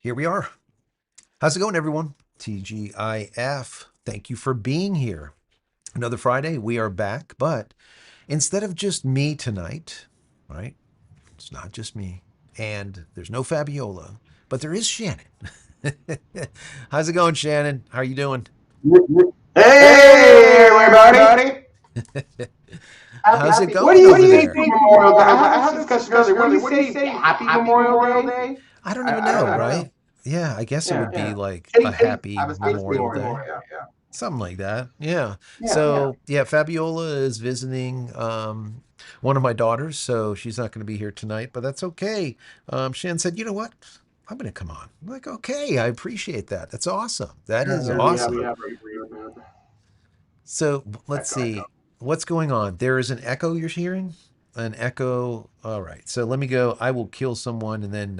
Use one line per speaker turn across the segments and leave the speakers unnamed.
Here we are. How's it going, everyone? TGIF. Thank you for being here. Another Friday, we are back, but instead of just me tonight, right? It's not just me, and there's no Fabiola, but there is Shannon. How's it going, Shannon? How are you doing?
Hey, everybody!
How's it
What do
going
you
over
think
there?
for Memorial Day? I had this discussion earlier. What do you say? Happy Memorial Day?
I don't even
I
know,
don't know.
right? Yeah, I guess it would be like a
Hey,
happy
have a space
Memorial
Memorial
Day.
Day. Yeah.
Something like that. Yeah. So yeah, Fabiola is visiting one of my daughters, so she's not going to be here tonight, but that's okay. Shan said, "You know what? I'm going to come on." I'm like, "Okay, I appreciate that. That's awesome. That is
Here we have
awesome."
a brief
So let's
echo.
see what's going on. There is an echo you're hearing. An echo. All right. So let me go. I will kill someone, and then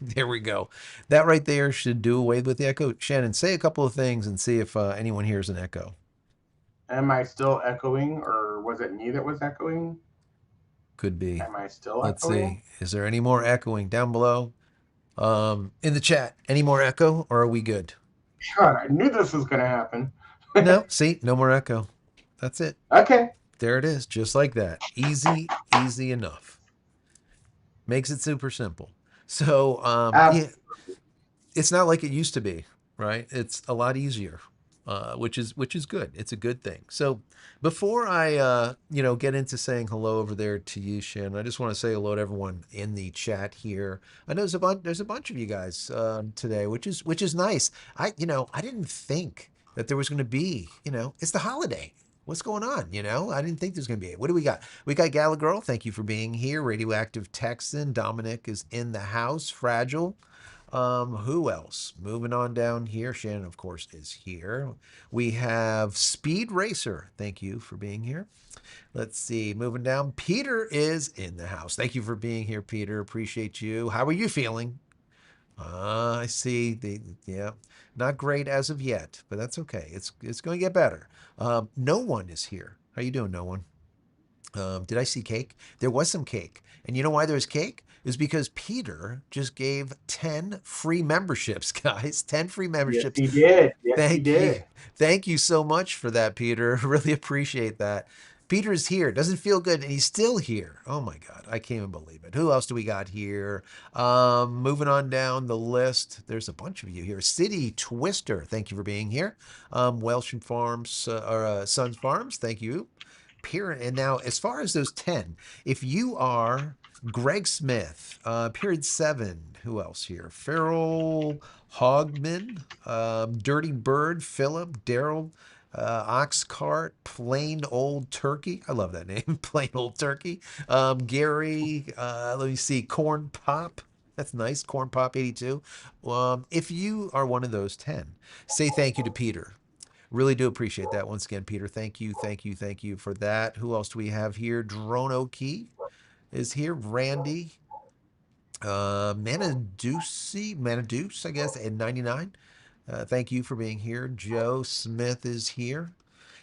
there we go. That right there should do away with the echo. Shannon, say a couple of things and see if anyone hears an echo.
Am I still echoing, or was it me that was echoing?
Could be.
Am I still
Let's
echoing?
see. Is there any more echoing down below? In the chat, any more echo or are we good?
God, I knew this was going to happen.
No, see, no more echo. That's it.
Okay.
There it is, just like that. Easy, easy enough. Makes it super simple. So,
Uh,
yeah, it's not like it used to be, right? It's a lot easier, which is good. It's a good thing. So before I get into saying hello over there to you, Shannon, I just want to say hello to everyone in the chat here. I know there's a bunch of you guys today, which is nice. I didn't think that there was going to be, it's the holiday. What's going on? I didn't think there's going to be. What do we got? We got Gala Girl. Thank you for being here. Radioactive Texan. Dominic is in the house. Fragile. Who else? Moving on down here. Shannon, of course, is here. We have Speed Racer. Thank you for being here. Let's see. Moving down. Peter is in the house. Thank you for being here, Peter. Appreciate you. How are you feeling? I see. Yeah, not great as of yet, but that's okay. It's going to get better. No one is here. How you doing, no one? Did I see cake? There was some cake. And you know why there's cake? Is because Peter just gave 10 free memberships, guys. 10 free
yes,
memberships.
he did. Yes, he
Thank you.
did.
Thank you so much for that, Peter. Really appreciate that. Peter's here. Doesn't feel good, and he's still here. Oh my God. I can't even believe it. Who else do we got here? Moving on down the list. There's a bunch of you here. City Twister. Thank you for being here. Welsh and Farms, or Sons Farms. Thank you. Period. And now, as far as those 10, if you are Greg Smith, period 7, who else here? Farrell Hogman, Dirty Bird, Philip, Daryl, Oxcart, Plain Old Turkey. I love that name, Plain Old Turkey. Gary, let me see, Corn Pop. That's nice, Corn Pop 82. If you are one of those 10, say thank you to Peter. Really do appreciate that. Once again, Peter, thank you, thank you, thank you for that. Who else do we have here? Drone Key is here. Randy, Manaduce, I guess, at 99. Thank you for being here. Joe Smith is here.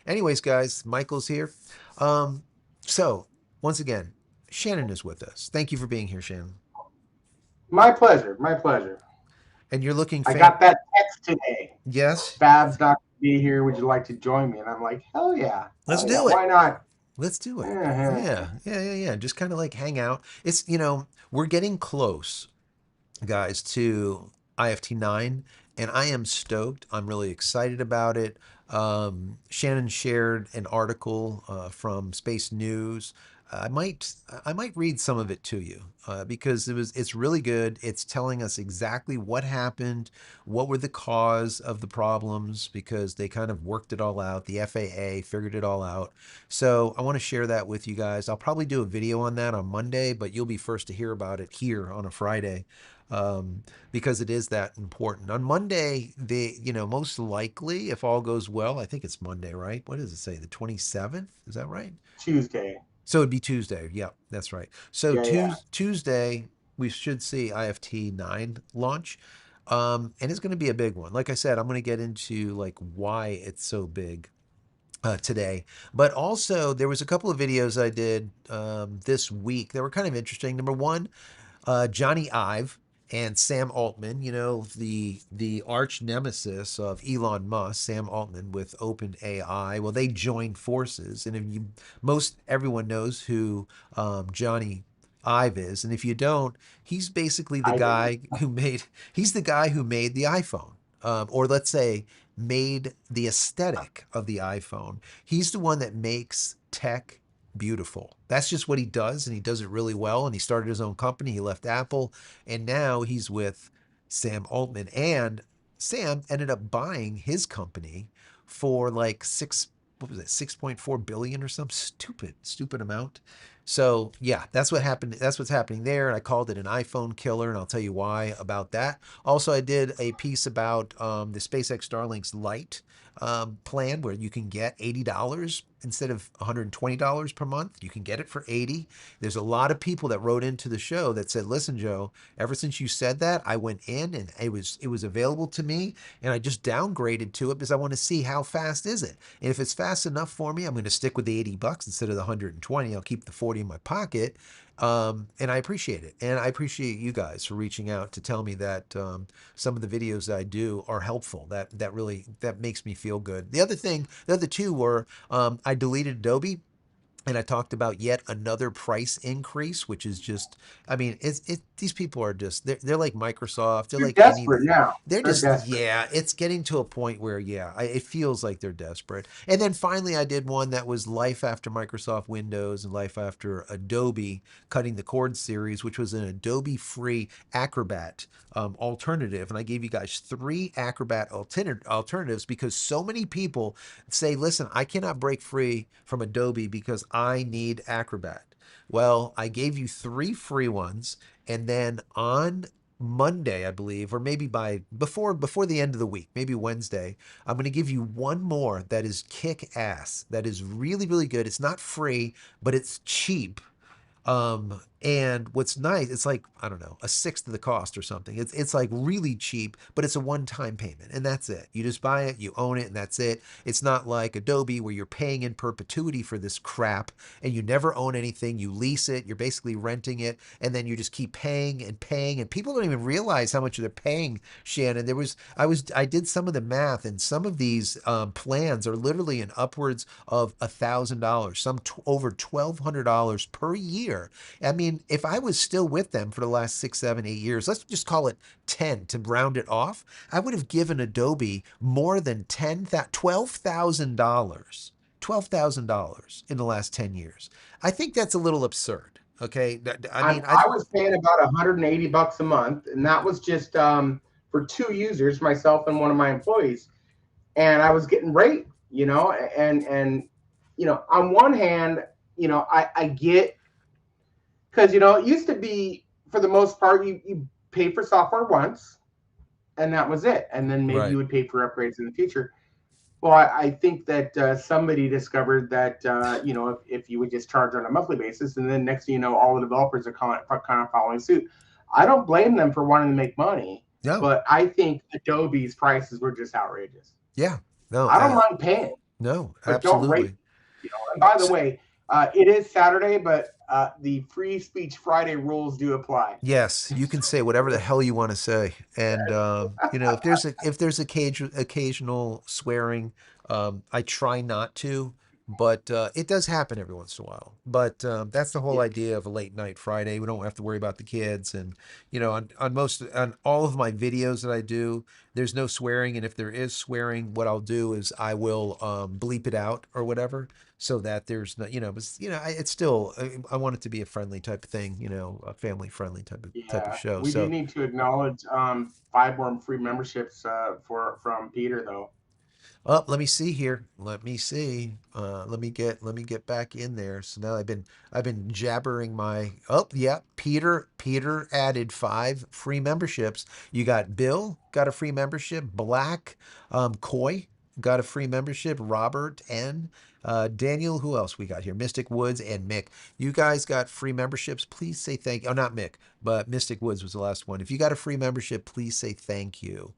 Anyways, guys, Michael's here. Um, so, once again, Shannon is with us. Thank you for being here, Shannon.
My pleasure. My pleasure.
And you're looking
I
fan.
got that text today.
Yes,
Fab's not going to be here. Would you like to join me? And I'm like, hell yeah.
let's
Hell yeah.
do it.
Why not?
Let's do it.
Uh-huh.
Yeah, yeah, yeah, yeah. Just kind of like hang out. We're getting close, guys, to IFT-9, and I am stoked. I'm really excited about it. Shannon shared an article from Space News. I might I might read some of it to you because it's really good. It's telling us exactly what happened, what were the cause of the problems, because they kind of worked it all out. The FAA figured it all out. So I want to share that with you guys. I'll probably do a video on that on Monday, but you'll be first to hear about it here on a Friday because it is that important. On Monday, most likely, if all goes well, I think it's Monday, right? What does it say? The 27th? Is that right?
Tuesday.
So it'd be Tuesday. Yeah, that's right. So
Yeah, yeah.
Tuesday, we should see IFT-9 launch. And it's going to be a big one. Like I said, I'm going to get into like why it's so big today. But also, there was a couple of videos I did this week that were kind of interesting. Number one, Johnny Ive. and Sam Altman, the arch nemesis of Elon Musk, Sam Altman with OpenAI. Well, they joined forces, and if you most everyone knows who Johnny Ive is, and if you don't, he's basically the
I do.
guy who made he's the guy who made the iPhone, or let's say made the aesthetic of the iPhone. He's the one that makes tech beautiful. That's just what he does, and he does it really well. And he started his own company. He left Apple, and now he's with Sam Altman. And Sam ended up buying his company for like what was it, 6.4 billion or some stupid amount. So yeah, that's what happened. That's what's happening there. And I called it an iPhone killer, and I'll tell you why about that. Also, I did a piece about the SpaceX Starlink's Lite plan where you can get $80 instead of $120 per month. You can get it for 80. There's a lot of people that wrote into the show that said, "Listen, Joe, ever since you said that, I went in and it was available to me, and I just downgraded to it because I want to see how fast is it. And if it's fast enough for me, I'm going to stick with the 80 bucks instead of the 120. I'll keep the 40 in my pocket." And I appreciate it. And I appreciate you guys for reaching out to tell me that some of the videos that I do are helpful. That really that makes me feel good. The other two were I deleted Adobe, and I talked about yet another price increase, which is just, I mean, these people are just, they're like Microsoft, they're
They're
like any,
desperate now.
they're
They're
just,
desperate.
yeah, it's getting to a point where, yeah, it feels like they're desperate. And then finally, I did one that was Life After Microsoft Windows and Life After Adobe Cutting the Cord series, which was an Adobe free Acrobat alternative. And I gave you guys three Acrobat alternatives because so many people say, listen, I cannot break free from Adobe because I need Acrobat. Well, I gave you three free ones, and then on Monday, I believe, or maybe by before the end of the week, maybe Wednesday, I'm going to give you one more that is kick ass. That is really, really good. It's not free, but it's cheap. And what's nice, it's like, I don't know, a sixth of the cost or something. It's like really cheap, but it's a one-time payment, and that's it. You just buy it, you own it, and that's it. It's not like Adobe where you're paying in perpetuity for this crap and you never own anything. You lease it, you're basically renting it, and then you just keep paying and paying, and people don't even realize how much they're paying, Shannon. I did some of the math, and some of these plans are literally in upwards of $1,000, some over $1,200 per year. I mean, if I was still with them for the last 6, 7, 8 years, let's just call it 10 to round it off, I would have given Adobe more than $12,000. $12,000 in the last 10 years. I think that's a little absurd. Okay. I mean,
I was paying about 180 bucks a month, and that was just for two users, myself and one of my employees. And I was getting rate, and on one hand, I get, because it used to be, for the most part, you pay for software once, and that was it, and then maybe you
right.
would pay for upgrades in the future. Well, I think that somebody discovered that if you would just charge on a monthly basis, and then next thing you know, all the developers are kind of following suit. I don't blame them for wanting to make money,
No.
but I think Adobe's prices were just outrageous.
Yeah. No.
I don't mind paying,
No.
but don't rate.
Absolutely.
And by the
So,
way, it is Saturday, but the Free Speech Friday rules do apply.
yes, you can say whatever the hell you want to say, and if there's occasional swearing, I try not to, but it does happen every once in a while. But that's the whole
Yeah,
idea of a late night Friday. We don't have to worry about the kids, and on all of my videos that I do, there's no swearing, and if there is swearing, what I'll do is I will bleep it out or whatever so that there's no, it's still, I want it to be a friendly type of thing, a family friendly type of
yeah.
show.
We do
So,
need to acknowledge 5 more free memberships for from Peter though.
let me see here. Let me see. Let me get back in there. So now I've been jabbering my. Oh yeah, Peter added 5 free memberships. You got Bill got a free membership. Black, Coy got a free membership. Robert N. Daniel, who else we got here? Mystic Woods and Mick. You guys got free memberships. Please say thank you. Oh, not Mick, but Mystic Woods was the last one. If you got a free membership, please say thank you.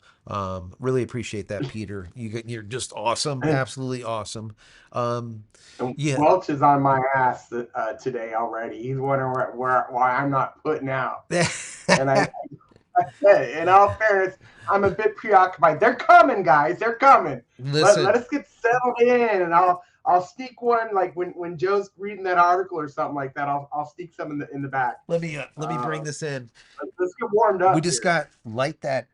Really appreciate that, Peter. You're just awesome, absolutely awesome. Um,
And
yeah,
Welch is on my ass today already. He's wondering why I'm not putting out. And Hey, in all fairness, I'm a bit preoccupied. They're coming, guys. They're coming. Let
Listen,
us get settled in, and I'll sneak one like when Joe's reading that article or something like that. I'll sneak some in the back.
let me bring
Uh,
this in.
let's get warmed
We
up
just
here.
got light that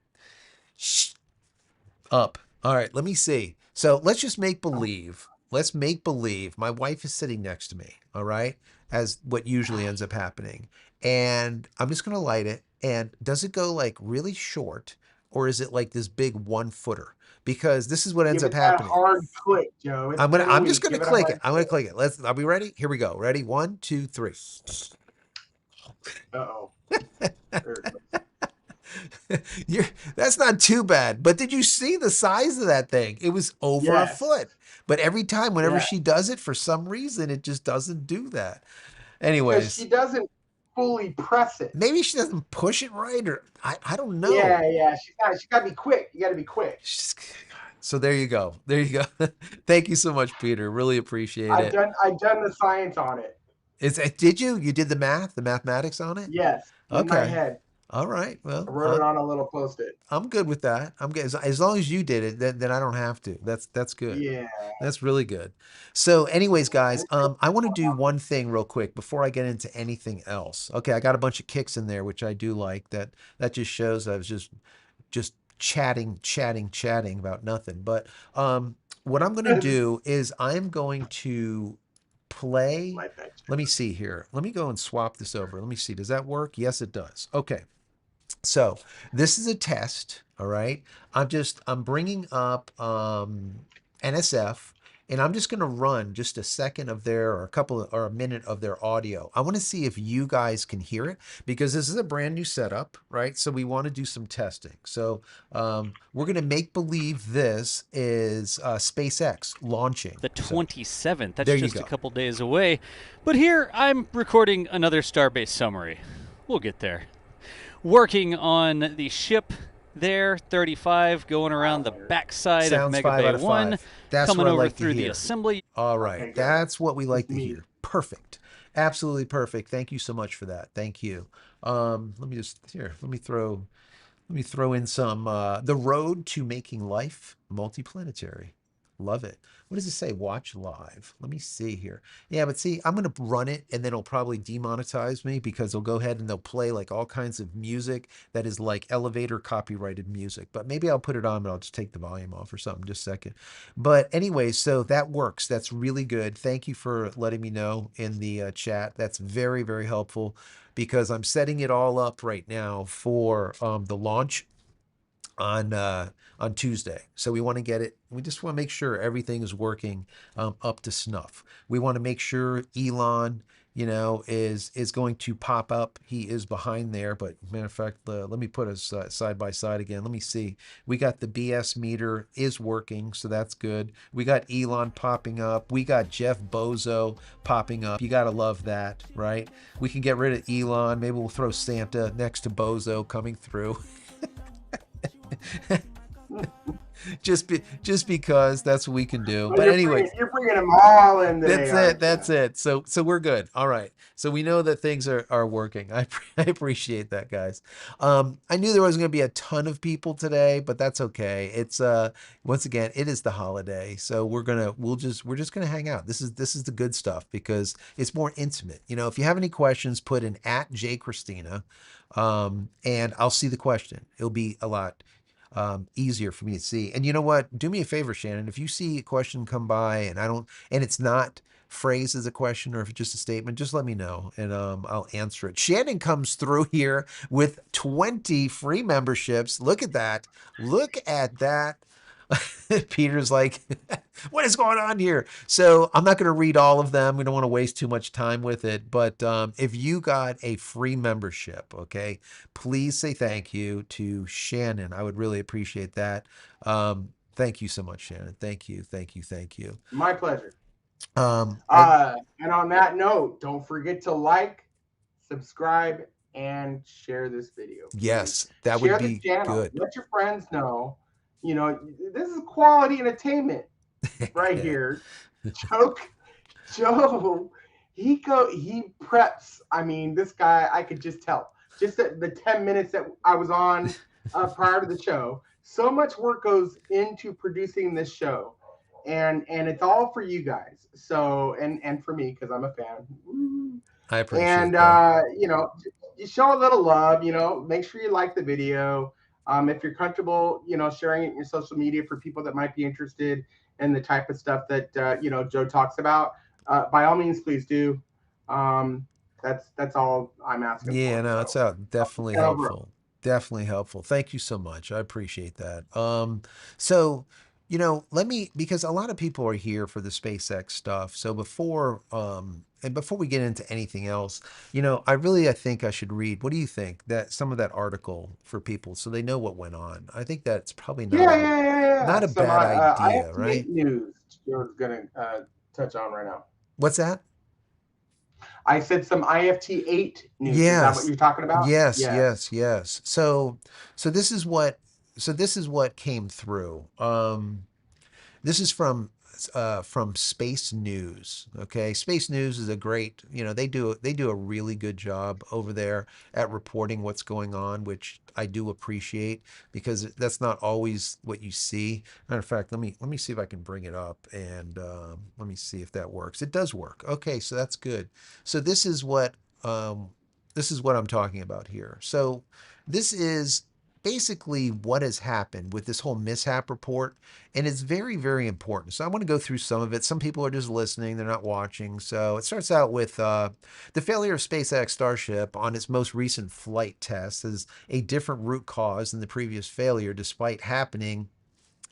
up. All right, let me see. So let's just make believe. Let's make believe my wife is sitting next to me, all right, as what usually ends up happening. And I'm just going to light it. And does it go like really short or is it like this big 1 footer? Because this is what ends
Give
up
it that
happening.
hard click, Joe. It's been a
I'm just
week.
gonna
Give it a
click it.
hard
I'm gonna
click.
click it. Are we ready? Here we go. Ready? One, two, three.
Uh oh. There it goes.
You're, that's not too bad. But did you see the size of that thing? It was over a
Yes.
foot. But every time, whenever
Yeah.
she does it, for some reason, it just doesn't do that.
Because she
Anyways,
doesn't fully press it.
maybe she doesn't push it right, or I don't know.
Yeah, yeah. She got to be quick. You got to be quick.
She's, so there you go. There you go. Thank you so much, Peter. Really appreciate it.
I've done the science on it.
Did you? You did the math, the mathematics on it?
Yes, in my
Okay.
head.
All right.
I
Well,
wrote it on a little post-it.
I'm good with that. I'm good as long as you did it. Then I don't have to. That's good.
Yeah.
That's really good. So, anyways, guys,
It's good.
I want to do one thing real quick before I get into anything else. Okay, I got a bunch of kicks in there, which I do like. That just shows I was just chatting about nothing. But what I'm going to do is I'm going to play.
Like that.
Let me see here. Let me go and swap this over. Let me see. Does that work? Yes, it does. Okay. So this is a test, all right? I'm bringing up NSF, and I'm just going to run just a second of their or a couple of, or a minute of their audio. I want to see if you guys can hear it because this is a brand new setup, right? So we want to do some testing. So we're going to make believe this is SpaceX launching.
The
So
27th. That's
there you
just a
go.
couple days away. But here I'm recording another Starbase summary. We'll get there. Working on the ship there, 35, going around the backside of
Sounds
Mega
5
Bay
out of
1,
5. That's what
coming
I
over
like to
through the
hear.
assembly.
All right.
Okay, good.
That's what we
It's
like to
me.
hear. Perfect. Absolutely perfect. Thank you so much for that. Thank you. Let me just here, let me throw in some The Road to Making Life Multiplanetary. Love it. What does it say? Watch live. Let me see here. Yeah, but see, I'm going to run it and then it'll probably demonetize me because they'll go ahead and they'll play like all kinds of music that is like elevator copyrighted music. But maybe I'll put it on, but I'll just take the volume off or something. Just a second. But anyway, so that works. That's really good. Thank you for letting me know in the chat. That's very, very helpful because I'm setting it all up right now for the launch on Tuesday. So we want to get it. We just want to make sure everything is working up to snuff. We want to make sure Elon, is going to pop up. He is behind there, but matter of fact, let me put us side by side again. Let me see. We got the BS meter is working, so that's good. We got Elon popping up. We got Jeff Bozo popping up. You gotta love that, right? We can get rid of Elon. Maybe we'll throw Santa next to Bozo coming through. Just because that's what we can do.
Well,
But anyways,
you're bringing them all in today,
that's it.
aren't you?
That's it. So we're good. All right. So we know that things are working. I appreciate that, guys. I knew there was going to be a ton of people today, but that's okay. It's once again, it is the holiday, so we're just gonna hang out. This is the good stuff because it's more intimate. If you have any questions, put in at JCristina, and I'll see the question. It'll be a lot easier for me to see. And you know what? Do me a favor, Shannon. If you see a question come by and it's not phrased as a question or if it's just a statement, just let me know and I'll answer it. Shannon comes through here with 20 free memberships. Look at that. Look at that. Peter's like, what is going on here? So I'm not going to read all of them. We don't want to waste too much time with it. But if you got a free membership, okay, please say thank you to Shannon. I would really appreciate that. Thank you so much, Shannon. Thank you. Thank you. Thank you.
My pleasure.
I
And on that note, don't forget to like, subscribe, and share this video, please.
Yes, that would
Share the
be
channel.
good.
Let your friends know. This is quality entertainment right here. Joe, Joe, he preps. I mean, this guy, I could just tell. just the 10 minutes that I was on prior to the show. So much work goes into producing this show, and it's all for you guys. So and for me because I'm a fan.
I
And
appreciate that.
you show a little love. Make sure you like the video. If you're comfortable, sharing it in your social media for people that might be interested in the type of stuff that Joe talks about, by all means, please do. Um, that's all I'm asking
Yeah,
for.
no,
So
it's definitely
get over it.
helpful. Definitely helpful. Thank you so much. I appreciate that. So, let me because a lot of people are here for the SpaceX stuff. So before we get into anything else, I think I should read. What do you think that some of that article for people so they know what went on? I think that's probably
Yeah, yeah, yeah, yeah.
not a
Some
bad idea, right?
IFT-8 news. Joe's gonna touch on right now.
What's that?
I said some IFT-8 news. Is that what
Yes.
you're talking about?
Yes,
Yes.
yes, yes. So this is what came through. This is from Space News. Okay, Space News is a great. They do a really good job over there at reporting what's going on, which I do appreciate because that's not always what you see. Matter of fact, let me see if I can bring it up and let me see if that works. It does work. Okay, so that's good. So um, this is what I'm talking about here. So this is basically what has happened with this whole mishap report, and it's very, very important. So I want to go through some of it. Some people are just listening, they're not watching. So it starts out with the failure of SpaceX Starship on its most recent flight test as a different root cause than the previous failure, despite happening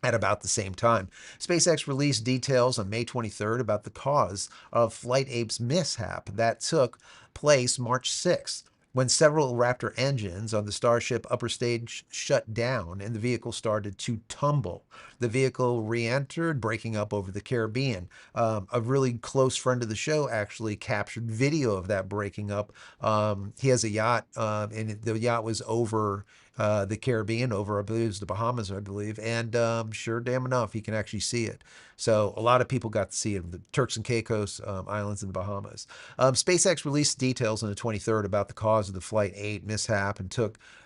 at about the same time. SpaceX released details on May 23rd about the cause of Flight 8's mishap that took place March 6th, when several Raptor engines on the Starship upper stage shut down and the vehicle started to tumble. The vehicle re-entered, breaking up over the Caribbean. A really close friend of the show actually captured video of that breaking up. He has a yacht, and the yacht was over the Caribbean, over, I believe it was the Bahamas, I believe, and sure damn enough, he can actually see it. So a lot of people got to see it, the Turks and Caicos Islands in the Bahamas. SpaceX released details on the 23rd about the cause of the Flight 8 mishap and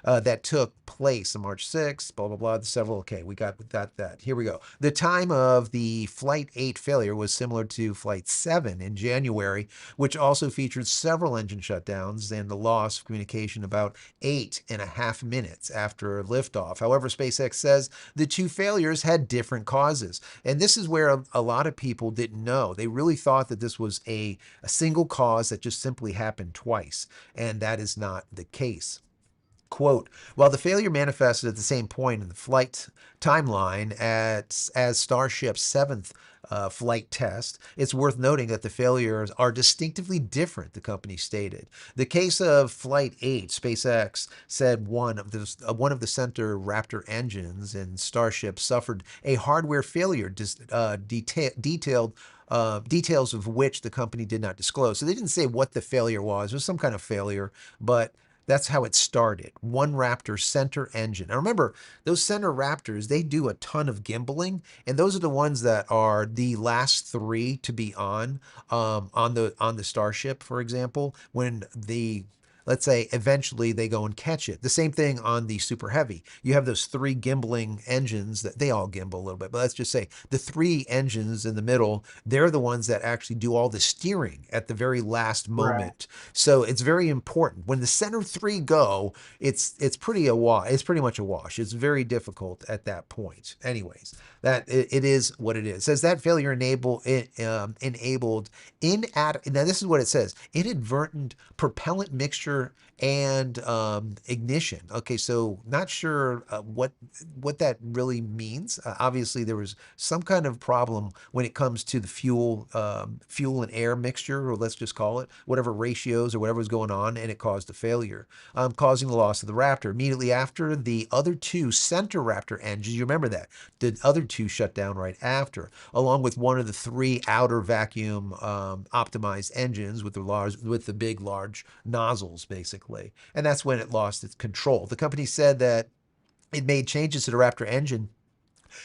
that took place on March 6th, blah, blah, blah. Several, okay, we got that. Here we go. The time of the Flight 8 failure was similar to Flight 7 in January, which also featured several engine shutdowns and the loss of communication about 8.5 minutes after liftoff. However, SpaceX says the two failures had different causes. And this is where a lot of people didn't know. They really thought that this was a single cause that just simply happened twice. And that is not the case. Quote, while the failure manifested at the same point in the flight timeline as Starship's seventh flight test, it's worth noting that the failures are distinctively different, the company stated. The case of Flight 8, SpaceX said one of the center Raptor engines in Starship suffered a hardware failure, details of which the company did not disclose. So they didn't say what the failure was. It was some kind of failure, but that's how it started. One Raptor center engine. Now remember, those center Raptors, they do a ton of gimbaling, and those are the ones that are the last three to be on the Starship, for example, when the let's say eventually they go and catch it. The same thing on the Super Heavy. You have those three gimbling engines that they all gimbal a little bit, but let's just say the three engines in the middle, they're the ones that actually do all the steering at the very last
Right.
moment. So it's very important. When the center three go, it's pretty much a wash. It's very difficult at that point. Anyways, it is what it is. It says that failure enabled now this is what it says: inadvertent propellant mixture and ignition. Okay, so not sure what that really means. Obviously, there was some kind of problem when it comes to the fuel and air mixture, or let's just call it whatever ratios or whatever was going on, and it caused a failure, causing the loss of the Raptor. Immediately after, the other two center Raptor engines, you remember that, the other two shut down right after, along with one of the three outer vacuum optimized engines with the big large nozzles, basically, and that's when it lost its control. The company said that it made changes to the Raptor engine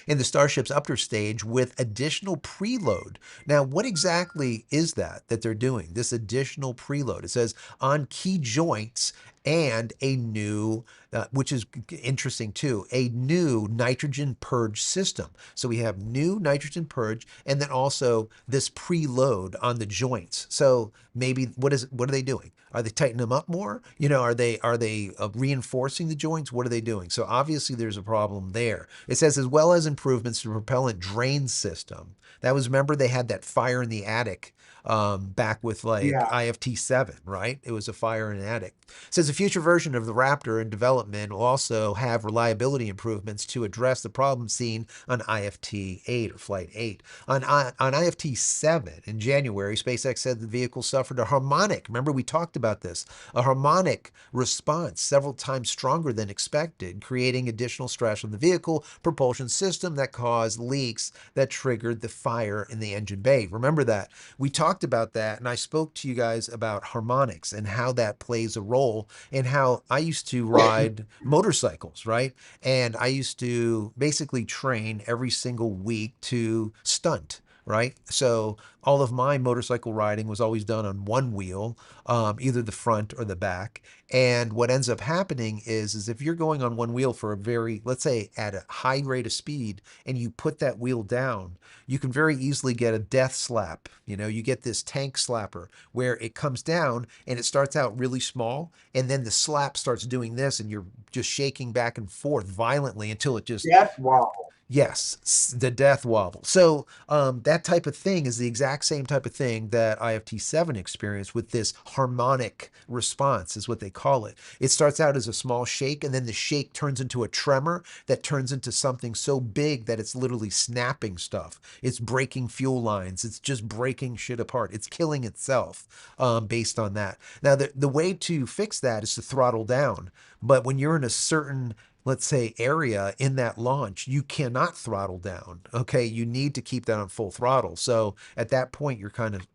in the Starship's upper stage with additional preload. Now, what exactly is that they're doing? This additional preload. It says on key joints and a new, which is interesting too, a new nitrogen purge system. So we have new nitrogen purge, and then also this preload on the joints. So maybe what are they doing? Are they tightening them up more? Are they reinforcing the joints? What are they doing? So obviously there's a problem there. It says as well as improvements to the propellant drain system. That was, remember, they had that fire in the attic back with like
Yeah.
IFT-7, right? It was a fire in an attic. It says a future version of the Raptor in development will also have reliability improvements to address the problem seen on IFT-8 or Flight 8. On IFT-7 in January, SpaceX said the vehicle suffered a harmonic, remember we talked about this, a harmonic response several times stronger than expected, creating additional stress on the vehicle propulsion system that caused leaks that triggered the fire in the engine bay. Remember that. We talked about that, and I spoke to you guys about harmonics and how that plays a role in how I used to ride motorcycles, right? And I used to basically train every single week to stunt, right? So all of my motorcycle riding was always done on one wheel, either the front or the back. And what ends up happening is if you're going on one wheel for a very, let's say, at a high rate of speed, and you put that wheel down, you can very easily get a death slap. You know, you get this tank slapper where it comes down and it starts out really small, and then the slap starts doing this, and you're just shaking back and forth violently until it just,
Death wobble.
yes, the death wobble. So that type of thing is the exact same type of thing that IFT-7 experienced with this harmonic response, is what they call it. It starts out as a small shake, and then the shake turns into a tremor that turns into something so big that it's literally snapping stuff. It's breaking fuel lines. It's just breaking shit apart. It's killing itself based on that. Now, the way to fix that is to throttle down. But when you're in a certain, let's say, area in that launch, you cannot throttle down. Okay, you need to keep that on full throttle. So at that point, you're kind of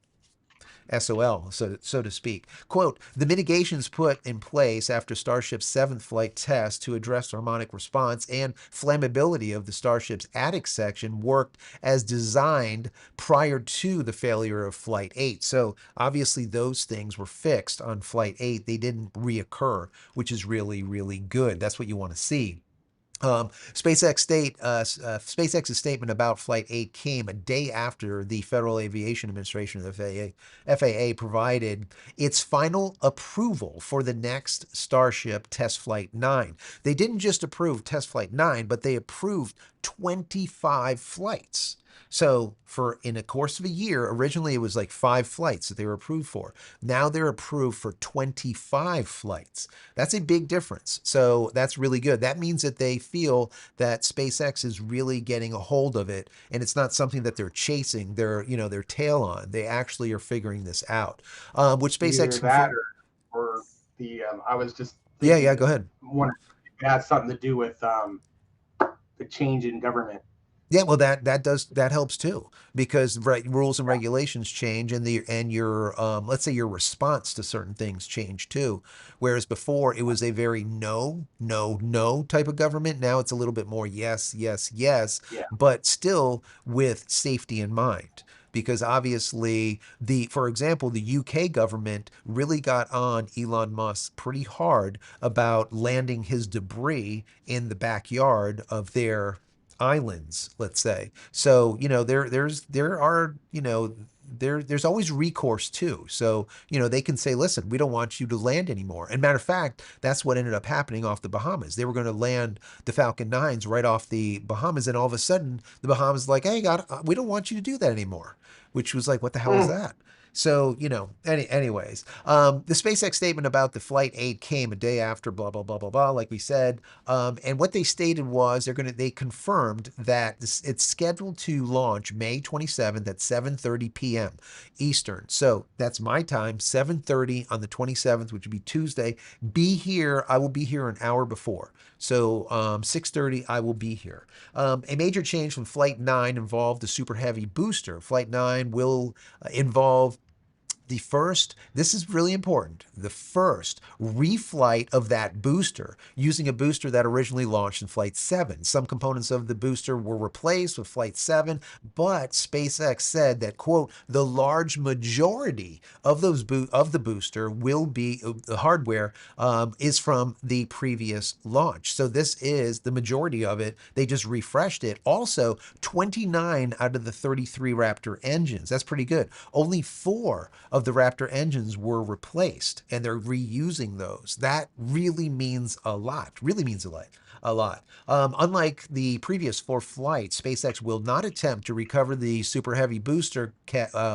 SOL, so to speak. Quote, the mitigations put in place after Starship's seventh flight test to address harmonic response and flammability of the Starship's attic section worked as designed prior to the failure of Flight 8. So obviously those things were fixed on Flight 8. They didn't reoccur, which is really, really good. That's what you want to see. SpaceX's statement about Flight 8 came a day after the Federal Aviation Administration, the FAA, provided its final approval for the next Starship Test Flight 9. They didn't just approve Test Flight 9, but they approved 25 flights. So in a course of a year, originally it was like 5 flights that they were approved for. Now they're approved for 25 flights. That's a big difference. So that's really good. That means that they feel that SpaceX is really getting a hold of it, and it's not something that they're chasing their tail on. They actually are figuring this out, which
Either
SpaceX
that
confirmed.
or the I was just
Yeah, yeah,
thinking,
go ahead.
one it has something to do with the change in government.
Yeah, well, that helps too, because rules and regulations change, and your let's say your response to certain things change too. Whereas before it was a very no, no, no type of government. Now it's a little bit more yes, yes, yes,
Yeah.
but still with safety in mind. Because obviously, for example, the UK government really got on Elon Musk pretty hard about landing his debris in the backyard of their islands, let's say. So, there's always recourse too. So, they can say, listen, we don't want you to land anymore. And matter of fact, that's what ended up happening off the Bahamas. They were going to land the Falcon 9s right off the Bahamas, and all of a sudden the Bahamas like, hey, God, we don't want you to do that anymore. Which was like, what the hell is
Mm.
that? So, anyways, the SpaceX statement about the Flight 8 came a day after, blah, blah, blah, blah, blah, like we said. And what they stated was they confirmed that it's scheduled to launch May 27th at 7:30 p.m. Eastern. So that's my time, 7:30 on the 27th, which would be Tuesday. I will be here an hour before. So 6:30, I will be here. A major change from Flight 9 involved the Super Heavy booster. Flight 9 will involve the first, this is really important, the first reflight of that booster using a booster that originally launched in Flight 7. Some components of the booster were replaced with Flight 7, but SpaceX said that, quote, the large majority of of the booster will be, the hardware is from the previous launch. So this is the majority of it. They just refreshed it. Also, 29 out of the 33 Raptor engines. That's pretty good. Only 4 of the Raptor engines were replaced, and they're reusing those. That really means a lot. Really means a lot. A lot. Unlike the previous 4 flights, SpaceX will not attempt to recover the Super Heavy booster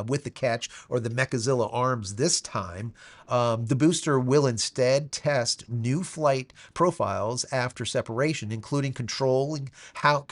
with the catch or the Mechazilla arms this time. The booster will instead test new flight profiles after separation, including controlling how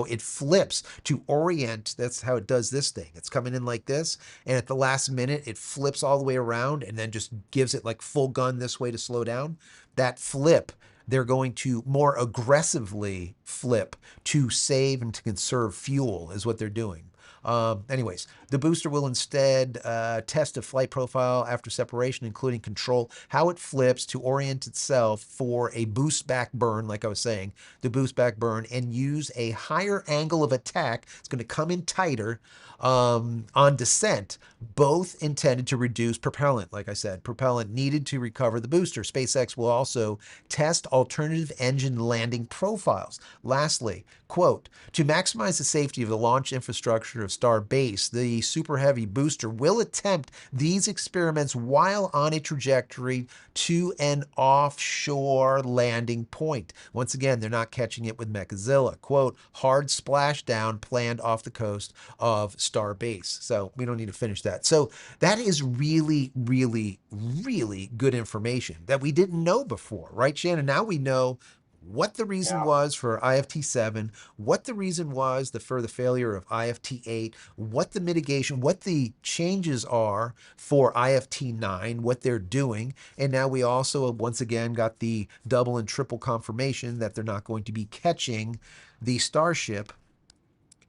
it flips to orient. That's how it does this thing. It's coming in like this, and at the last minute, it flips all the way around and then just gives it like full gun this way to slow down. That flip, they're going to more aggressively flip to save and to conserve fuel, is what they're doing. Anyways, the booster will instead test a flight profile after separation, including control how it flips to orient itself for a boost back burn, like I was saying, the boost back burn, and use a higher angle of attack. It's going to come in tighter on descent, both intended to reduce propellant, like I said, propellant needed to recover the booster. SpaceX will also test alternative engine landing profiles. Lastly, quote, to maximize the safety of the launch infrastructure of Starbase, the Super Heavy booster will attempt these experiments while on a trajectory to an offshore landing point. Once again, they're not catching it with Mechazilla. Quote, hard splashdown planned off the coast of Starbase. So we don't need to finish that. So that is really, really, really good information that we didn't know before, right, Shannon? Now we know what the reason
Yeah.
was for IFT-7, what the reason was for the failure of IFT-8, what the mitigation, what the changes are for IFT-9, what they're doing. And now we also, once again, got the double and triple confirmation that they're not going to be catching the Starship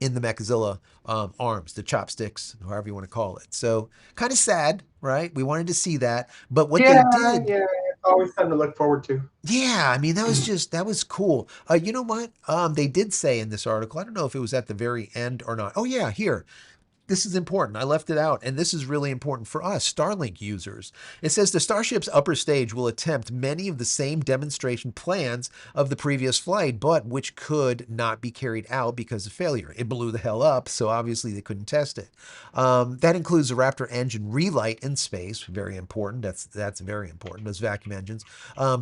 in the Mechazilla arms, the chopsticks, however you want to call it. So kind of sad, right? We wanted to see that. But what they
Yeah,
did,
yeah, it's always something to look forward to.
yeah, I mean, that was cool. You know what? They did say in this article, I don't know if it was at the very end or not. Oh, yeah, here. This is important. I left it out, and this is really important for us, Starlink users. It says the Starship's upper stage will attempt many of the same demonstration plans of the previous flight, but which could not be carried out because of failure. It blew the hell up, so obviously they couldn't test it. That includes the Raptor engine relight in space, very important. That's very important. Those vacuum engines.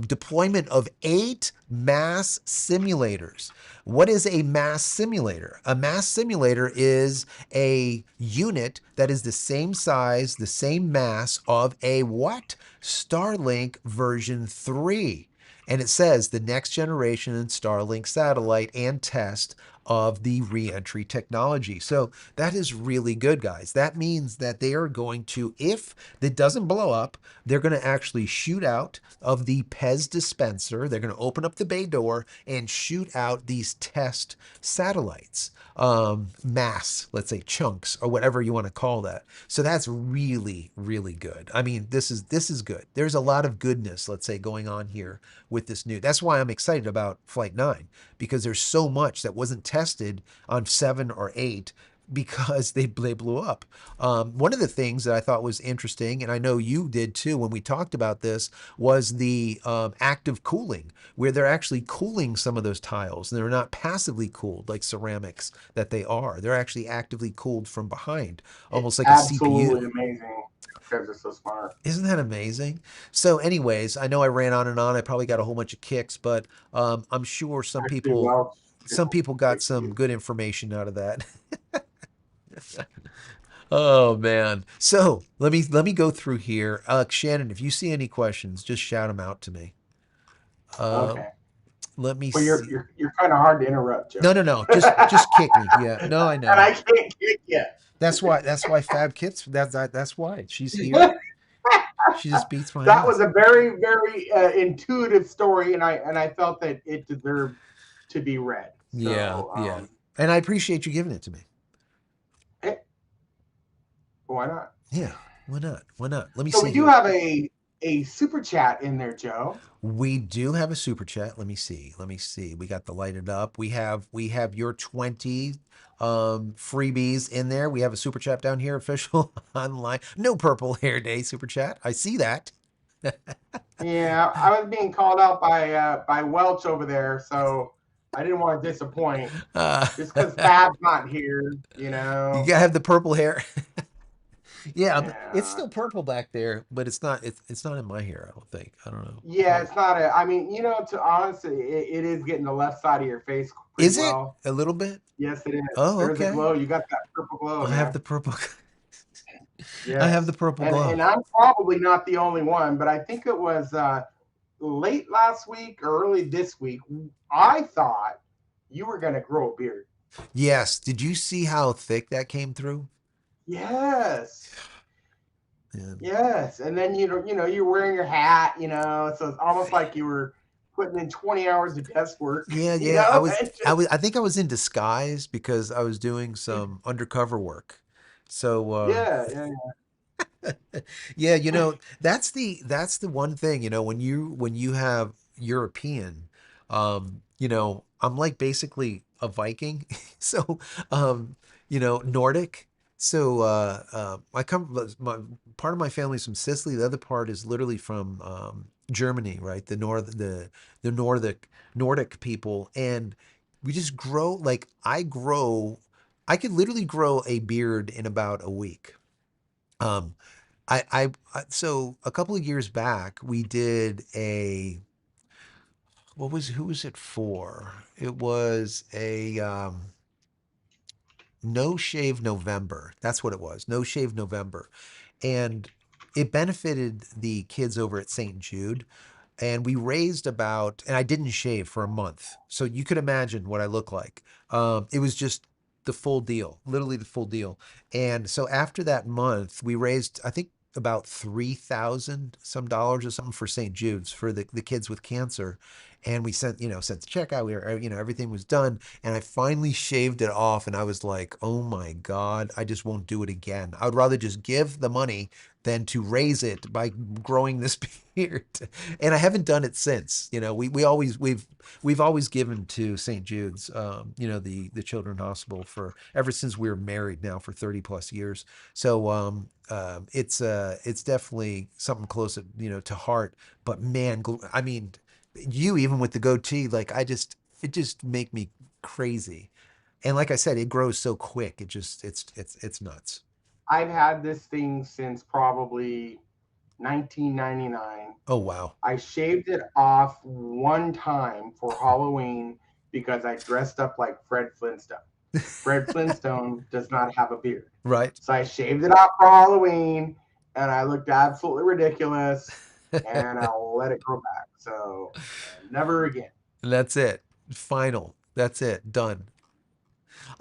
Deployment of 8 mass simulators. What is a mass simulator? A mass simulator is a unit that is the same size, the same mass of a what? Starlink version 3. And it says the next generation Starlink satellite and test of the reentry technology. So that is really good, guys. That means that they are going to, if it doesn't blow up, they're going to actually shoot out of the Pez dispenser. They're going to open up the bay door and shoot out these test satellites, mass, let's say chunks or whatever you want to call that. So that's really, really good. I mean, this is good. There's a lot of goodness, let's say, going on here with this new. That's why I'm excited about Flight 9, because there's so much that wasn't tested on 7 or 8 because they blew up. One of the things that I thought was interesting, and I know you did too when we talked about this, was the active cooling, where they're actually cooling some of those tiles. And they're not passively cooled like ceramics that they are. They're actually actively cooled from behind,
It's
almost like a CPU.
absolutely amazing because it's so smart.
Isn't that amazing? So, anyways, I know I ran on and on. I probably got a whole bunch of kicks, but I'm sure
Actually, well,
some people got some good information out of that. Oh man. So let me go through here. Shannon, if you see any questions, just shout them out to me. Uh,
okay.
let me
Well,
see.
you're kind of hard to interrupt,
No,
Joe.
no, no.
And
Just kick me. Yeah. No, I know.
I can't kick you.
That's why Fab Kits. That's why she's here. She just beats my
That was
ass.
a very, very intuitive story, and I felt that it deserved to be read.
Yeah,
So,
yeah. And I appreciate you giving it to me.
hey, why not?
Yeah. Why not? Why not? Let me
So we
see
do
here.
have a super chat in there, Joe.
We do have a super chat. Let me see. Let me see. We got the lighted up. We have your 20 freebies in there. We have a super chat down here, official online. No purple hair day super chat. I see that.
Yeah, I was being called out by Welch over there, so I didn't want to disappoint.
Uh,
Just because Fab's not here,
you gotta have the purple hair. Yeah, it's
Yeah,
still purple back there, but it's not in my hair. I don't think. I don't know.
yeah,
Probably
it's not a. I mean, to honestly, it is getting the left side of your face pretty
is it
well.
a little bit?
Yes, it is.
Oh,
There's a
okay.
glow. You got that purple glow,
I have
man.
the purple. I have the
Yes,
purple
and
glow.
I'm probably not the only one, but I think it was late last week or early this week. I thought you were gonna grow a beard.
Yes. Did you see how thick that came through?
Yes.
And
Yes, and then you're wearing your hat, so it's almost like you were putting in 20 hours of desk work,
yeah, yeah. I was,
and
I
just
was, I think I was in disguise because I was doing some undercover work. So,
yeah, yeah,
yeah, that's the one thing, when you have European, I'm like basically a Viking. So, Nordic. So, I come my part of my family's from Sicily, the other part is literally from Germany, right? The Nordic people, and we just grow like I could literally grow a beard in about a week. Um, so a couple of years back, we did who was it for? It was a no shave November. That's what it was. No shave November. And it benefited the kids over at St. Jude. And we raised and I didn't shave for a month. So you could imagine what I look like. It was just the full deal, literally the full deal. And so after that month, we raised, I think, about 3,000 some dollars or something for St. Jude's for the kids with cancer. And we sent the check out. Everything was done. And I finally shaved it off. And I was like, oh my God, I just won't do it again. I would rather just give the money than to raise it by growing this beard. And I haven't done it since. We've always given to St. Jude's, the Children's Hospital for ever since we were married now for 30 plus years. So it's definitely something close, to heart. But man, I mean, you even with the goatee, like it just make me crazy. And like I said, it grows so quick. It's nuts.
I've had this thing since probably 1999.
Oh wow.
I shaved it off one time for Halloween because I dressed up like Fred Flintstone. Fred Flintstone does not have a beard.
Right.
So I shaved it off for Halloween and I looked absolutely ridiculous and I'll let it grow back. So never again.
That's it. Final. That's it. Done.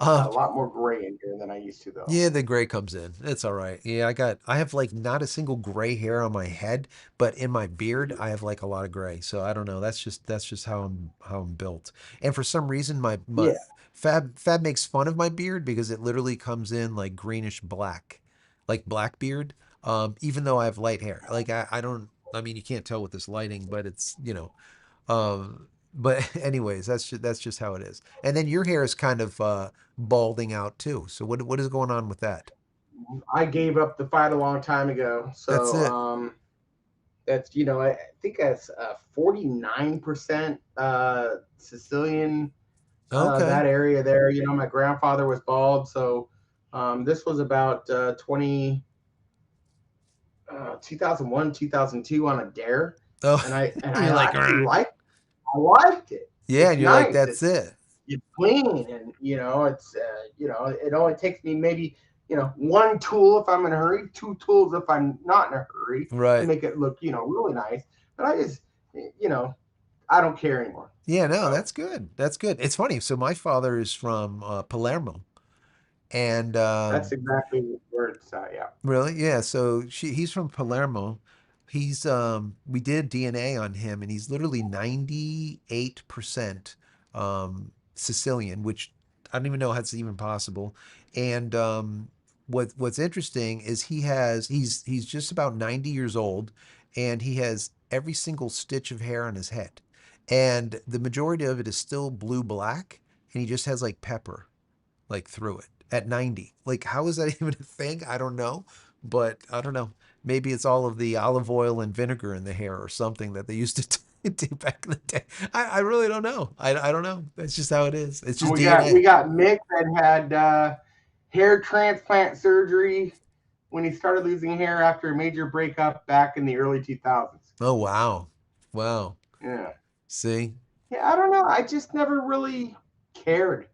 Got
Um,
a lot more gray in here than I used to though.
yeah, the gray comes in. It's all right. Yeah, I have like not a single gray hair on my head, but in my beard, I have like a lot of gray. So I don't know. That's just how I'm built. And for some reason, my
Yeah.
Fab makes fun of my beard because it literally comes in like greenish black, like black beard. Even though I have light hair, like I don't. I mean, you can't tell with this lighting, but but anyways, that's just how it is. And then your hair is kind of balding out too. So what is going on with that?
I gave up the fight a long time ago.
That's
So
it.
that's I think that's 49% Sicilian,
Okay.
that area there. My grandfather was bald, so this was about 2001, 2002 on a dare,
Oh,
and I
you're like,
actually
"Arr."
liked it.
Yeah,
It's
and you're like,
nice.
that's
It's
it.
it's clean, and it only takes me maybe one tool if I'm in a hurry, two tools if I'm not in a hurry to
Right.
make it look really nice. But I just you know I don't care anymore.
Yeah, no,
So
that's good. That's good. It's funny. So my father is from Palermo, and
that's exactly where it's at. Yeah.
really, yeah. So he's from Palermo. We did DNA on him, and he's literally 98% Sicilian, which I don't even know how it's even possible. And what's interesting is he's just about 90 years old, and he has every single stitch of hair on his head, and the majority of it is still blue black, and he just has like pepper like through it at 90. Like, how is that even a thing? I don't know, but I don't know. Maybe it's all of the olive oil and vinegar in the hair or something that they used to do back in the day. I really don't know. I don't know. That's just how it is. It's
And
just
we
DNA.
got Mick that had hair transplant surgery when he started losing hair after a major breakup back in the early 2000s.
Oh wow, wow.
Yeah.
See,
Yeah, I don't know. I just never really cared.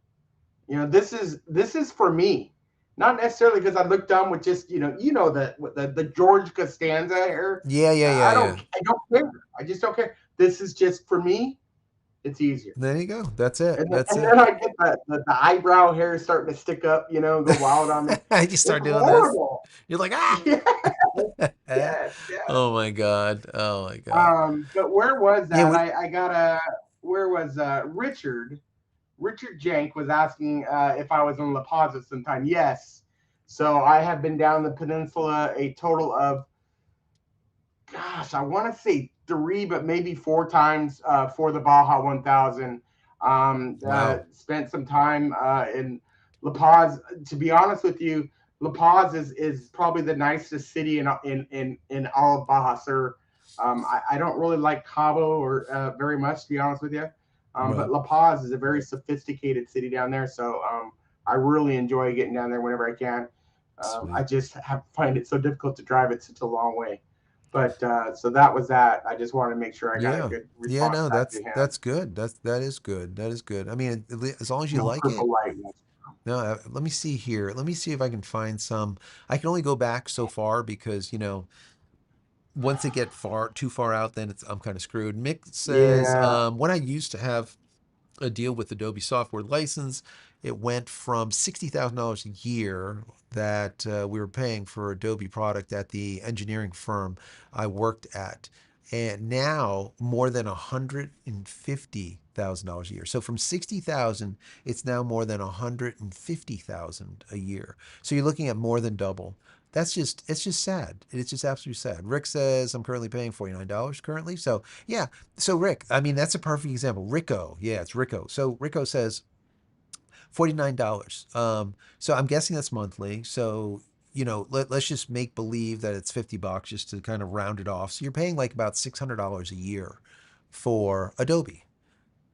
This is for me, not necessarily because I look dumb with just the George Costanza hair.
yeah, yeah, yeah, yeah.
I don't care. I just don't care. This is just for me. It's easier.
There you go. That's it. That's
And
it.
then I get the eyebrow hair starting to stick up, go wild on me.
I just
It's
start doing this.
horrible.
You're like, ah.
Yes, yes, yes.
Oh my god. Oh my god.
But where was
Yeah.
that? I got a where was Richard? Richard Jank was asking if I was in La Paz at some time. Yes. So I have been down the peninsula a total of, gosh, I want to say three, but maybe four times for the Baja 1000.
Wow.
Spent some time in La Paz. To be honest with you, La Paz is probably the nicest city in all of Baja Sur. I don't really like Cabo or very much, to be honest with you. But
Right.
La Paz is a very sophisticated city down there, so I really enjoy getting down there whenever I can. I
Sweet.
just find it so difficult to drive it such a long way. But so that was that. I just wanted to make sure I got a
Yeah.
good
Yeah,
response
no,
back to him.
that's good. That is good. That is good. I mean, as long as you
No
like it.
purple lightning.
No, let me see here. Let me see if I can find some. I can only go back so far because, once they get too far out, then I'm kind of screwed. Mick says,
Yeah,
when I used to have a deal with Adobe software license, it went from $60,000 a year that we were paying for Adobe product at the engineering firm I worked at, and now more than $150,000 a year. So from 60,000, it's now more than 150,000 a year. So you're looking at more than double. It's just sad. It's just absolutely sad. Rick says I'm currently paying $49 currently. So yeah, so Rick, I mean, that's a perfect example. Rico, yeah, it's Rico. So Rico says $49. So I'm guessing that's monthly. So let's just make believe that it's $50 just to kind of round it off. So you're paying like about $600 a year for Adobe.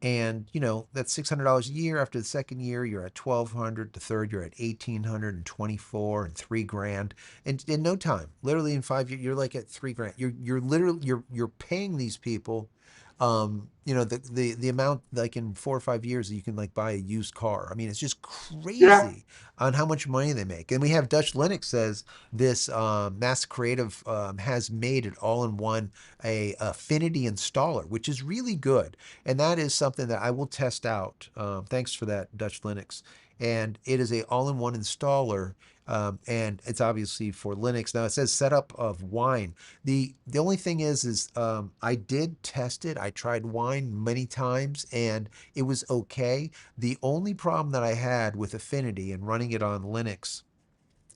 And that's $600 a year. After the second year, you're at 1,200. The third, you're at 1,824, and 3 grand. And in no time, literally in 5 years, you're like at 3 grand. You're literally you're paying these people, the amount like in 4 or 5 years that you can like buy a used car. I mean, it's just
yeah,
crazy on how much money they make. And we have Dutch Linux says this Mass Creative has made it all in one a affinity installer, which is really good, and that is something that I will test out. Thanks for that, Dutch Linux. And it is a all-in-one installer, and it's obviously for Linux. Now it says setup of Wine. The only thing is I did test it. I tried Wine many times, and it was okay. The only problem that I had with Affinity and running it on Linux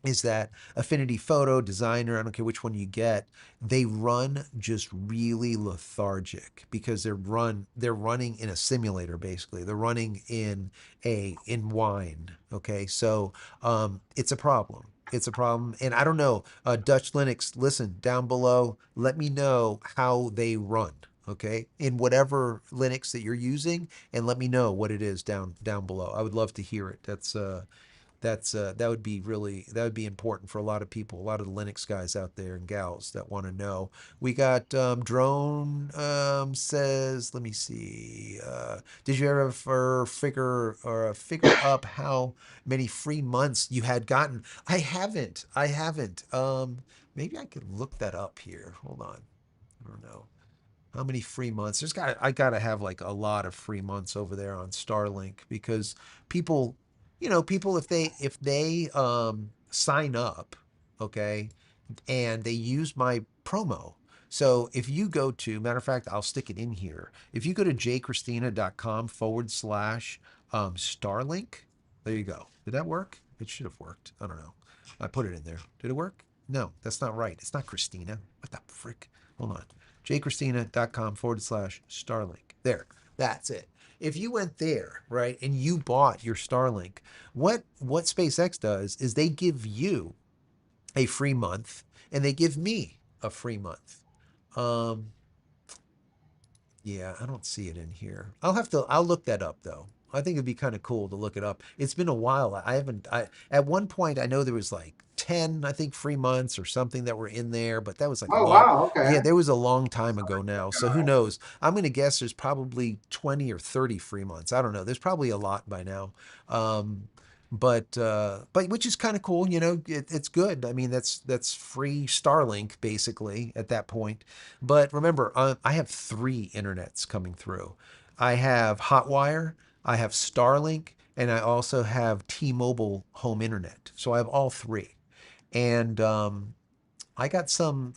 is that Affinity Photo, Designer, I don't care which one you get, they run just really lethargic because they're running in a simulator basically. They're running in Wine. Okay, so it's a problem. It's a problem, and I don't know. Dutch Linux, listen down below. Let me know how they run. Okay, in whatever Linux that you're using, and let me know what it is down below. I would love to hear it. That would be important for a lot of people, a lot of the Linux guys out there and gals that want to know. We got Drone says, let me see. Did you ever figure up how many free months you had gotten? I haven't. I haven't. Maybe I could look that up here. Hold on. I don't know how many free months. I gotta have like a lot of free months over there on Starlink because people, people if they sign up, okay, and they use my promo. So if you go to, matter of fact, I'll stick it in here. If you go to jcristina.com/Starlink, there you go. Did that work? It should have worked. I don't know. I put it in there. Did it work? No, that's not right. It's not Christina. What the frick? Hold on. JCristina.com/Starlink. There. That's it. If you went there, right, and you bought your Starlink, what SpaceX does is they give you a free month and they give me a free month. Um, yeah, I don't see it in here. I'll look that up though. I think it'd be kind of cool to look it up. It's been a while. I haven't I At one point I know there was like 10, I think, free months or something that were in there, but that was like a
Oh
long,
wow, okay.
yeah, there was a long time ago now. So who knows? I'm gonna guess there's probably 20 or 30 free months. I don't know. There's probably a lot by now. Um, but which is kind of cool, it's good. I mean, that's free Starlink basically at that point. But remember, I have three internets coming through. I have Hotwire, I have Starlink, and I also have T-Mobile home internet. So I have all three. And I got some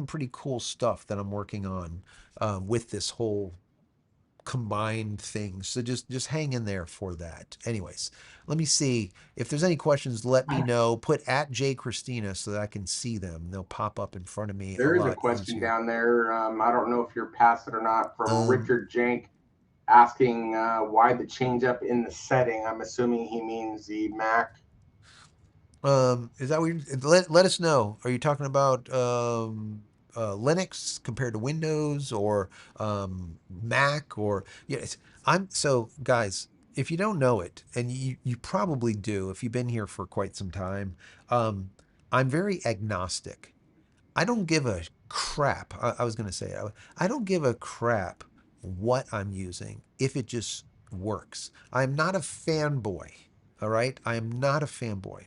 pretty cool stuff that I'm working on with this whole combined things. So just hang in there for that. Anyways, let me see if there's any questions. Let me know. Put at JCristina so that I can see them. They'll pop up in front of me a
There is a
lot
question
easier.
down there. I don't know if you're past it or not, from
Um,
Richard Jank asking why the change up in the setting. I'm assuming he means the Mac.
is that what let us know? Are you talking about Linux compared to Windows or Mac or yes? I'm so guys. If you don't know it, and you probably do if you've been here for quite some time, um, I'm very agnostic. I don't give a crap. I was going to say, I don't give a crap what I'm using if it just works. I'm not a fanboy. All right. I am not a fanboy.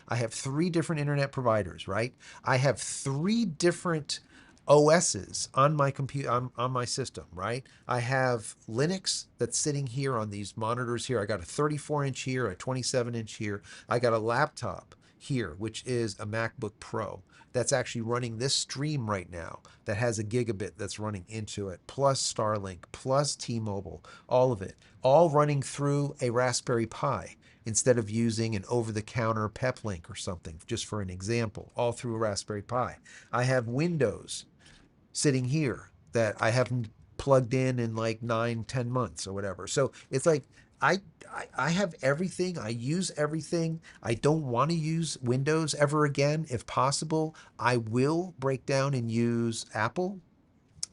I have three different internet providers, right? I have three different OSs on my computer, on my system, right? I have Linux that's sitting here on these monitors here. I got a 34-inch here, a 27-inch here. I got a laptop here, which is a MacBook Pro that's actually running this stream right now that has a gigabit that's running into it, plus Starlink, plus T-Mobile, all of it, all running through a Raspberry Pi instead of using an over-the-counter Peplink or something, just for an example, all through a Raspberry Pi. I have Windows sitting here that I haven't plugged in like 9, 10 months or whatever. So it's like I, I have everything. I use everything. I don't want to use Windows ever again. If possible, I will break down and use Apple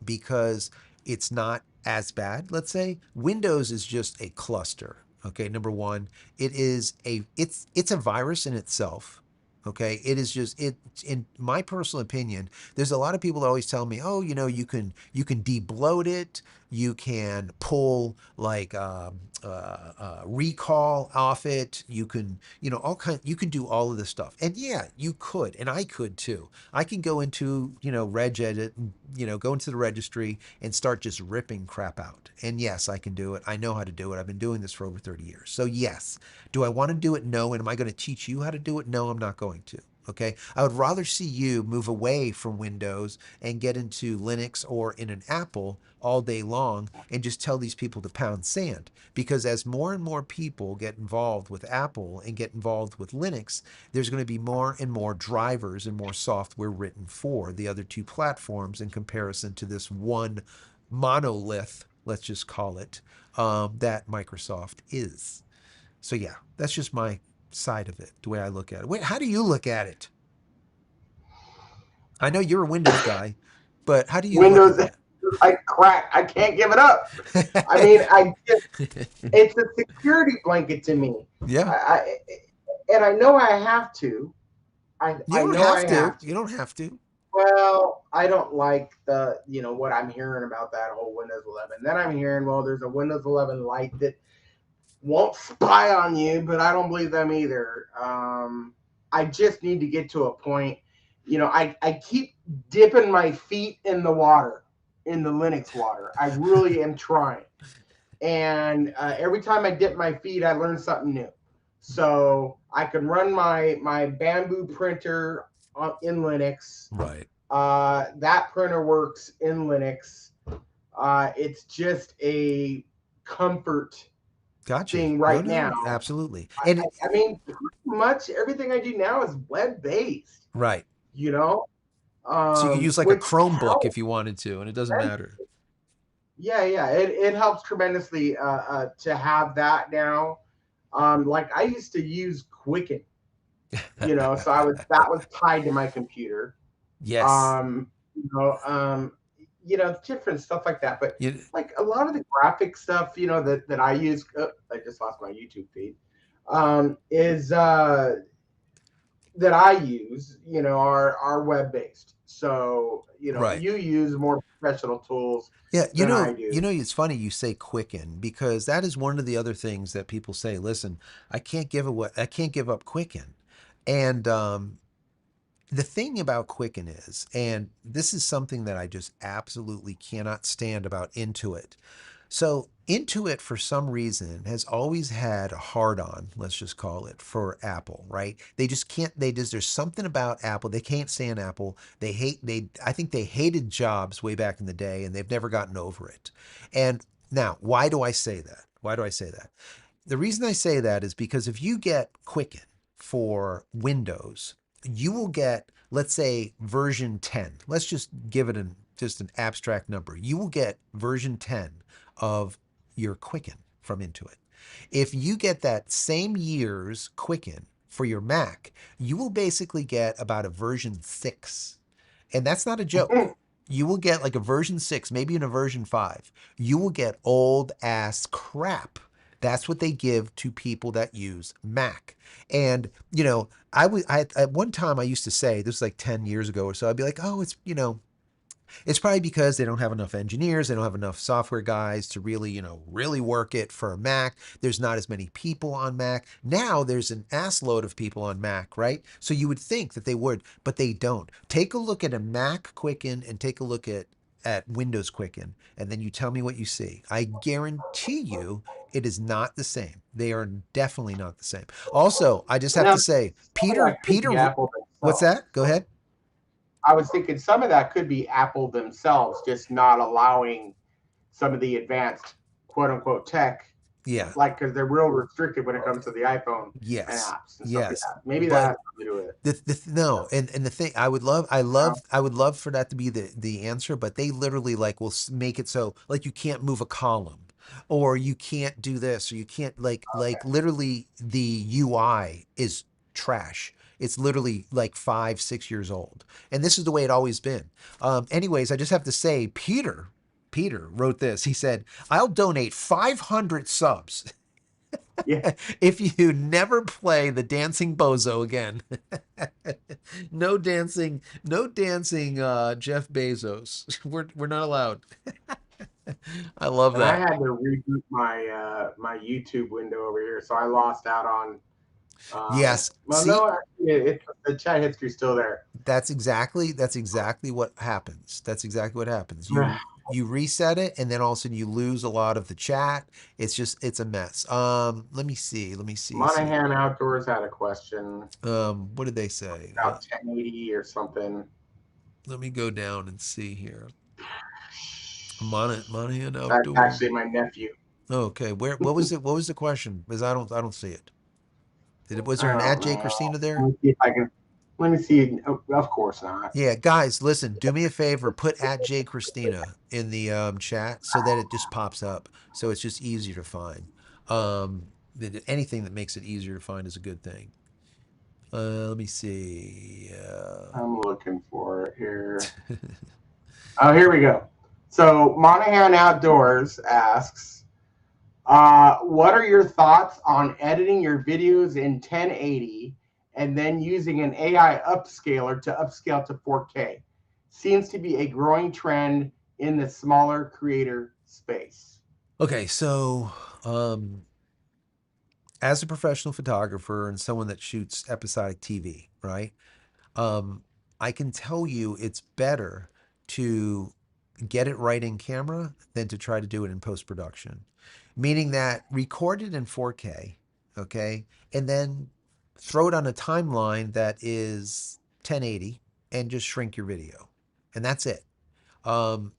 because it's not as bad. Let's say Windows is just a cluster. Okay, number one, it's a virus in itself. Okay, it is just it. In my personal opinion, there's a lot of people that always tell me, oh, you can debloat it, you can pull like recall off it, you can you can do all of this stuff, and yeah, you could, and I could too. I can go into regedit and go into the registry and start just ripping crap out. And yes, I can do it. I know how to do it. I've been doing this for over 30 years. So yes, do I want to do it? No. And am I going to teach you how to do it? No, I'm not going to. Okay. I would rather see you move away from Windows and get into Linux or in an Apple all day long and just tell these people to pound sand. Because as more and more people get involved with Apple and get involved with Linux, there's going to be more and more drivers and more software written for the other two platforms in comparison to this one monolith, let's just call it, that Microsoft is. So yeah, that's just my side of it, the way I look at it. Wait, how do you look at it? I know you're a Windows guy, but how do you look at
Windows,
that?
I crack. I can't give it up. I mean, it's a security blanket to me.
Yeah.
And I know I have to.
You
I
don't
know I
have to.
have to.
You don't have to.
Well, I don't like what I'm hearing about that whole Windows 11. Then I'm hearing, well, there's a Windows 11 Lite that won't spy on you, but I don't believe them either. I just need to get to a point. I keep dipping my feet in the water, in the Linux water. I really am trying. And every time I dip my feet, I learn something new. So I can run my bamboo printer in Linux.
Right.
That printer works in Linux. It's just a comfort
Gotcha.
thing
No,
right
no,
now.
absolutely.
I,
And
I, I mean, much everything I do now is web based,
Right.
you know,
So you could use like a
which
Chromebook if
helps.
you wanted to, and it doesn't matter.
Yeah, yeah, it helps tremendously to have that now. Like I used to use Quicken, so that was tied to my computer.
Yes.
Um, different stuff like that. But
You,
like a lot of the graphic stuff, that I use. I just lost my YouTube feed. Is that I use, are web based. So
right.
you use more professional tools
Yeah,
than I do.
it's funny you say Quicken because that is one of the other things that people say, listen, I can't give up Quicken. And the thing about Quicken is, and this is something that I just absolutely cannot stand about Intuit. So Intuit, for some reason, has always had a hard on, let's just call it, for Apple, right? They just can't, there's something about Apple. They can't stand Apple. I think they hated Jobs way back in the day and they've never gotten over it. And now, why do I say that? Why do I say that? The reason I say that is because if you get Quicken for Windows, you will get, let's say, version 10. Let's just give it just an abstract number. You will get version 10 of your Quicken from Intuit. If you get that same year's Quicken for your Mac, you will basically get about a version 6. And that's not a joke. You will get like a version 6, maybe in a version 5. You will get old ass crap. That's what they give to people that use Mac. And, at one time I used to say, this was like 10 years ago or so, I'd be like, oh, it's probably because they don't have enough engineers, they don't have enough software guys to really, really work it for a Mac. There's not as many people on Mac. Now there's an ass load of people on Mac, right? So you would think that they would, but they don't. Take a look at a Mac Quicken and take a look at Windows Quicken, and then you tell me what you see. I guarantee you it is not the same. They are definitely not the same. Also, I just have
Now,
to say,
some of that could be
Peter,
Apple
what's
themselves.
that? Go ahead.
I was thinking some of that could be Apple themselves, just not allowing some of the advanced quote unquote tech,
Yeah.
like because they're real restricted when it comes to the iPhone and
Yes.
apps and stuff like
Yes.
that. Maybe that
But
has something to do with it.
no, and the thing I would love for that to be the answer, but they literally like will make it so like you can't move a column or you can't do this or you can't like literally the UI is trash. It's literally like 5, 6 years old, and this is the way it always been. Anyways, I just have to say, Peter wrote this. He said, "I'll donate 500 subs
Yeah,
if you never play the dancing bozo again." No dancing Jeff Bezos. We're not allowed. I love
and I
that.
had to reboot my YouTube window over here, so I lost out on.
Yes.
Well,
See,
no, actually, the chat history's still there.
that's exactly what happens. That's exactly what happens. You reset it and then all of a sudden you lose a lot of the chat. It's a mess. Let me see. See.
Monahan Outdoors had a question
What did they say?
about 1080 or something.
Let me go down and see here. Monahan
That's
Outdoor.
actually my nephew.
Okay, what was it? What was the question? Because I don't see it. Was there
I
an at
don't
J
know.
Christina
Let
there?
me see if I can. Let me see. Of course not.
Yeah, guys, listen, do me a favor, put at J Christina in the chat so that it just pops up. So it's just easier to find. Anything that makes it easier to find is a good thing. Let me see.
I'm looking for it here. Oh, here we go. So Monahan Outdoors asks, what are your thoughts on editing your videos in 1080 and then using an AI upscaler to upscale to 4K? Seems to be a growing trend in the smaller creator space.
Okay, so as a professional photographer and someone that shoots episodic TV, right? Um, I can tell you it's better to get it right in camera than to try to do it in post production. Meaning that record it in 4K, okay, and then throw it on a timeline that is 1080 and just shrink your video. And that's it.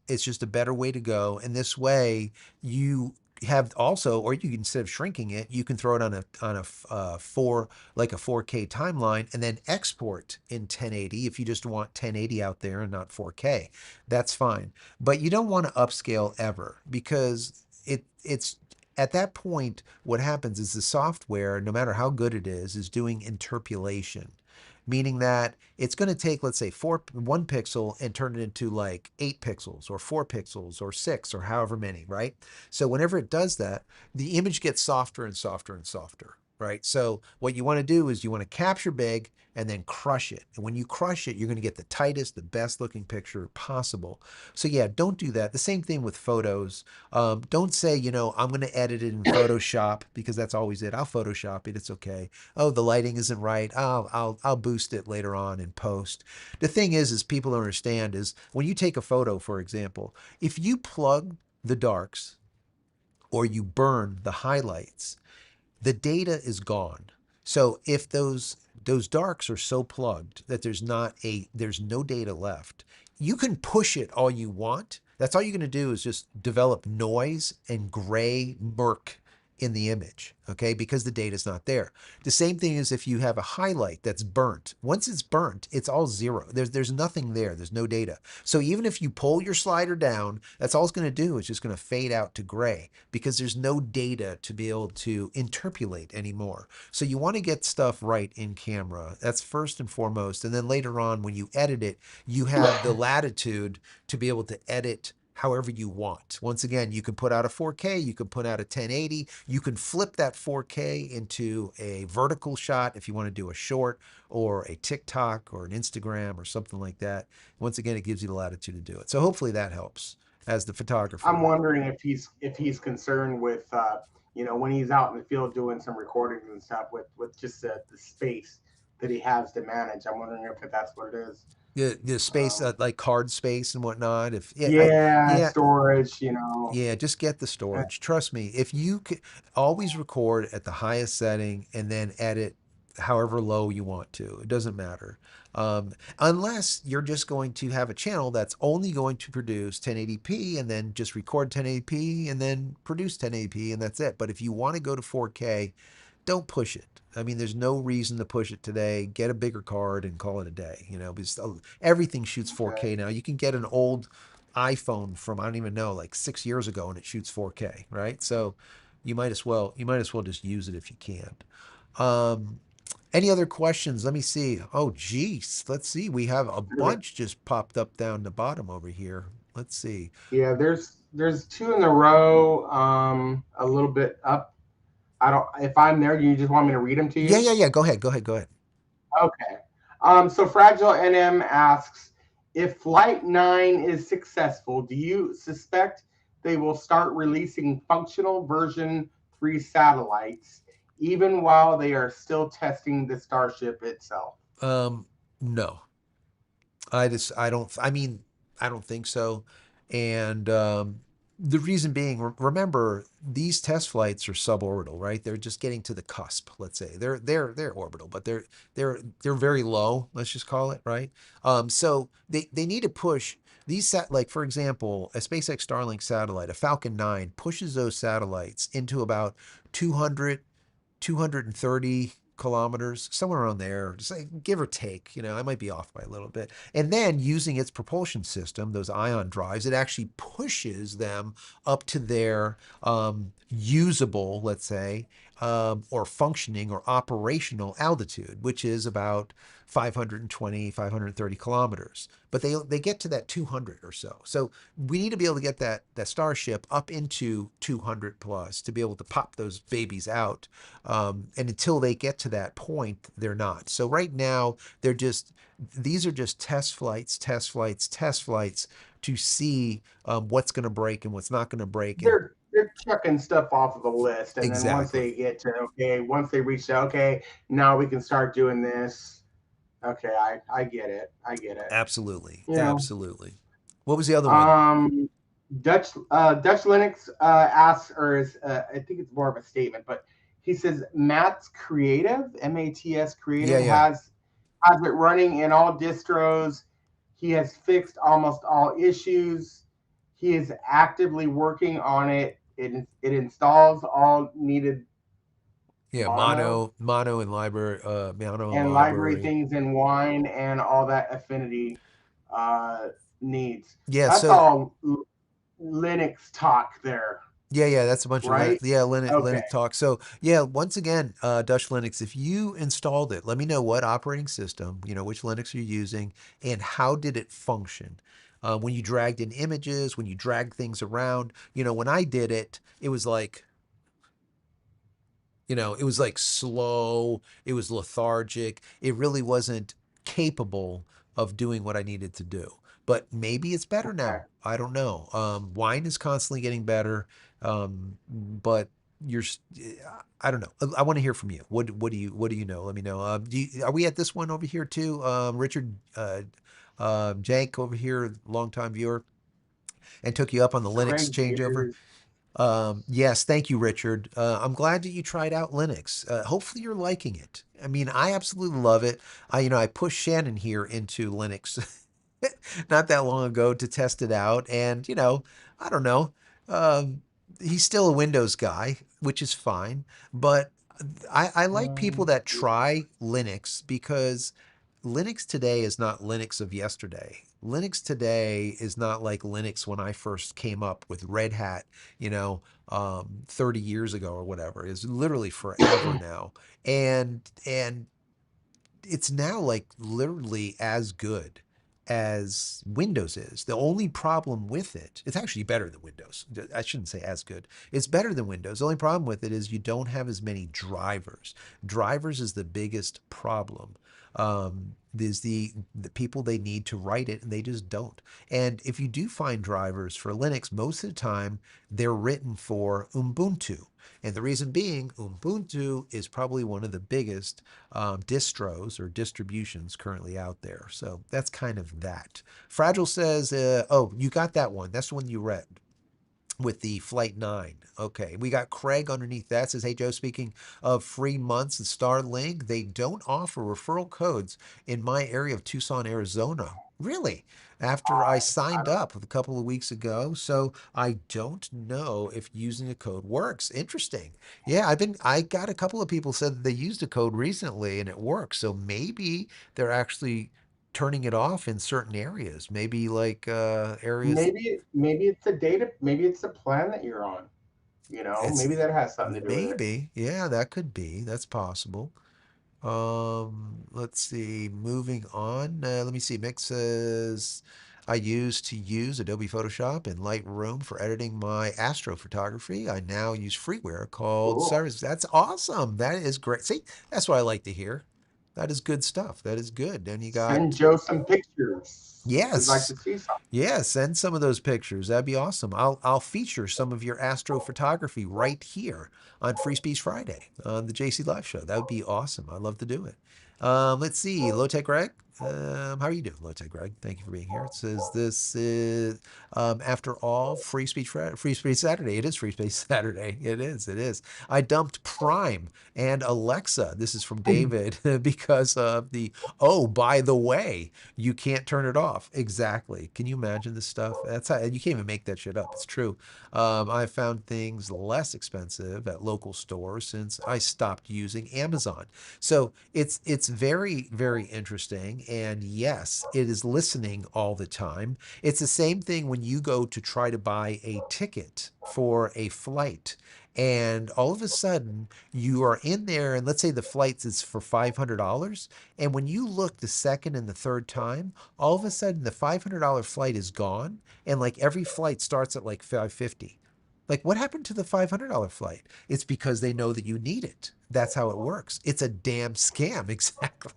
It's just a better way to go. And this way, you have also, or you can, instead of shrinking it, you can throw it on a 4K timeline and then export in 1080 if you just want 1080 out there and not 4K. That's fine. But you don't want to upscale ever, because it's at that point, what happens is the software, no matter how good it is doing interpolation, meaning that it's going to take, let's say, 1 pixel and turn it into like 8 pixels or 4 pixels or 6 or however many, right? So whenever it does that, the image gets softer and softer and softer, right? So what you want to do is you want to capture big and then crush it. And when you crush it, you're going to get the tightest, the best looking picture possible. So yeah, don't do that. The same thing with photos. Don't say, I'm going to edit it in Photoshop, because that's always it. I'll Photoshop it. It's okay. Oh, the lighting isn't right. I'll boost it later on in post. The thing is people don't understand is when you take a photo, for example, if you plug the darks or you burn the highlights, the data is gone. So if those darks are so plugged that there's no data left, you can push it all you want. That's all you're going to do is just develop noise and gray murk in the image, okay? Because the data is not there. The same thing is if you have a highlight that's burnt. Once it's burnt, it's all zero. There's nothing there. There's no data. So even if you pull your slider down, that's all it's going to do. It's just going to fade out to gray, because there's no data to be able to interpolate anymore. So you want to get stuff right in camera. That's first and foremost. And then later on, when you edit it, you have the latitude to be able to edit however you want. Once again, you can put out a 4K, you can put out a 1080, you can flip that 4K into a vertical shot if you want to do a short or a TikTok or an Instagram or something like that. Once again, it gives you the latitude to do it. So hopefully that helps as the
I'm
photographer.
wondering if he's concerned with when he's out in the field doing some recordings and stuff with just the space that he has to manage. I'm wondering if that's what it is.
The space,
Um,
like card space and whatnot. If yeah,
yeah,
yeah,
storage.
yeah, just get the storage. Trust me, if you could always record at the highest setting and then edit however low you want to, it doesn't matter. Unless you're just going to have a channel that's only going to produce 1080p and then just record 1080p and then produce 1080p and that's it. But if you want to go to 4K, don't push it. I mean, there's no reason to push it today. Get a bigger card and call it a day, because everything shoots
Okay.
4K now. You can get an old iPhone from, I don't even know, like 6 years ago, and it shoots 4K, right? So you might as well just use it if you can. Um, any other questions? Let me see. Oh, geez. Let's see. We have a bunch just popped up down the bottom over here. Let's see.
Yeah, there's two in a row, a little bit up. I don't. If I'm there, you just want me to read them to
Yeah,
you?
yeah, yeah. Go ahead. Go ahead. Go ahead.
Okay. So Fragile NM asks, if Flight 9 is successful, do you suspect they will start releasing functional version 3 satellites even while they are still testing the Starship itself?
No. I don't, I mean, I don't think so. And the reason being, remember, these test flights are suborbital, right? They're just getting to the cusp, let's say. They're orbital, but they're very low, let's just call it, right? So they need to push like for example, a SpaceX Starlink satellite, a Falcon 9 pushes those satellites into about 200 230 kilometers, somewhere around there, just like, give or take. I might be off by a little bit. And then using its propulsion system, those ion drives, it actually pushes them up to their usable, let's say, or functioning or operational altitude, which is about 520, 530 kilometers. But they get to that 200 or so. So we need to be able to get that Starship up into 200 plus to be able to pop those babies out. And until they get to that point, they're not. So right now, these are just test flights, test flights, test flights to see what's going to break and what's not going to break. And
They're checking stuff off of the list, and then once they
exactly,
get to once they reach now we can start doing this. Okay, I get it. I get it.
absolutely,
You know,
absolutely. What was the other one?
Um, Dutch Linux asks, or is I think it's more of a statement, but he says Matt's Creative, Mats
Yeah,
Creative
yeah.
has it running in all distros. He has fixed almost all issues. He is actively working on it. it installs all needed
Yeah,
mono
mono and library, mono and
and library
library.
things in wine and all that affinity uh, needs.
Yeah,
That's
so
all Linux talk there,
yeah, that's a bunch of
right? Okay.
Linux talk. So yeah, once again, Dutch Linux, if you installed it, let me know what operating system, which Linux you're using, and how did it function. When you dragged in images, when you dragged things around, when I did it, it was like slow, it was lethargic. It really wasn't capable of doing what I needed to do. But maybe it's better
Okay.
now. I don't know. Wine is constantly getting better, but you're. I don't know. I want to hear from you. What do you know? Let me know. Are we at this one over here too? Richard, Jank over here, longtime viewer, and took you up on the Linux
Craig
changeover.
Beers.
Yes, thank you, Richard. I'm glad that you tried out Linux. Hopefully, you're liking it. I mean, I absolutely love it. I pushed Shannon here into Linux not that long ago to test it out, and I don't know. Um, he's still a Windows guy, which is fine, but I like people that try Linux because Linux today is not Linux of yesterday. Linux today is not like Linux when I first came up with Red Hat, 30 years ago or whatever. It's literally forever now. And it's now like literally as good as Windows is. The only problem with it, it's actually better than Windows. I shouldn't say as good. It's better than Windows. The only problem with it is you don't have as many drivers. Drivers is the biggest problem. There's the people they need to write it and they just don't. And if you do find drivers for Linux, most of the time they're written for Ubuntu. And the reason being, Ubuntu is probably one of the biggest distros or distributions currently out there. So that's kind of that. Fragile says, oh, you got that one. That's the one you read with the Flight 9. Okay, we got Craig underneath that says, hey Joe, speaking of free months and Starlink, they don't offer referral codes in my area of Tucson, Arizona. Really? After I
I
signed
don't
up a couple of weeks ago, so I don't know if using a code works. Interesting. Yeah, I got a couple of people said that they used a code recently and it works. So maybe they're actually turning it off in certain areas. Maybe like areas.
maybe it's a data, maybe it's a plan that you're on.
It's
Maybe that has something to do with it.
maybe, yeah, that could be. That's possible. Let's see. Moving on. Let me see. Mick says, I used to use Adobe Photoshop and Lightroom for editing my astrophotography. I now use freeware called
Cool.
Cyrus. That's awesome. That is great. See, that's what I like to hear. That is good stuff. That is good. And you
Send
got,
Joe some pictures. We'd like
yes,
to see some.
yeah, send some of those pictures. That'd be awesome. I'll feature some of your astrophotography right here on Free Speech Friday on the JC Live Show. That would be awesome. I'd love to do it. Let's see, Low Tech Greg. How are you doing, Low Tech Greg? Thank you for being here. It says this is after all Free Speech Friday, Free Speech Saturday. It is Free Speech Saturday. It is. It is. I dumped Prime and Alexa. This is from David because of the. Oh, by the way, you can't turn it off. Exactly. Can you imagine this stuff? That's how you can't even make that shit up. It's true. I found things less expensive at local stores since I stopped using Amazon. So it's very, very interesting. And yes, it is listening all the time. It's the same thing when you go to try to buy a ticket for a flight. And all of a sudden, you are in there, and let's say the flight is for $500. And when you look the second and the third time, all of a sudden the $500 flight is gone, and like every flight starts at like 550. Like what happened to the $500 flight? It's because they know that you need it. That's how it works. It's a damn scam. Exactly.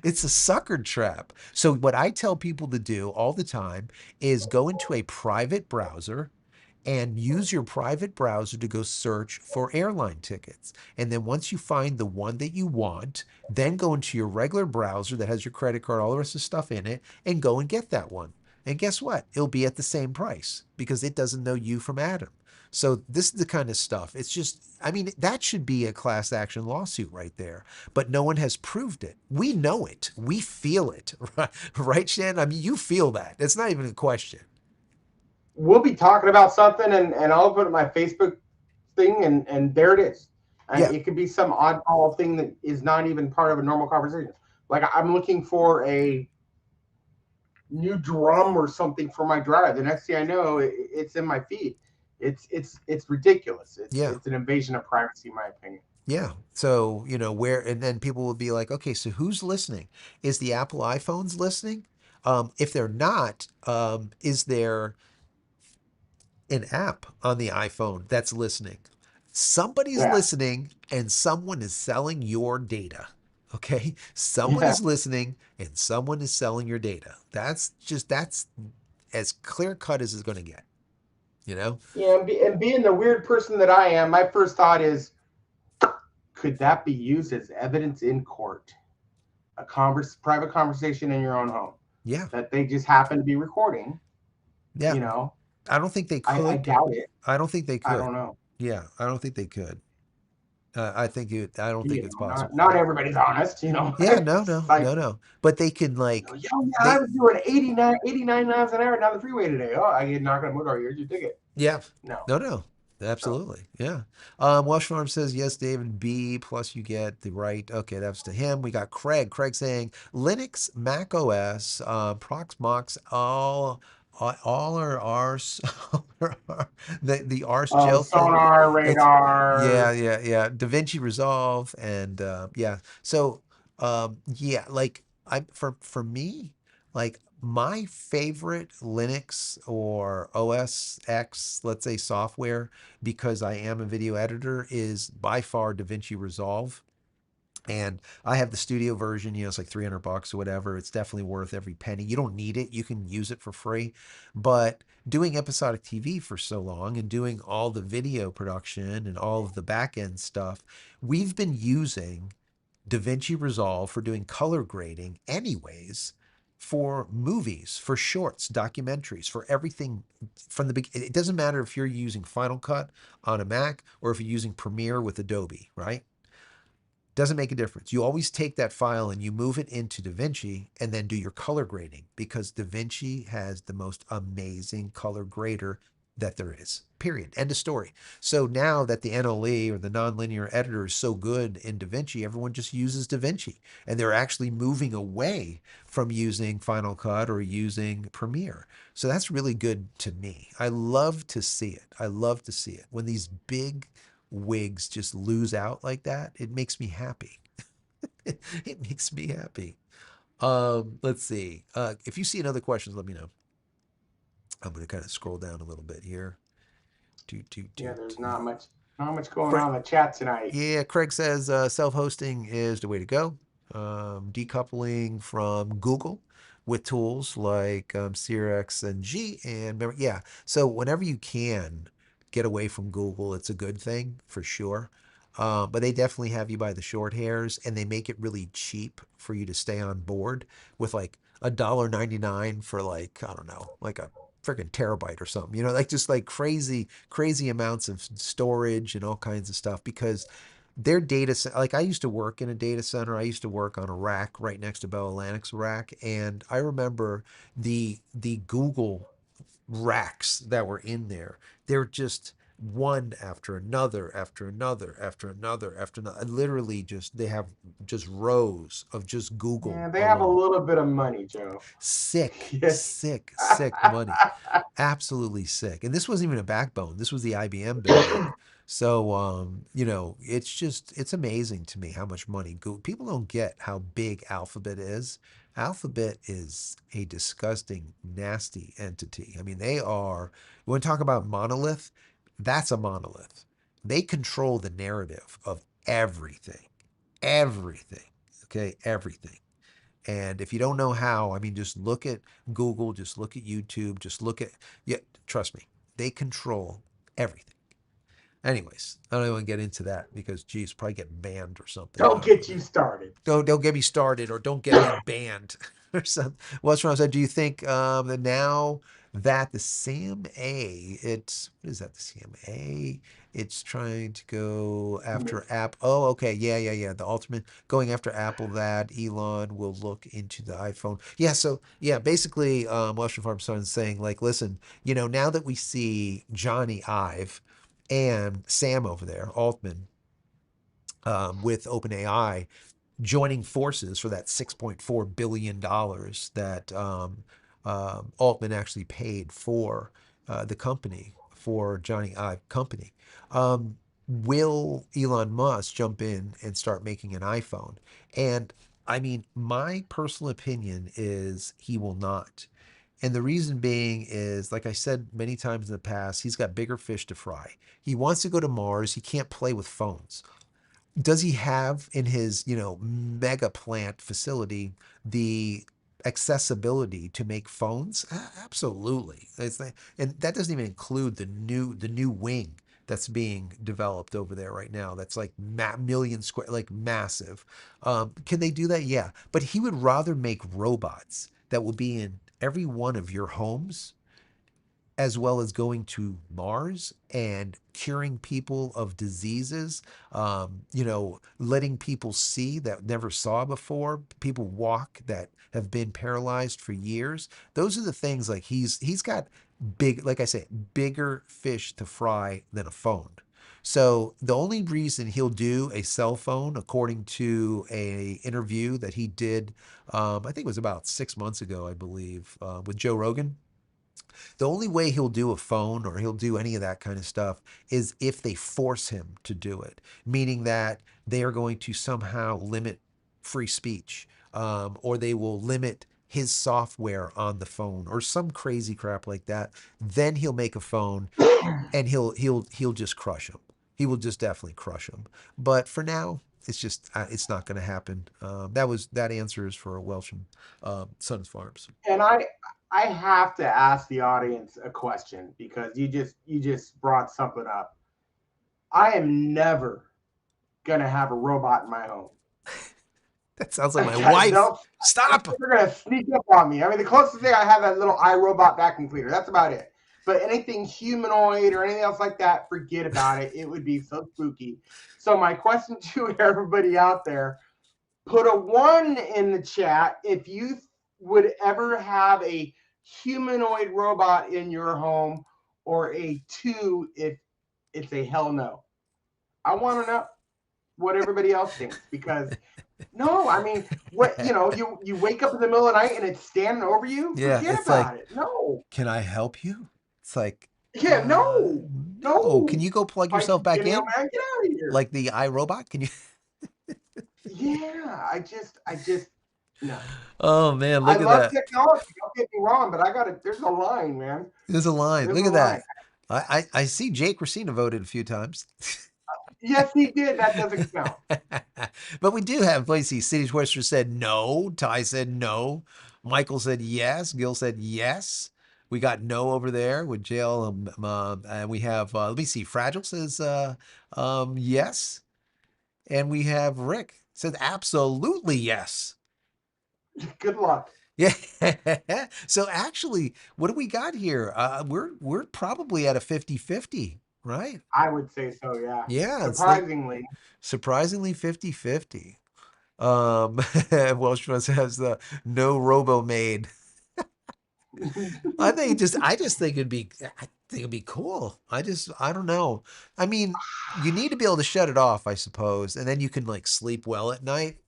It's a sucker trap. So what I tell people to do all the time is go into a private browser and use your private browser to go search for airline tickets. And then once you find the one that you want, then go into your regular browser that has your credit card, all the rest of the stuff in it, and go and get that one. And guess what? It'll be at the same price because it doesn't know you from Adam. So this is the kind of stuff. It's just, I mean, that should be a class action lawsuit right there. But no one has proved it. We know it. We feel it, right? Right, Shan? I mean, you feel that. It's not even a question.
we'll be talking about something, and I'll open up my Facebook thing, and there it is.
Yeah,
It could be some oddball thing that is not even part of a normal conversation. Like I'm looking for a new drum or something for my drive. The next thing I know, it's in my feed. It's ridiculous.
yeah.
It's an invasion of privacy, in my opinion.
Yeah. So, where, and then people will be like, okay, so who's listening? Is the Apple iPhones listening? If they're not, is there an app on the iPhone that's listening? Somebody's
Yeah,
listening and someone is selling your data. Okay. Someone
yeah,
is listening and someone is selling your data. That's as clear cut as it's going to get, you know?
yeah. And being the weird person that I am, my first thought is, could that be used as evidence in court? A private conversation in your own home
Yeah.
that they just happen to be recording.
Yeah.
You know,
I don't think they
I
could.
doubt it.
I don't think they
I
could.
don't know.
Yeah. I don't think they could. I don't think
You
it's
know, not
possible.
not everybody's honest. You know,
Yeah, no,
it's
no,
like,
no, no. But they can like
yo, man, I
they
was doing 89 miles an hour down the freeway today. Oh, I get knocked on the motor. Here's your ticket.
yeah.
No.
No, no.
So
Absolutely. Yeah. Welsh Farm says yes, David B plus you get the right. Okay, that's to him. We got Craig. Craig saying Linux, Mac OS, Proxmox, all are ours. The Ars jail thing.
sonar,
It's
radar.
yeah. DaVinci Resolve and yeah. So yeah, like I for me, like my favorite Linux or OS X, let's say software, because I am a video editor, is by far DaVinci Resolve. And I have the studio version, it's like $300 or whatever. It's definitely worth every penny. You don't need it, you can use it for free. But doing episodic TV for so long and doing all the video production and all of the back end stuff, we've been using DaVinci Resolve for doing color grading, anyways, for movies, for shorts, documentaries, for everything from the beginning. It doesn't matter if you're using Final Cut on a Mac or if you're using Premiere with Adobe, right? Doesn't make a difference. You always take that file and you move it into DaVinci and then do your color grading because DaVinci has the most amazing color grader that there is. Period. End of story. So now that the NLE or the nonlinear editor is so good in DaVinci, everyone just uses DaVinci. And they're actually moving away from using Final Cut or using Premiere. So that's really good to me. I love to see it. I love to see it. When these big wigs just lose out like that, it makes me happy. It makes me happy. Let's see. If you see another questions, let me know. I'm going to kind of scroll down a little bit here.
Yeah, there's
Do.
not much going
Craig,
on in the chat tonight.
yeah, Craig says self-hosting is the way to go. Decoupling from Google with tools like CRX and G and yeah. So whenever you can get away from Google, it's a good thing for sure. But they definitely have you by the short hairs, and they make it really cheap for you to stay on board with like $1.99 for like I don't know, like a freaking terabyte or something. Like just like crazy amounts of storage and all kinds of stuff because their data center, like I used to work in a data center. I used to work on a rack right next to Bell Atlantic's rack, and I remember the Google racks that were in there. They're just one after another, after another, after another, after another. Literally, just they have just rows of just Google
Yeah, they have a
alone.
little bit of money, Joe.
Sick,
Yeah.
sick money. Absolutely sick. And this wasn't even a backbone. This was the IBM building. So, it's amazing to me how much money Google, people don't get how big Alphabet is. Alphabet is a disgusting, nasty entity. I mean, you want to talk about monolith? That's a monolith. They control the narrative of everything, everything. Okay, everything. And if you don't know how, I mean, just look at Google, just look at YouTube, just look at, yeah, trust me, they control everything. Anyways, I don't even get into that because, geez, probably get banned or something. I
Don't
don't know.
get you started.
Don't get me started or don't get me banned or something. What's wrong? So do you think that now that the Sam A, it's what is that? The Sam A, it's trying to go after App. Oh, okay, yeah. The ultimate going after Apple. That Elon will look into the iPhone. Yeah, so yeah, basically, Western Farm Son's saying like, listen, now that we see Johnny Ive and Sam over there, Altman, with OpenAI joining forces for that $6.4 billion that Altman actually paid for the company, for Johnny Ive company. Will Elon Musk jump in and start making an iPhone? And I mean, my personal opinion is he will not. And the reason being is, like I said many times in the past, he's got bigger fish to fry. He wants to go to Mars. He can't play with phones. Does he have in his mega plant facility the accessibility to make phones? Absolutely. And that doesn't even include the new wing that's being developed over there right now. That's like million square, like massive. Can they do that? Yeah, but he would rather make robots that will be in every one of your homes, as well as going to Mars and curing people of diseases, letting people see that never saw before, people walk that have been paralyzed for years. Those are the things, like he's got big, like I say, bigger fish to fry than a phone. So the only reason he'll do a cell phone, according to a interview that he did, I think it was about 6 months ago, I believe, with Joe Rogan, the only way he'll do a phone or he'll do any of that kind of stuff is if they force him to do it, meaning that they are going to somehow limit free speech, or they will limit his software on the phone or some crazy crap like that. Then he'll make a phone and he'll just crush him. He will just definitely crush him. But for now, it's not going to happen. That answer is for Welsham Sons Farms.
And I have to ask the audience a question because you just brought something up. I am never gonna have a robot in my home.
That sounds like my wife.
No,
Stop.
they're gonna sneak up on me. I mean, the closest thing I have that little iRobot vacuum cleaner. That's about it. But anything humanoid or anything else like that, forget about it. It would be so spooky. So my question to everybody out there: put a 1 in the chat if you would ever have a humanoid robot in your home, or a 2 if it's a hell no. I want to know what everybody else thinks, because no, I mean, what, you wake up in the middle of the night and it's standing over you?
Yeah,
Forget
it's like,
about it. No.
can I help you? It's like,
Yeah, no.
no. Can
No.
you go plug
Fight
yourself back
Centennial
in?
Man, get out of here.
Like the iRobot? Can you?
Yeah, I just no.
Oh man,
I
look at
love
that.
technology. Don't get me wrong, but there's a line, man.
There's a line.
There's
Look
a
at
line.
that. I see JCristina voted a few times.
Yes, he did. That doesn't count.
But we do have, let's see, City Twister said no. Ty said no. Michael said yes. Gil said yes. We got no over there with jail. And we have, let me see, Fragile says yes. And we have Rick says absolutely yes.
Good luck.
Yeah. So actually, what do we got here? We're probably at a 50-50, right?
I would say so, yeah.
Yeah, it's like
Surprisingly.
surprisingly 50-50. Welsh has the no robo maid. I just think it'd be cool. I don't know. I mean, you need to be able to shut it off, I suppose, and then you can like sleep well at night.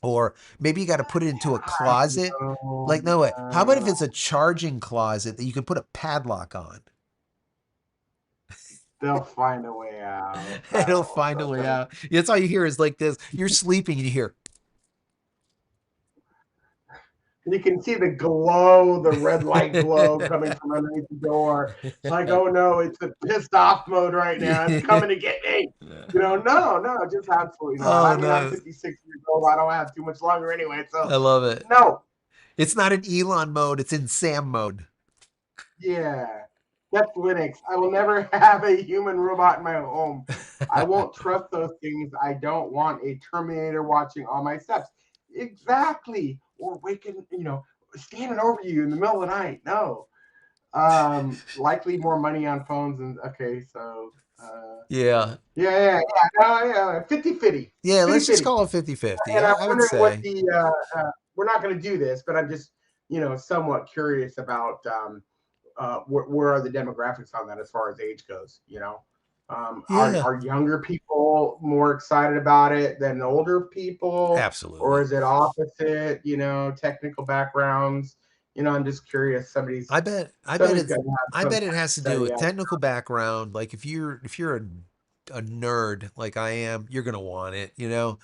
Or maybe you got to put it into a closet.
No,
Like, no way. How about if
no.
it's a charging closet that you can put a padlock on?
They'll find a way out.
It'll find a way out. That's all you hear is like this. You're sleeping and you hear,
You can see the glow, the red light glow coming from underneath the door. It's like, oh no, it's a pissed off mode right now. It's coming to get me. No, just absolutely not.
oh
I mean, I'm
no,
56 years old. I don't have too much longer anyway.
I
So,
love it.
no.
It's not in Elon mode, it's in Sam mode.
Yeah. That's Linux. I will never have a human robot in my home. I won't trust those things. I don't want a Terminator watching all my steps. Exactly. Or waking, standing over you in the middle of the night. No. Likely more money on phones. And okay, so
Yeah.
yeah. No, yeah, 50-50.
Yeah,
50
let's just
50.
call it 50-50.
And I'm
I would
wondering what
say.
the we're not going to do this, but I'm just somewhat curious about where are the demographics on that as far as age goes.
Yeah,
Are younger people more excited about it than older people, or
absolutely.
is it opposite? Technical backgrounds. I'm just curious.
I bet I bet
Somebody's
it's
got to have
I
some
bet
kind
it
of
has to do
study
with
out.
technical background. Like if you're a nerd like I am, you're gonna want it, you know.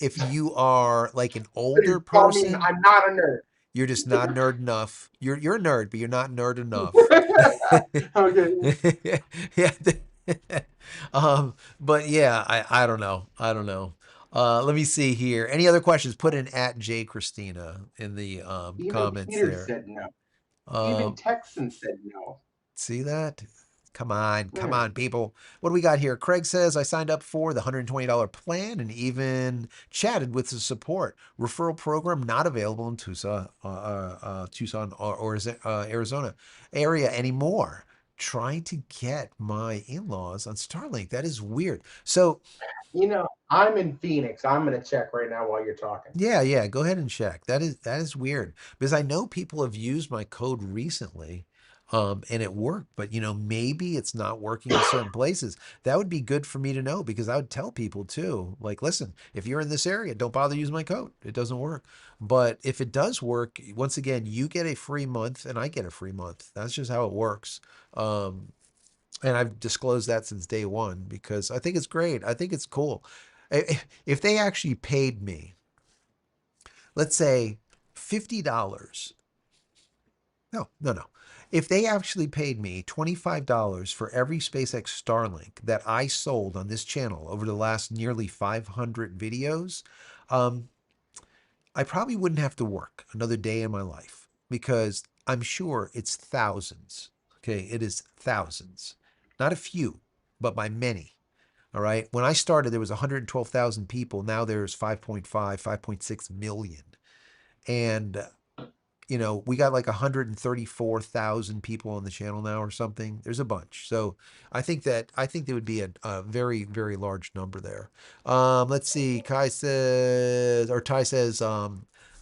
If you are like an older
Tell me
person,
I'm not a
you're just not nerd enough. You're a nerd, but you're not nerd enough.
nerd. Okay.
Yeah. But yeah, I don't know. I don't know. Let me see here. Any other questions? Put in at JCristina in the
Even
comments
Peter
there.
said no. Even
Um,
Texan said no.
See that? Come
Hmm.
on, people. What do we got here? Craig says I signed up for the $120 plan and even chatted with the support. Referral program not available in Tucson, or is it Arizona area anymore. Trying to get my in-laws on Starlink. That is weird. So
I'm in Phoenix. I'm gonna check right now while you're talking.
yeah, yeah, go ahead and check. That is weird because I know people have used my code recently, and it worked, but maybe it's not working in certain places. That would be good for me to know because I would tell people too, like, listen, if you're in this area, don't bother using my code. It doesn't work. But if it does work, once again, you get a free month and I get a free month. That's just how it works. Um, and I've disclosed that since day one because I think it's great. I think it's cool. If they actually paid me, let's say $50. No, no, no. If they actually paid me $25 for every SpaceX Starlink that I sold on this channel over the last nearly 500 videos, um, I probably wouldn't have to work another day in my life because I'm sure it's thousands. Okay, it is thousands. Not a few, but by many. All right. When I started, there was 112,000 people. Now there's 5.5, 5.6 million. And we got like 134,000 people on the channel now or something. There's a bunch. So I think there would be a very, very large number there. Let's see. Ty says,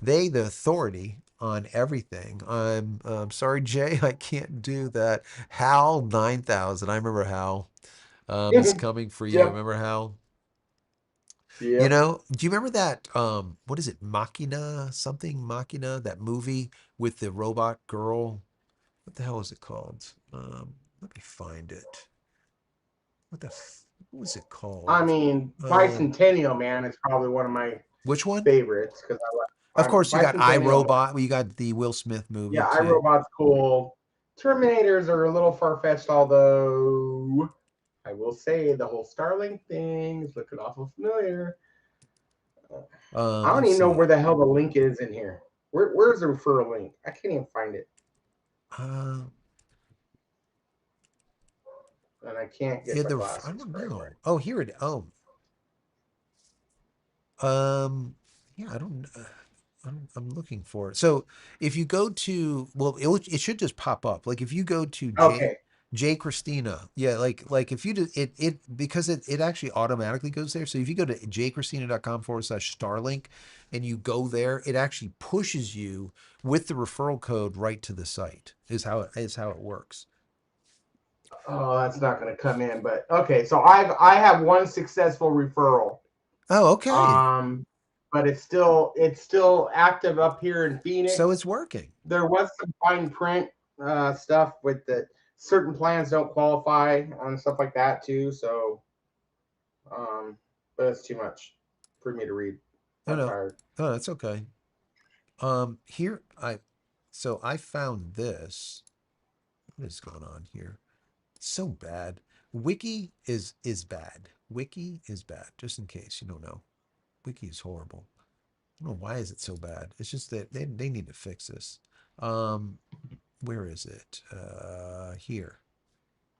they the authority on everything. I'm sorry, Jay, I can't do that. Hal 9,000. I remember Hal. Is coming for you.
Yep.
Remember Hal?
Yep.
Do you remember that what is it? Machina, that movie with the robot girl? What the hell is it called? Let me find it. What was it
I
called?
mean,
Um,
Bicentennial Man is probably one of my
which one?
favorites because
Of
I'm
course, you got
Bicentennial Man.
iRobot. Well, you got the Will Smith movie
Yeah,
too.
iRobot's cool. Terminators are a little far fetched, although I will say the whole Starlink thing is looking awful familiar. I don't
Let's
even know
see.
where the hell the link is in here. Where's the referral link? I can't even find it,
Uh,
and I can't
yeah,
get my
I
glasses
don't
right away.
know. Oh, here it. Oh, um, yeah, I don't. I'm looking for it. So if you go to, well, it should just pop up. Like if you go to
Okay.
J Christina, yeah, like if you do it because it actually automatically goes there. So if you go to jchristina.com/Starlink and you go there, it actually pushes you with the referral code right to the site. Is how it works.
Oh, that's not going to come in, but okay. So I have one successful referral.
Oh, okay.
Um, but it's still active up here in
So
Phoenix.
it's working.
There was some fine print stuff with the certain plans don't qualify and stuff like that too. So, um, but it's too much for me to read.
No,
I'm
no,
tired.
no, that's okay. Here so I found this. What is going on here? So bad. Wiki is bad. Wiki is bad. Just in case you don't know, Wiki is horrible. I don't know why is it so bad. It's just that they need to fix this. Um, where is it? Here.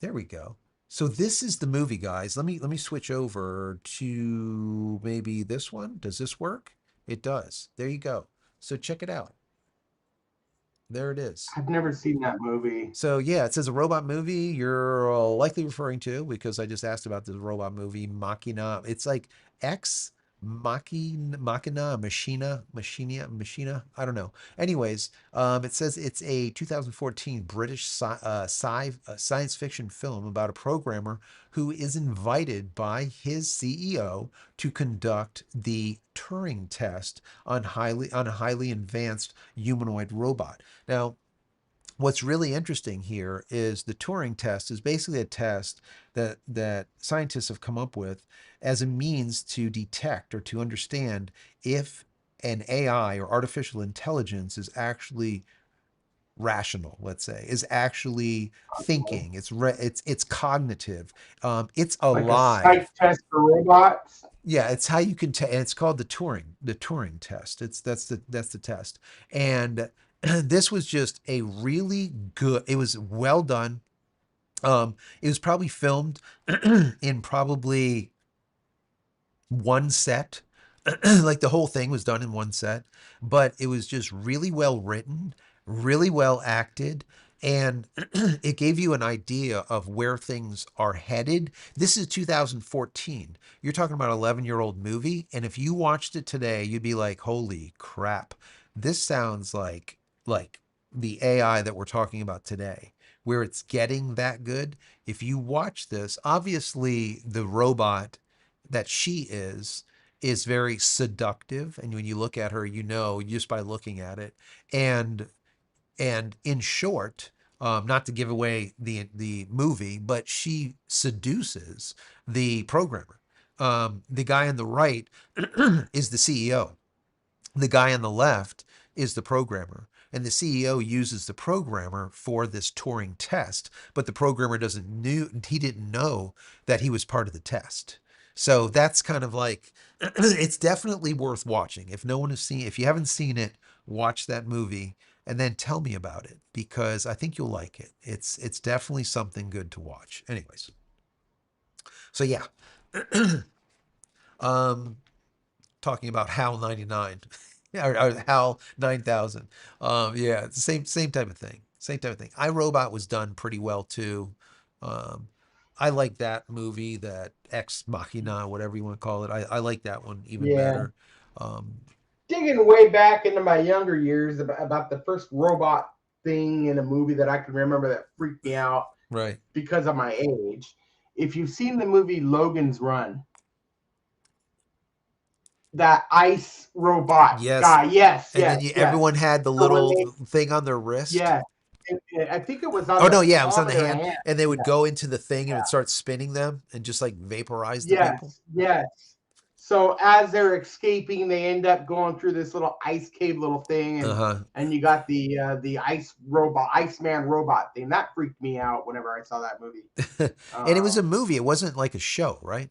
There we go. So this is the movie, guys. Let me switch over to maybe this one. Does this work? It does. There you go. So check it out. There it is.
I've never seen that movie.
So yeah, it says a robot movie you're likely referring to because I just asked about the robot movie Machina. It's like Ex Machina. I don't know. Anyways, it says it's a 2014 British science fiction film about a programmer who is invited by his CEO to conduct the Turing test on a highly advanced humanoid robot. Now, what's really interesting here is the Turing test is basically a test that scientists have come up with as a means to detect or to understand if an AI or artificial intelligence is actually rational, let's say, is actually thinking, it's cognitive, it's
Like a psych
alive.
test for robots.
Yeah, it's how you can test, and it's called the Turing test. That's the test. And this was just a really good, it was well done. It was probably filmed in probably one set. Like the whole thing was done in one set, but it was just really well written, really well acted, and it gave you an idea of where things are headed. This is 2014. You're talking about an 11-year-old movie, and if you watched it today, you'd be like, "Holy crap. This sounds like the AI that we're talking about today." Where it's getting that good. If you watch this, obviously the robot that she is very seductive, and when you look at her, you know just by looking at it. And in short, not to give away the movie, but she seduces the programmer. The guy on the right is the CEO. The guy on the left is the programmer. And the CEO uses the programmer for this Turing test, but the programmer he didn't know that he was part of the test. So that's kind of like, it's definitely worth watching. If you haven't seen it, watch that movie and then tell me about it because I think you'll like it. It's definitely something good to watch. Anyways, so yeah, um, talking about HAL 99 or HAL 9000. Yeah, it's the same type of thing. Same type of thing. iRobot was done pretty well too. Um, I like that movie, that Ex Machina, whatever you want to call it. I like that one even
Yeah.
better. Um,
Digging way back into my younger years about the first robot thing in a movie that I can remember that freaked me out
right.
because of my age. If you've seen the movie Logan's Run, that ice robot
Yes.
guy, yes,
And then
yes, yes.
everyone had the
So when
little
they,
thing on their wrist.
yes, I think it was on
Oh
the
no, yeah, it was on
palm
the
of their
hand,
hand.
and they
Yeah,
would go into the thing and it would
yeah.
start spinning them and just like vaporize the people.
Yes, yes. So as they're escaping, they end up going through this little ice cave little thing,
Uh-huh.
and you got the ice robot, Iceman robot thing. That freaked me out whenever I saw that movie.
And it was a
Um,
movie. It wasn't like a show, right?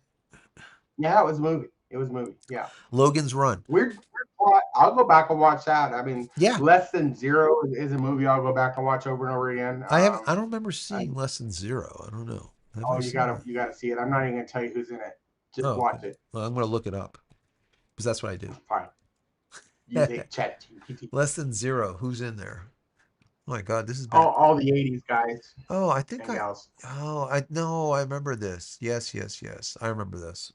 yeah, it was a movie. It was a movie. Yeah,
Logan's Run.
weird plot. I'll go back and watch that. I mean,
Yeah.
Less Than Zero is a movie I'll go back and watch over and over again.
I don't remember
I,
seeing Less Than Zero. I don't know. Have I
oh,
seen that?
you gotta see it. I'm not even gonna tell you who's in it.
Oh,
Just
okay.
watch it.
Well, I'm gonna look it up because that's what I do.
Fine. Use it. Chat GPT.
Less Than Zero. Who's in there? Oh my God, this is back.
All the '80s guys
Oh, I think
and
I.
gals.
Oh, I no, I remember this. Yes, yes, yes. I remember this.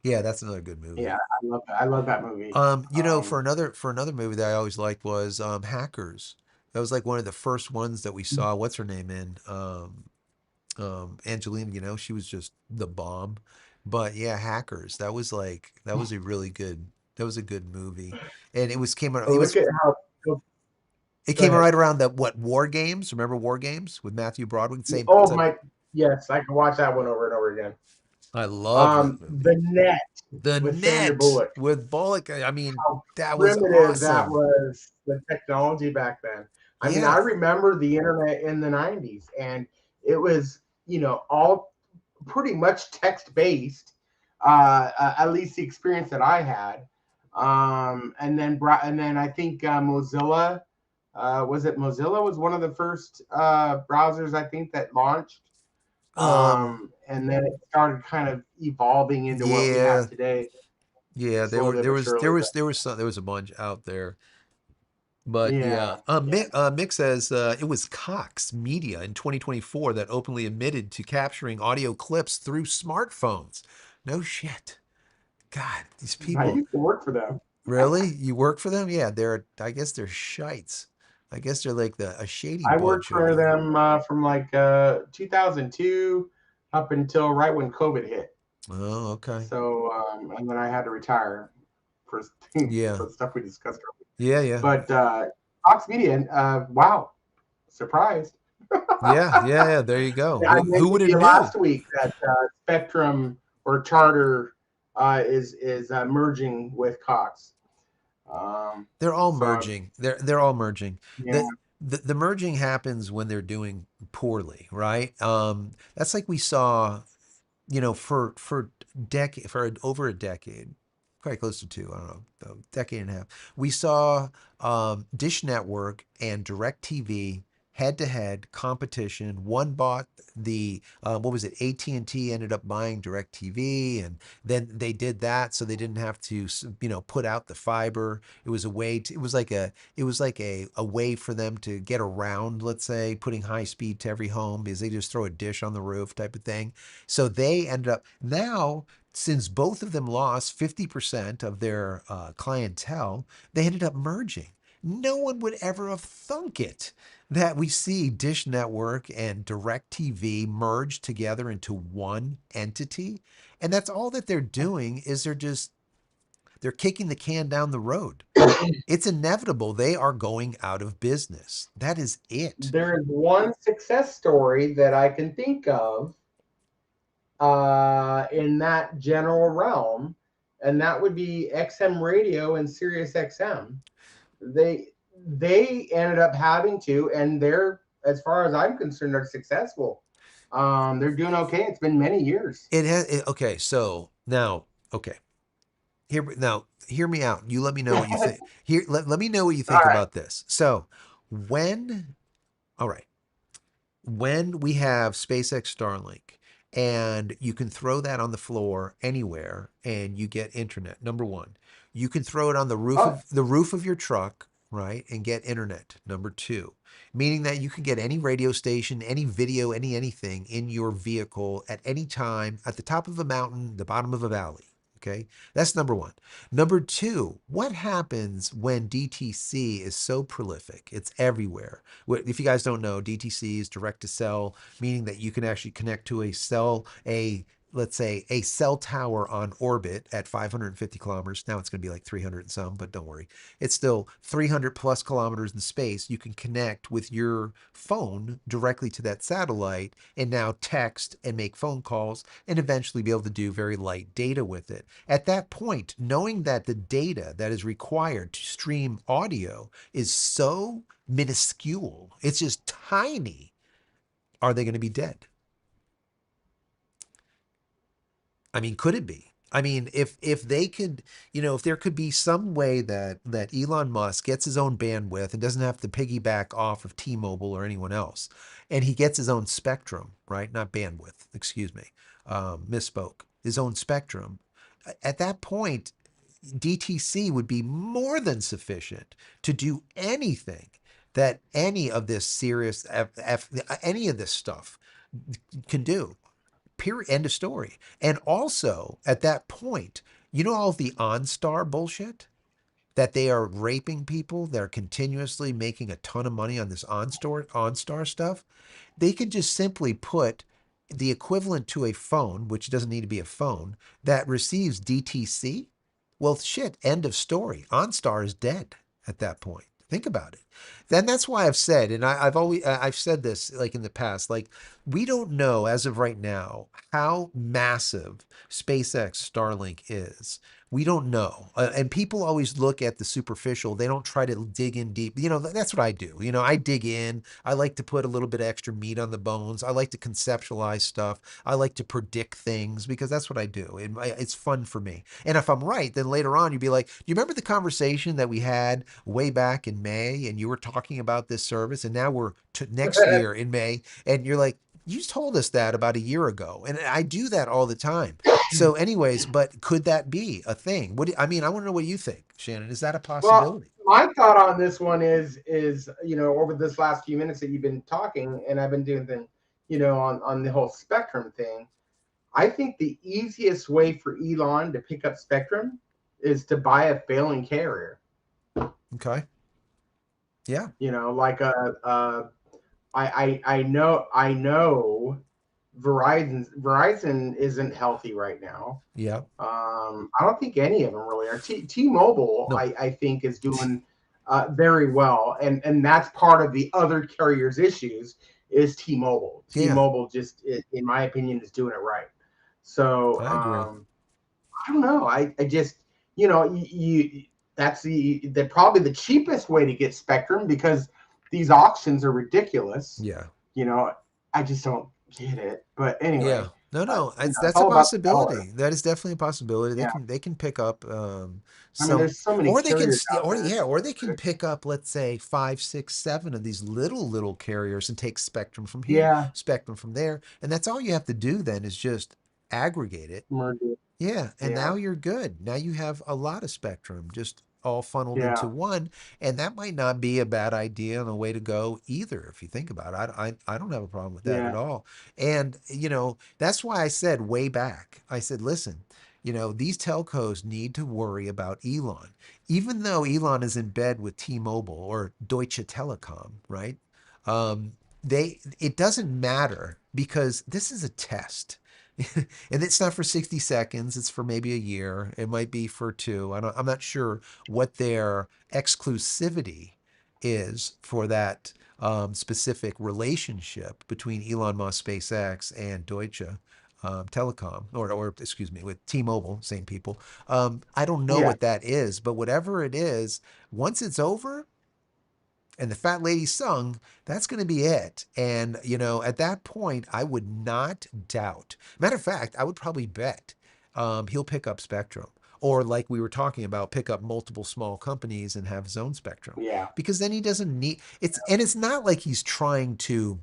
Yeah, that's another good
Yeah,
movie.
I love that movie.
For
Um,
another movie that I always liked was Hackers. That was like one of the first ones that we saw. What's her name in? Angelina, she was just the bomb. But yeah, Hackers. That was a really good. That was a good movie, and it was came out.
oh, look at how.
It
Go
came out
ahead.
right around the what War Games. Remember War Games with Matthew Broderick? Same.
Oh
Type.
my, yes, I can watch that one over and over again.
I love that movie.
The Net
The
with Sandra
Net
Bullock.
with Bullock. I mean,
How
that was
primitive that
awesome.
was, the technology back then. I mean, I
Yeah.
remember the internet in the '90s, and it was all pretty much text based. At least the experience that I had. And then I think Mozilla, was it Mozilla was one of the first browsers I think that launched.
Um.
And then it started kind of evolving into what we have
Yeah.
today,
Yeah.
slowly but surely. But
There was a bunch out there. But
Yeah,
yeah,
yeah.
Mick says it was Cox Media in 2024 that openly admitted to capturing audio clips through smartphones. No shit. God, these
I
people.
used to work for them.
Really? You work for them? Yeah, I guess they're shites. I guess they're like a shady
I worked
bunch over
for
there.
them from like 2002 up until right when COVID hit.
Oh, okay.
So, and then I had to retire for
Yeah.
for the stuff we discussed earlier.
Yeah, yeah.
But Fox Media, wow, surprised.
Yeah, yeah, yeah. There you go.
I
Who
mentioned
would
to
have
you
knew?
last week that Spectrum or Charter is merging with Cox.
They're all
So
merging. They're all merging.
yeah,
The merging happens when they're doing poorly, right? That's like we saw, for over a decade, quite close to two, I don't know, a decade and a half. We saw Dish Network and DirecTV head to head competition. One bought the what was it? AT&T ended up buying DirecTV, and then they did that so they didn't have to put out the fiber. It was a way to, it was like a way for them to get around, let's say, putting high speed to every home because they just throw a dish on the roof type of thing. So they ended up now, since both of them lost 50% of their clientele, they ended up merging. No one would ever have thunk it that we see Dish Network and DirecTV merge together into one entity. And that's all that they're doing is they're kicking the can down the road. It's inevitable. They are going out of business. That is it.
there is one success story that I can think of in that general realm, and that would be XM Radio and Sirius XM. They they ended up having to, and they're, as far as I'm concerned, are successful. They're doing okay. It's been many years.
Okay, so now, okay. Hear me out. You let me know what you think. Let me know what you
All
think
right.
about this. So, when all right, when we have SpaceX Starlink and you can throw that on the floor anywhere and you get internet. Number 1, you can throw it on
Oh,
the roof of your truck, right, and get internet. Number 2, meaning that you can get any radio station, any video, anything in your vehicle at any time at the top of a mountain, the bottom of a valley. Okay, that's number 1. Number 2, what happens when DTC is so prolific? It's everywhere. If you guys don't know, DTC is direct to cell, meaning that you can actually connect to let's say a cell tower on orbit at 550 kilometers. Now it's going to be like 300 and some, but don't worry. It's still 300 plus kilometers in space. You can connect with your phone directly to that satellite and now text and make phone calls and eventually be able to do very light data with it. At that point, knowing that the data that is required to stream audio is so minuscule, it's just tiny, are they going to be dead? I mean, could it be? I mean, if they could, if there could be some way that Elon Musk gets his own bandwidth and doesn't have to piggyback off of T-Mobile or anyone else, and he gets his own spectrum, right? Not bandwidth, excuse me, misspoke. His own spectrum. At that point, DTC would be more than sufficient to do anything that any of this serious any of this stuff can do. Period. End of story. And also at that point, all of the OnStar bullshit that they are raping people, they're continuously making a ton of money on this OnStar stuff. They could just simply put the equivalent to a phone, which doesn't need to be a phone, that receives DTC. Well, shit, end of story. OnStar is dead at that point. Think about it. Then that's why I've said, and I've said this like in the past, like we don't know as of right now how massive SpaceX Starlink is. We don't know. And people always look at the superficial. They don't try to dig in deep. That's what I do. I dig in. I like to put a little bit of extra meat on the bones. I like to conceptualize stuff. I like to predict things because that's what I do. It's fun for me. And if I'm right, then later on you'd be like, do you remember the conversation that we had way back in May and you were talking about this service and now we're next year in May and you're like, you told us that about a year ago. And I do that all the time. So, anyways, but could that be a thing? I mean, I want to know what you think, Shannon. Is that a
well,
possibility?
my thought on this one is over this last few minutes that you've been talking, and I've been doing the on the whole spectrum thing. I think the easiest way for Elon to pick up spectrum is to buy a failing carrier.
Okay. Yeah.
Like I know Verizon isn't healthy right now.
Yeah.
I don't think any of them really are. T-Mobile,
No.
I think, is doing very well, and that's part of the other carriers' issues is T-Mobile.
Yeah.
T-Mobile just, in my opinion, is doing it right. So
I agree.
I don't know. I just that's the probably the cheapest way to get spectrum because these auctions are ridiculous.
Yeah.
You know, I just don't get it. But
Yeah.
anyway,
No, no,
it's
that's a
all about the dollar.
possibility. That is definitely a possibility.
Yeah.
They can pick up
I mean,
some,
there's so many
or they can
carriers out
or
there.
yeah, or they can pick up, let's say, five, six, seven of these little carriers and take spectrum from here,
Yeah.
spectrum from there, and that's all you have to do then is just aggregate it.
Merger.
Yeah, and
Yeah.
now you're good. Now you have a lot of spectrum just all funneled into
Yeah.
one, and that might not be a bad idea and a way to go either, if you think about it. I don't have a problem with that at
Yeah.
all. And that's why I said way back, I said, listen, these telcos need to worry about Elon, even though Elon is in bed with T-Mobile or Deutsche Telekom, right? Um, it doesn't matter because this is a test. And it's not for 60 seconds, it's for maybe a year, it might be for two. I'm not sure what their exclusivity is for that specific relationship between Elon Musk, SpaceX, and Deutsche Telekom, or excuse me, with T-Mobile, same people. I don't know
Yeah.
what that is, but whatever it is, once it's over and the fat lady sung, that's going to be it. And, at that point, I would not doubt. Matter of fact, I would probably bet he'll pick up Spectrum. Or, like we were talking about, pick up multiple small companies and have his own Spectrum.
Yeah.
Because then he doesn't need and it's not like he's trying to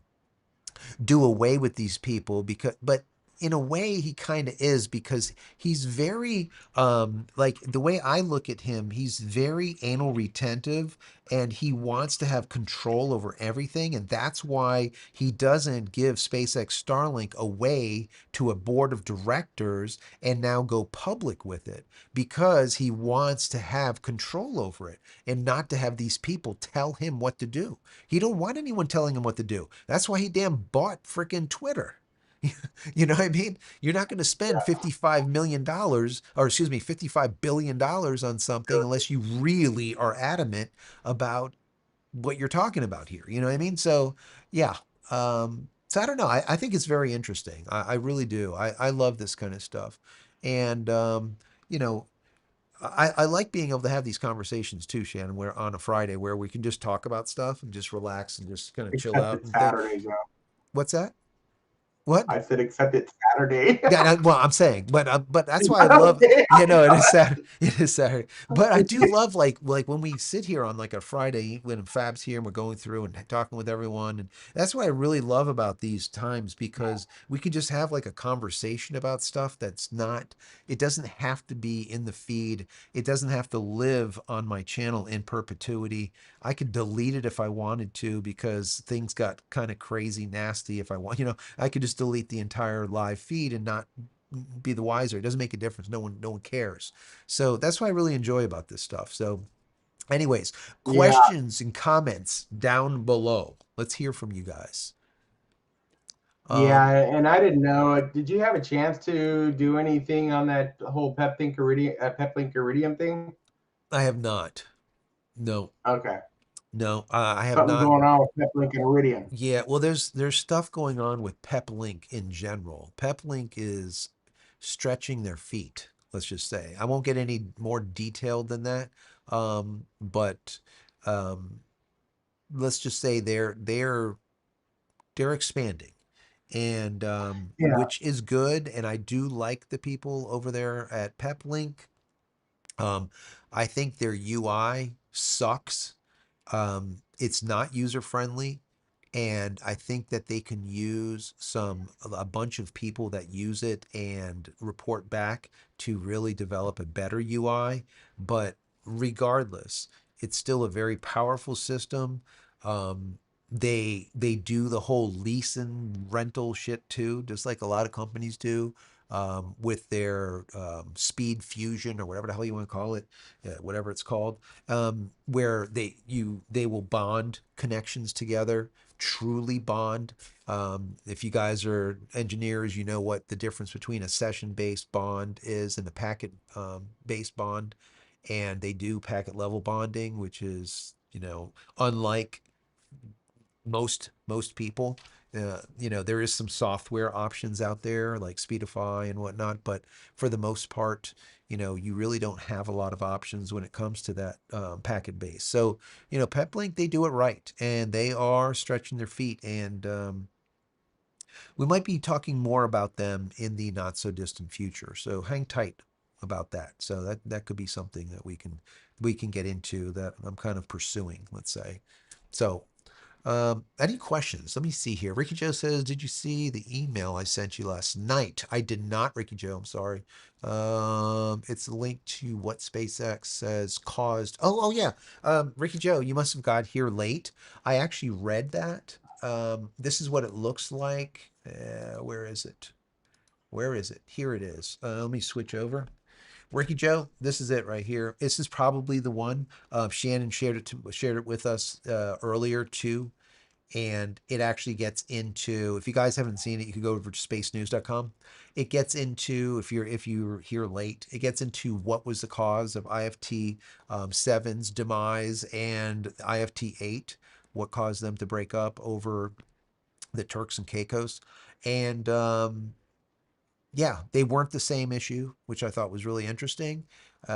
do away with these people, but in a way he kind of is, because he's very like, the way I look at him, he's very anal retentive, and he wants to have control over everything, and that's why he doesn't give SpaceX Starlink away to a board of directors and now go public with it, because he wants to have control over it and not to have these people tell him what to do. He don't want anyone telling him what to do. That's why he damn bought freaking Twitter. You know what I mean? You're not going to spend $55 million, or excuse me, $55 billion on something unless you really are adamant about what you're talking about here. You know what I mean? So, yeah. So I don't know. I think it's very interesting. I really do. I love this kind of stuff. And, you know, I like being able to have these conversations too, Shannon, where on a Friday where we can just talk about stuff and just relax and just kind of chill
Except
out
it's
and think.
Saturday, Joe.
What's that? What?
I said except it's Saturday.
Yeah, well, I'm saying, but that's why I love,
Okay.
it is Saturday, it is Saturday. But I do love, like when we sit here on like a Friday when Fab's here and we're going through and talking with everyone, and that's what I really love about these times, because we can just have like a conversation about stuff that's not. It doesn't have to be in the feed. It doesn't have to live on my channel in perpetuity. I could delete it if I wanted to, because things got kind of crazy nasty. If I want, I could just delete the entire live feed and not be the wiser. It doesn't make a difference. No one cares. So that's what I really enjoy about this stuff. So anyways,
Yeah.
questions and comments down below. Let's hear from you guys.
Yeah,
Um,
and I didn't know. Did you have a chance to do anything on that whole Peplink Iridium thing?
I have not. No,
Okay,
no, I have
something
not.
going on with Peplink and Iridium.
Yeah, well, there's stuff going on with PepLink in general. PepLink is stretching their feet. Let's just say. I won't get any more detailed than that. But um, let's just say they're expanding, and
Yeah,
which is good. And I do like the people over there at PepLink. Um, I think their UI sucks. It's not user friendly, and I think that they can use a bunch of people that use it and report back to really develop a better UI. But regardless, It's still a very powerful system. Um, they do the whole lease and rental shit too, just like a lot of companies do, with their speed fusion or whatever the hell you want to call it, whatever it's called, where they will bond connections together, truly bond. If you guys are engineers, you know what the difference between a session-based bond is and a packet-based bond, and they do packet level bonding, which is, unlike most people. There is some software options out there like Speedify and whatnot, but for the most part, you really don't have a lot of options when it comes to that packet base. So, PepLink, they do it right, and they are stretching their feet, and we might be talking more about them in the not so distant future. So hang tight about that. So that could be something that we can get into, that I'm kind of pursuing, let's say. So any questions? Let me see here. Ricky Joe says, "Did you see the email I sent you last night?" I did not, Ricky Joe. I'm sorry. It's a link to what SpaceX says caused. Oh yeah. Ricky Joe, you must have got here late. I actually read that. This is what it looks like. Where is it? Where is it? Here it is. Let me switch over. Ricky Joe, this is it right here. This is probably the one. Shannon shared it with us earlier too, and it actually gets into, if you guys haven't seen it, you can go over to spacenews.com. It gets into, if you're here late, it gets into what was the cause of IFT 7's demise and IFT 8, what caused them to break up over the Turks and Caicos. And yeah, they weren't the same issue, which I thought was really interesting,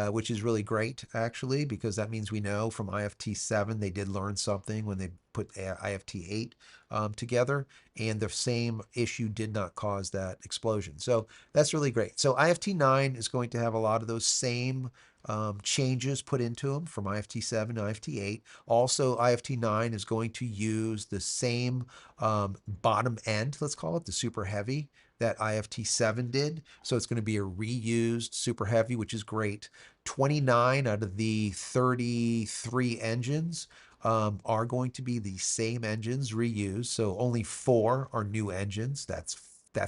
which is really great, actually, because that means we know from IFT 7 they did learn something when they put IFT 8 together, and the same issue did not cause that explosion. So that's really great. So IFT 9 is going to have a lot of those same changes put into them from IFT 7 to IFT 8. Also, IFT 9 is going to use the same bottom end, let's call it, the super heavy, that IFT 7 did. So it's going to be a reused super heavy, which is great. 29 out of the 33 engines are going to be the same engines reused. So only 4 are new engines. That's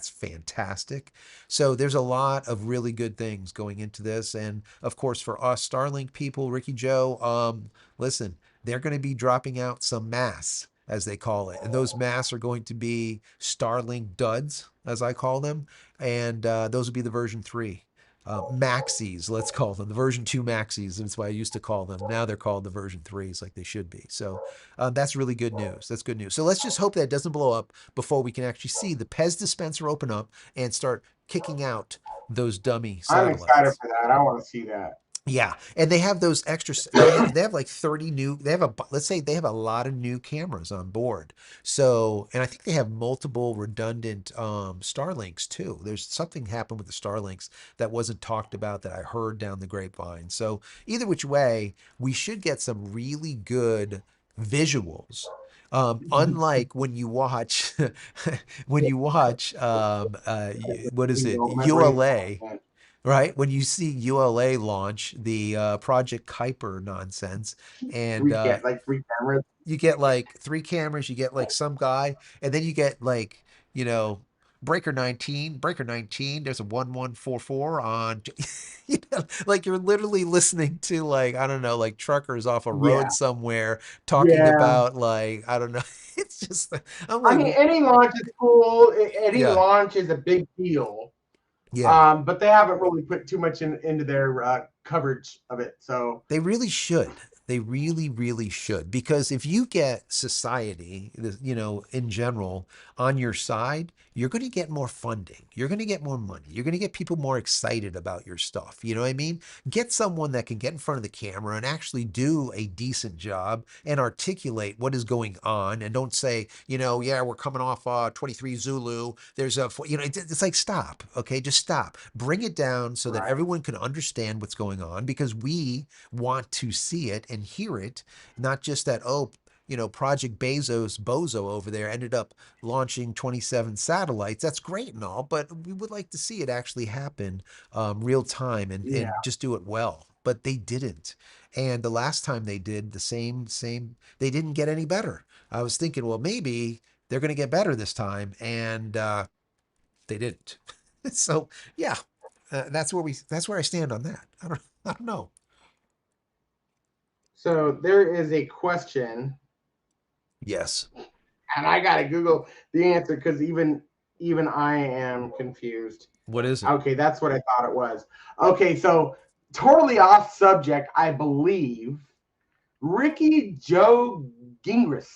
fantastic. So there's a lot of really good things going into this. And of course, for us Starlink people, Ricky Joe, listen, they're going to be dropping out some mass, as they call it. And those masks are going to be Starlink duds, as I call them. And those will be the version 3. Maxis, let's call them the version 2 maxis. That's why I used to call them. Now they're called the version 3s, like they should be. So that's really good news. That's good news. So let's just hope that it doesn't blow up before we can actually see the Pez dispenser open up and start kicking out those dummy
I'm excited
satellites.
for that. I want to see that.
Yeah, and they have those extra. They have like 30 new. They have let's say they have a lot of new cameras on board. So, and I think they have multiple redundant Starlinks too. There's something happened with the Starlinks that wasn't talked about that I heard down the grapevine. So either which way, we should get some really good visuals. Unlike when you watch, when you watch, what is it,
Memory
ULA,
content.
right? When you see ULA launch the Project Kuiper nonsense, and
Like 3 cameras.
you get like 3 cameras, you get like some guy, and then you get like, you know, Breaker 19, there's a 1144 on, like you're literally listening to, like, I don't know, like truckers off a
Yeah,
road somewhere talking
yeah.
about, like, I don't know. It's just, I'm
I
like,
mean, any launch is cool. Any
yeah,
launch is a big deal.
yeah.
But they haven't really put too much into their coverage of it. So
They really should. They really, really should. Because if you get society, in general, on your side, you're going to get more funding. You're going to get more money. You're going to get people more excited about your stuff. You know what I mean? Get someone that can get in front of the camera and actually do a decent job and articulate what is going on, and don't say, yeah, we're coming off 23 Zulu. There's it's like, stop. Okay, just stop. Bring it down so that
right,
everyone can understand what's going on, because we want to see it and hear it, not just that, oh, Project Bezos bozo over there ended up launching 27 satellites. That's great and all, but we would like to see it actually happen real time, and
yeah.
just do it well. but they didn't. And the last time they did they didn't get any better. I was thinking, well, maybe they're going to get better this time, and they didn't. So yeah, that's where I stand on that. I don't know.
So there is a question,
Yes.
and I gotta Google the answer because even I am confused.
What is it?
Okay, that's what I thought it was. Okay, so totally off subject, I believe. Ricky Joe Gingras.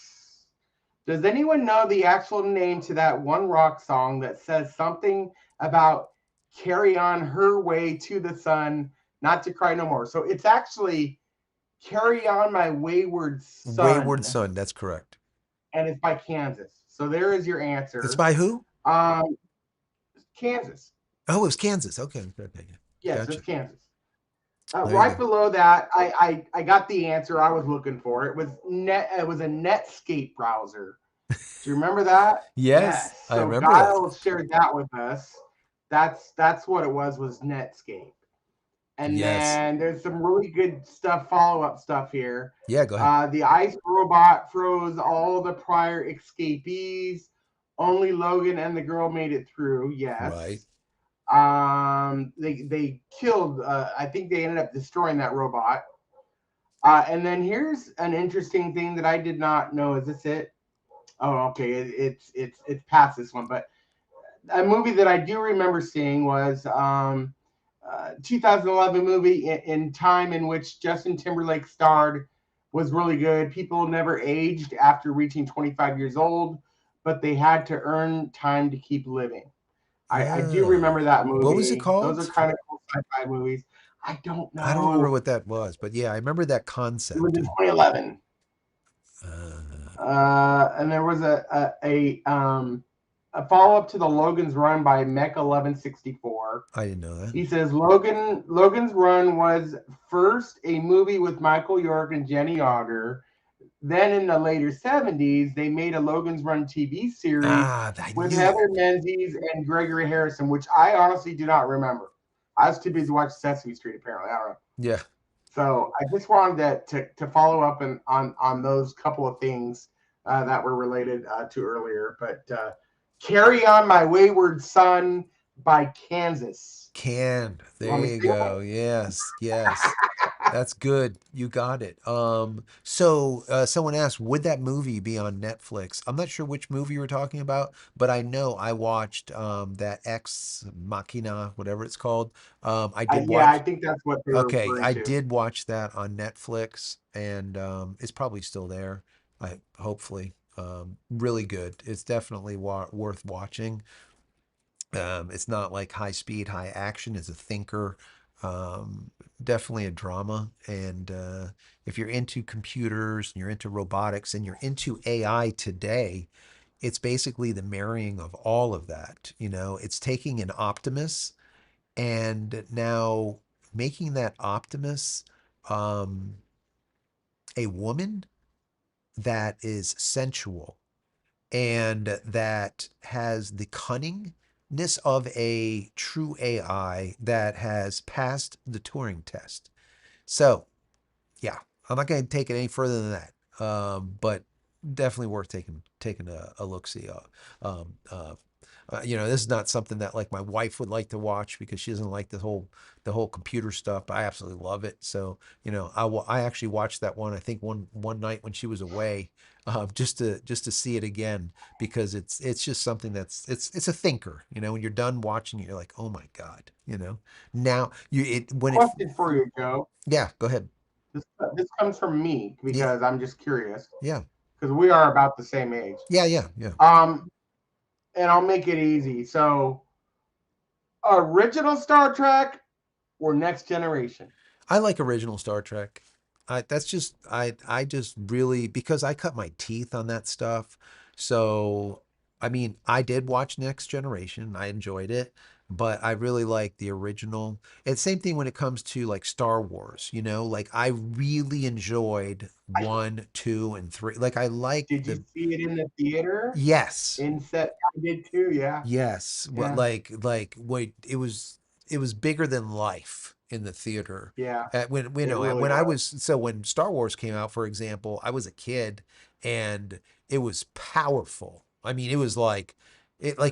Does anyone know the actual name to that one rock song that says something about carry on her way to the sun, not to cry no more? So it's actually Carry On My Wayward
Wayward
Son,
Son. That's correct.
and it's by Kansas. So there is your
It's
answer.
by who?
Um, Kansas.
Oh, it was Kansas. Okay. Okay.
Yes,
Gotcha.
it's Kansas.
There you
Right
go.
below that, I got the answer I was looking for. It was net. It was a Netscape browser. Do you remember that?
Yes,
Yes.
I
So
remember that.
Guile shared that with us. That's what it was Netscape. And
Yes.
then there's some really good stuff, follow up stuff here.
Yeah, go ahead.
The ice robot froze all the prior escapees. Only Logan and the girl made it through.
Right.
Yes. They killed. I think they ended up destroying that robot. And then here's an interesting thing that I did not know. Is this it? Oh, okay. It's past this one, but a movie that I do remember seeing was 2011 movie in time in which Justin Timberlake starred was really good. People never aged after reaching 25 years old, but they had to earn time to keep living. I do
Oh.
remember that
What was it
movie. Those are
called?
kind of cool sci-fi movies. I don't
I don't remember
know.
what that was, but yeah, I remember that
It was
concept.
in 2011.
Uh,
And there was a follow up to the Logan's Run by Mech 1164.
I didn't know that.
He says Logan's Run was first a movie with Michael York and Jenny Auger. Then in the later 70s, they made a Logan's Run TV series
I
with
knew it.
Heather Menzies and Gregory Harrison, which I honestly do not remember. I was too busy watching Sesame Street, apparently. I don't know.
Yeah.
So I just wanted to follow up on those couple of things that were related to earlier. But Carry On My Wayward Son by Kansas.
Canned.
You
There
want me to
you
sing it?
go. Yes. Yes. That's good. You got it. So someone asked, would that movie be on Netflix? I'm not sure which movie you were talking about, but I know I watched that Ex Machina, whatever it's called. I did
Yeah, I
watch.
think that's what they were
Okay,
referring
I
to.
did watch that on Netflix, and it's probably still there. I hopefully. Really good. It's definitely worth watching. It's not like high speed, high action. It's a thinker. Um, Definitely a drama. And if you're into computers and you're into robotics and you're into AI today, it's basically the marrying of all of that. You know, it's taking an Optimus and now making that Optimus um, a woman that is sensual and that has the cunningness of a true AI that has passed the Turing test. So, yeah, I'm not going to take it any further than that. But definitely worth taking a look see. Um, uh, this is not something that like my wife would like to watch because she doesn't like the whole computer stuff. But I absolutely love it. So I actually watched that one. I think one night when she was away, just to see it again because it's just something that's it's a thinker. You know, when you're done watching it, you're like, oh my god. You know, now you it when it
Question for you, Joe.
yeah. Go ahead.
This comes from me
Yeah.
because I'm just curious
Yeah.
because we are about the same age.
Yeah. Yeah. Yeah.
Um, and I'll make it easy. So, original Star Trek or Next Generation?
I like original Star Trek. I just really because I cut my teeth on that stuff. So I mean, I did watch Next Generation. I enjoyed it, but I really like the original. And same thing when it comes to like Star Wars, you know, like I really enjoyed one, two, and three. Like I like
Did you
the
see it in the theater?
yes.
In set, I did too. Yeah,
Yes, what
yeah.
like wait, it was bigger than life. in the theater.
Yeah,
When you
it
know
really
when I
was.
was so when Star Wars came out, for example, I was a kid and it was powerful. I mean, it was like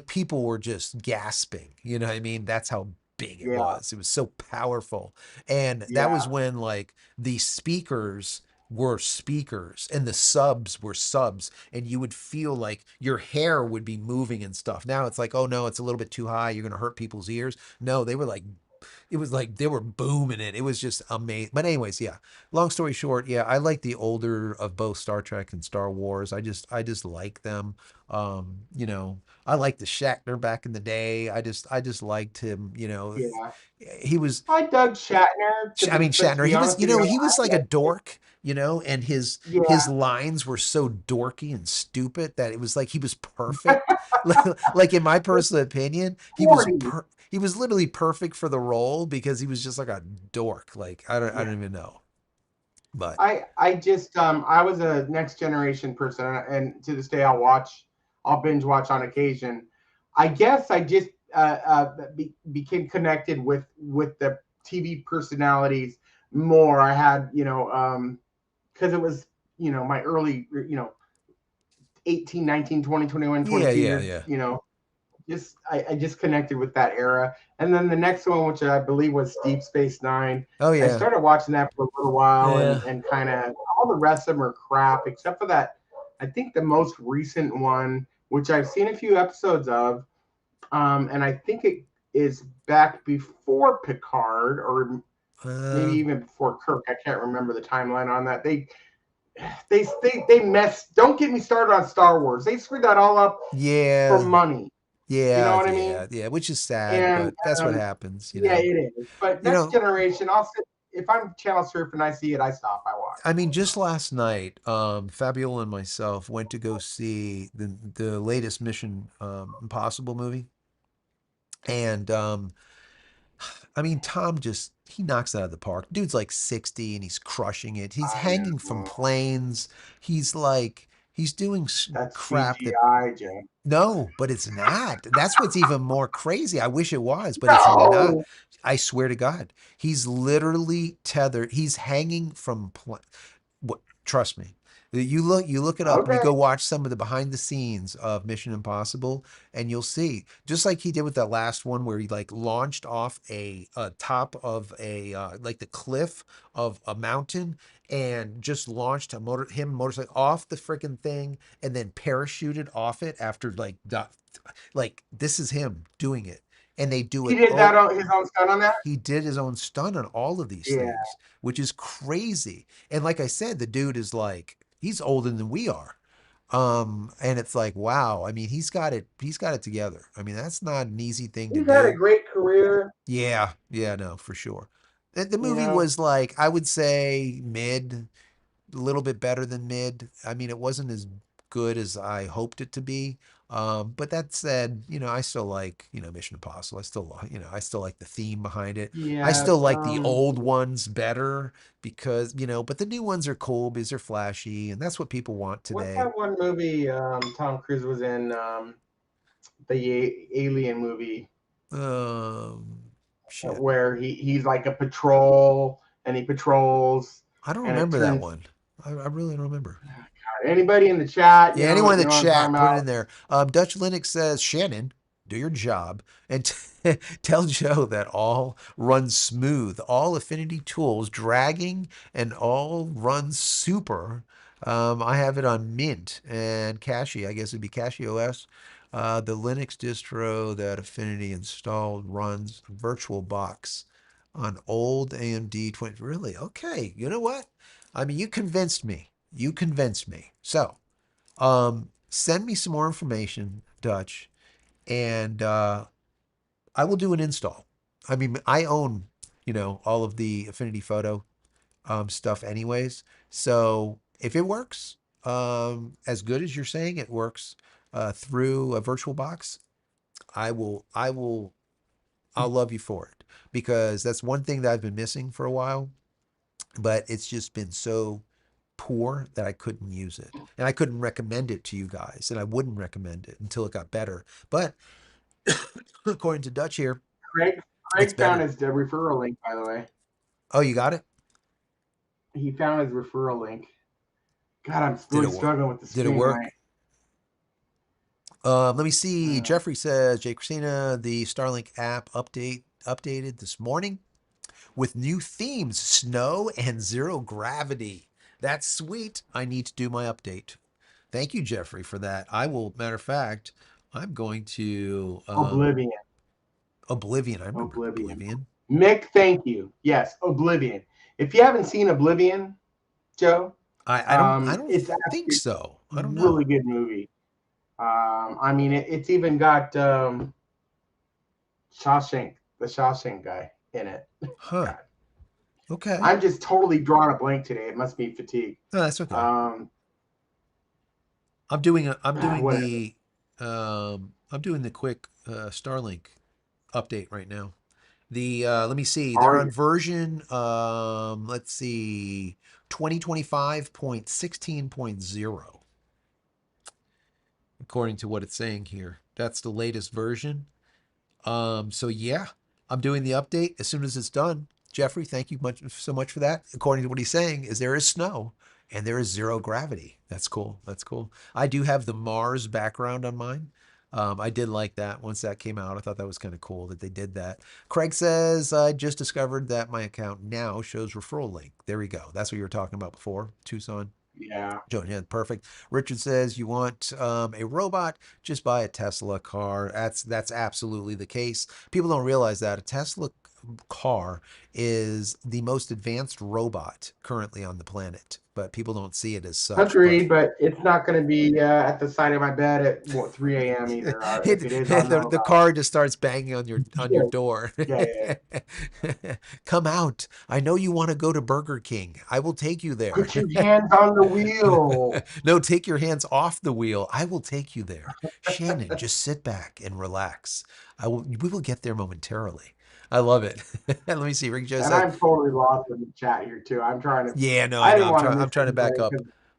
people were just gasping. You know what I mean? That's how big it
Yeah,
was. It was so powerful. And that was
yeah,
when like the speakers were speakers and the subs were subs, and you would feel like your hair would be moving and stuff. Now it's like, oh no, it's a little bit too high, you're going to hurt people's ears. No, they were like, it was like they were booming it. It was just amazing. But anyways, yeah. Long story short, yeah, I like the older of both Star Trek and Star Wars. I just like them. You know, I liked the Shatner back in the day. I just liked him. You know,
yeah.
he was.
I dug Shatner
I mean,
but to
Shatner.
be
He was.
honest
You
with
know,
you,
he was like a
I,
dork. You know, and his
yeah,
lines were so dorky and stupid that it was like he was perfect. Like in my personal opinion,
corny.
he was literally perfect for the role because he was just like a dork. Like I
Yeah.
don't even know. But
I just I was a next generation person, and to this day I'll binge watch on occasion. I guess I just became connected with the TV personalities more. I had because it was my early 18, 19, 20, 21,
yeah,
22
yeah,
years,
yeah.
just I just connected with that era. And then the next one, which I believe was Deep Space Nine,
Oh
I
yeah,
started watching that for a little while,
yeah.
and kind of all the rest of them are crap, except for that. I think the most recent one, which I've seen a few episodes of, and I think it is back before Picard, or maybe
Uh,
even before Kirk. I can't remember the timeline on that. They messed. Don't get me started on Star Wars. They screwed that all up for
yeah,
money. You know
yeah,
what I mean?
yeah, yeah. Which is sad,
And
but that's what happens. You
yeah,
know.
it is. But
You
next
know.
generation, I'll sit if I'm channel surfing, I see it, I stop, I
I
watch.
mean, just last night, Fabiola and myself went to go see the latest Mission Impossible movie, and I mean, Tom just he knocks it out of the park. Dude's like 60 and he's crushing it. He's
I
hanging from
know
planes. He's doing
that's
crap that
CGI, Jay.
no, but it's not. That's what's even more crazy. I wish it was, but it's not.
No,
I swear to God, he's literally tethered. He's hanging from what, trust me. You look it up and you
okay.
go watch some of the behind the scenes of Mission Impossible and you'll see just like he did with that last one where he like launched off a top of a like the cliff of a mountain and just launched motorcycle off the freaking thing and then parachuted off it after like this is him doing it and they do
He
it.
did that
Oh,
on his own stunt on that.
he did his own stunt on all of these
Yeah,
things, which is crazy. And like I said, the dude is like he's older than we are. And it's like, wow. I mean, he's got it together. I mean, that's not an easy thing to
he's had a
do.
great career.
Yeah, yeah, no, for sure. The
You
movie
know,
was like, I would say mid, a little bit better than mid. I mean, it wasn't as good as I hoped it to be. But that said, I still like, Mission Impossible. I still like the theme behind it. I
yeah.
still like the old ones better because, but the new ones are cool because they're flashy and that's what people want
What's
today.
that one movie Tom Cruise was in? The Alien movie
Shit.
where he's like a patrol and he patrols
I don't
and it
remember that
turns
one. I really don't remember.
anybody in the chat,
Yeah, anyone in
you
the
know what I'm talking
chat, put it
about.
in there. Dutch Linux says, Shannon, do your job and tell Joe that all runs smooth. All Affinity tools dragging and all runs super. I have it on Mint and Cashy. I guess it'd be Cashy OS. The Linux distro that Affinity installed runs VirtualBox on old AMD 20. Really? Okay. You know what? I mean, you convinced me. You convinced me. So, send me some more information, Dutch, and I will do an install. I mean, I own, all of the Affinity Photo stuff anyways. So if it works, as good as you're saying it works through a virtual box, I'll love you for it because that's one thing that I've been missing for a while, but it's just been so poor that I couldn't use it. And I couldn't recommend it to you guys. And I wouldn't recommend it until it got better. But according to Dutch here,
Craig
It's
Craig found
better.
his referral link, by the way.
Oh, you got it?
He found his referral link. God, I'm
Did
really
it work?
struggling with the
Did it
screen
work?
tonight.
Let me see.
Uh,
Jeffrey says, JCristina, the Starlink app updated this morning with new themes, snow and zero gravity. That's sweet. I need to do my update. Thank you, Jeffrey, for that. I will, matter of fact, I'm going to
Oblivion.
Oblivion. I remember
Oblivion.
Oblivion.
Mick, thank you. Yes, Oblivion. If you haven't seen Oblivion, Joe,
I don't
it's
think
actually
so.
a
I don't
really
know.
good movie. I mean, it's even got the Shawshank guy in it.
Huh.
God,
Okay.
I'm just totally drawing a blank today. It must be fatigue.
No, that's okay.
Um, whatever.
I'm doing the quick Starlink update right now. Let me see. They're
Are
on
you?
version let's see 2025.16.0 according to what it's saying here. That's the latest version. So yeah, I'm doing the update as soon as it's done. Jeffrey, thank you so much for that. According to what he's saying, is there is snow and there is zero gravity. That's cool. That's cool. I do have the Mars background on mine. I did like that once that came out. I thought that was kind of cool that they did that. Craig says, I just discovered that my account now shows referral link. There we go. That's what you were talking about before, Tucson.
Yeah.
Joe, yeah, perfect. Richard says you want a robot, just buy a Tesla car. That's absolutely the case. People don't realize that a Tesla car is the most advanced robot currently on the planet, but people don't see it as such. But
Agreed, but it's not going to be at the side of my bed at 3 a.m. either. If it is, I'll know
the
about
car just starts banging on
it.
your door.
Yeah, yeah.
Come out. I know you want to go to Burger King. I will take you there.
Put your hands on the wheel.
No, take your hands off the wheel. I will take you there. Shannon, just sit back and relax. We will get there momentarily. I love it. Let me see. Rick Joe
And
says,
I'm totally lost in the chat here too. I'm trying to.
yeah, no, I
I
know.
didn't want to
I'm
miss
trying to back
anybody
up.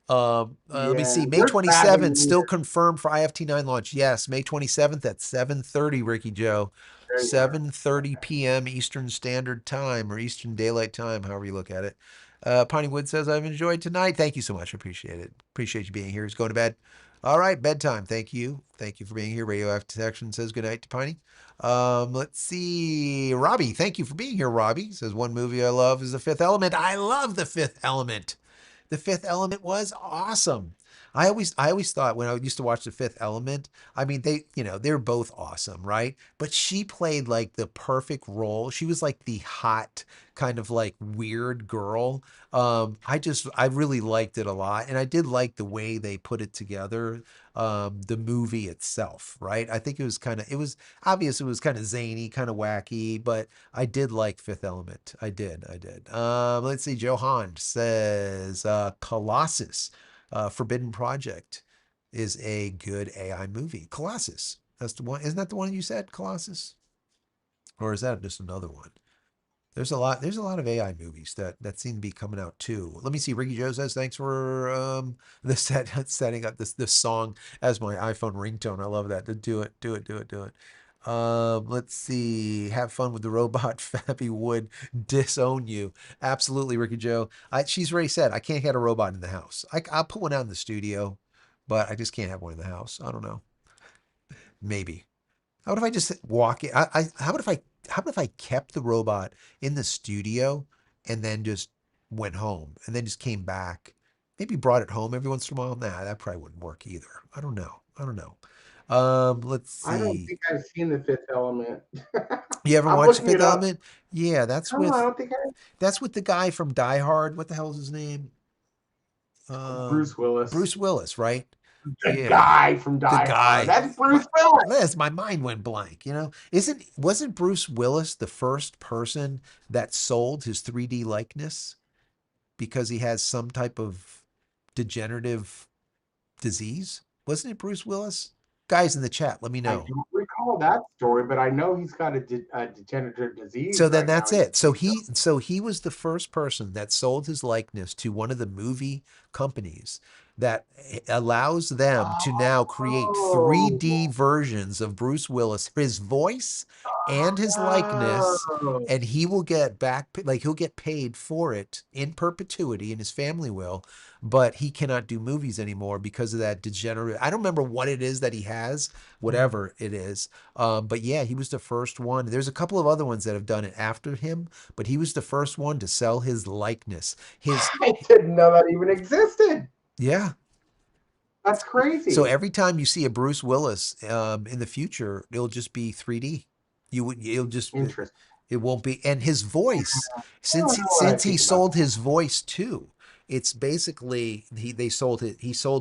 because
Let me
yeah,
see. May
where's Bradley
27th,
in
still
here?
confirmed for IFT-9 launch. Yes, May 27th at 7:30, Ricky Joe.
There you are.
7:30 p.m. Eastern Standard Time or Eastern Daylight Time, however you look at it. Piney Wood says, I've enjoyed tonight. Thank you so much. Appreciate it. Appreciate you being here. He's going to bed. All right, bedtime. Thank you. Thank you for being here. Radioactive Detection says good night to Piney. Let's see. Robbie, thank you for being here, Robbie. Says one movie I love is The Fifth Element. I love The Fifth Element. The Fifth Element was awesome. I always thought when I used to watch The Fifth Element, I mean they're both awesome, right? But she played like the perfect role. She was like the hot kind of like weird girl. I really liked it a lot, and I did like the way they put it together. The movie itself, right? I think it was obvious it was kind of zany, kind of wacky, but I did like Fifth Element. I did. Let's see. Johan says Colossus, Forbidden Project, is a good AI movie. Colossus. That's the one. Isn't that the one you said, Colossus? Or is that just another one? There's a lot of AI movies that seem to be coming out too. Let me see. Ricky Joe says thanks for setting up this song as my iPhone ringtone. I love that. Do it, do it, do it, do it. Let's see. Have fun with the robot. Fabi would disown you. Absolutely, Ricky Joe. She's already said I can't get a robot in the house. I'll put one out in the studio, but I just can't have one in the house. I don't know. Maybe. How about if I just walk in? How about if I kept the robot in the studio and then just went home and then just came back? Maybe brought it home every once in a while. Nah, that probably wouldn't work either. I don't know. I don't know. Let's
I don't
see.
think I've seen The Fifth Element.
You ever
I'm
watched
looking
Fifth
it up.
Element? Yeah,
No, I don't think
that's with the guy from Die Hard. What the hell is his name?
Bruce Willis,
Bruce Willis, right?
the
Yeah,
guy from
the
Die Hard.
guy.
That's Bruce Willis.
My mind went blank. Wasn't Bruce Willis the first person that sold his 3D likeness because he has some type of degenerative disease? Wasn't it Bruce Willis? Guys in the chat, let me
I
know.
don't recall that story, but I know he's got a degenerative disease
So then
right now.
that's it. So he was the first person that sold his likeness to one of the movie companies that allows them to now create
Oh.
3D versions of Bruce Willis, his voice and his likeness,
Oh.
and he will get back, like he'll get paid for it in perpetuity, and his family will, but he cannot do movies anymore because of that degenerate. I don't remember what it is that he has, whatever it is. But yeah, he was the first one. There's a couple of other ones that have done it after him, but he was the first one to sell his likeness. His
I didn't know that even existed.
Yeah.
That's
So
crazy.
every time you see a Bruce Willis in the future, it'll just be 3D. It'll just,
Interesting.
it won't be. And his voice,
I don't know what I
since he
think about
sold
that.
his voice too, it's basically he sold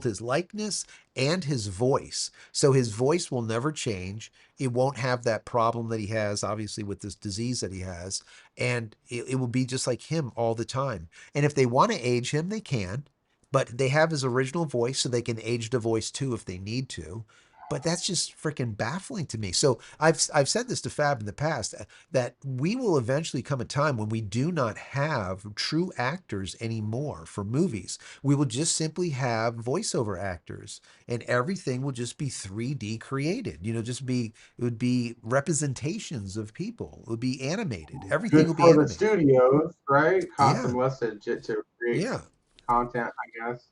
his likeness and his voice. So his voice will never change. It won't have that problem that he has, obviously, with this disease that he has, and it will be just like him all the time. And if they want to age him, they can, but they have his original voice, so they can age the voice too if they need to. But that's just freaking baffling to me. So I've said this to Fab in the past, that we will eventually come a time when we do not have true actors anymore for movies. We will just simply have voiceover actors, and everything will just be 3D created. Just be, it would be representations of people. It would be animated. Everything
Good
will be
for the
animated.
studios, right? Cost
Yeah,
them less to create
yeah.
content, I guess.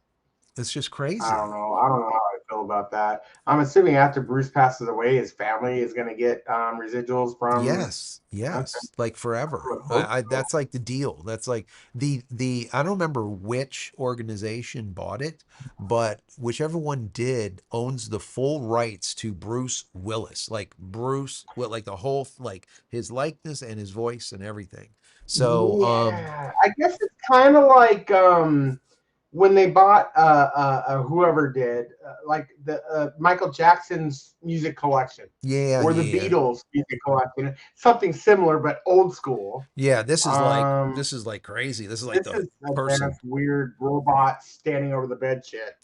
It's just
I don't
crazy.
know. I don't know how I feel about that. I'm assuming after Bruce passes away, his family is going to get residuals from.
Yes,
Okay,
yes, like
I
forever.
would hope
I
so.
That's like the deal. That's like the I don't remember which organization bought it, but whichever one did owns the full rights to Bruce Willis. Like like the whole, like his likeness and his voice and everything. So,
Yeah, I guess it's kind of like when they bought whoever did like the Michael Jackson's music collection
yeah,
or the
yeah.
Beatles music collection, something similar but old school.
Yeah,
Um,
this is like crazy. This is like
this
the
is
person.
advanced weird robot standing over the bed shit.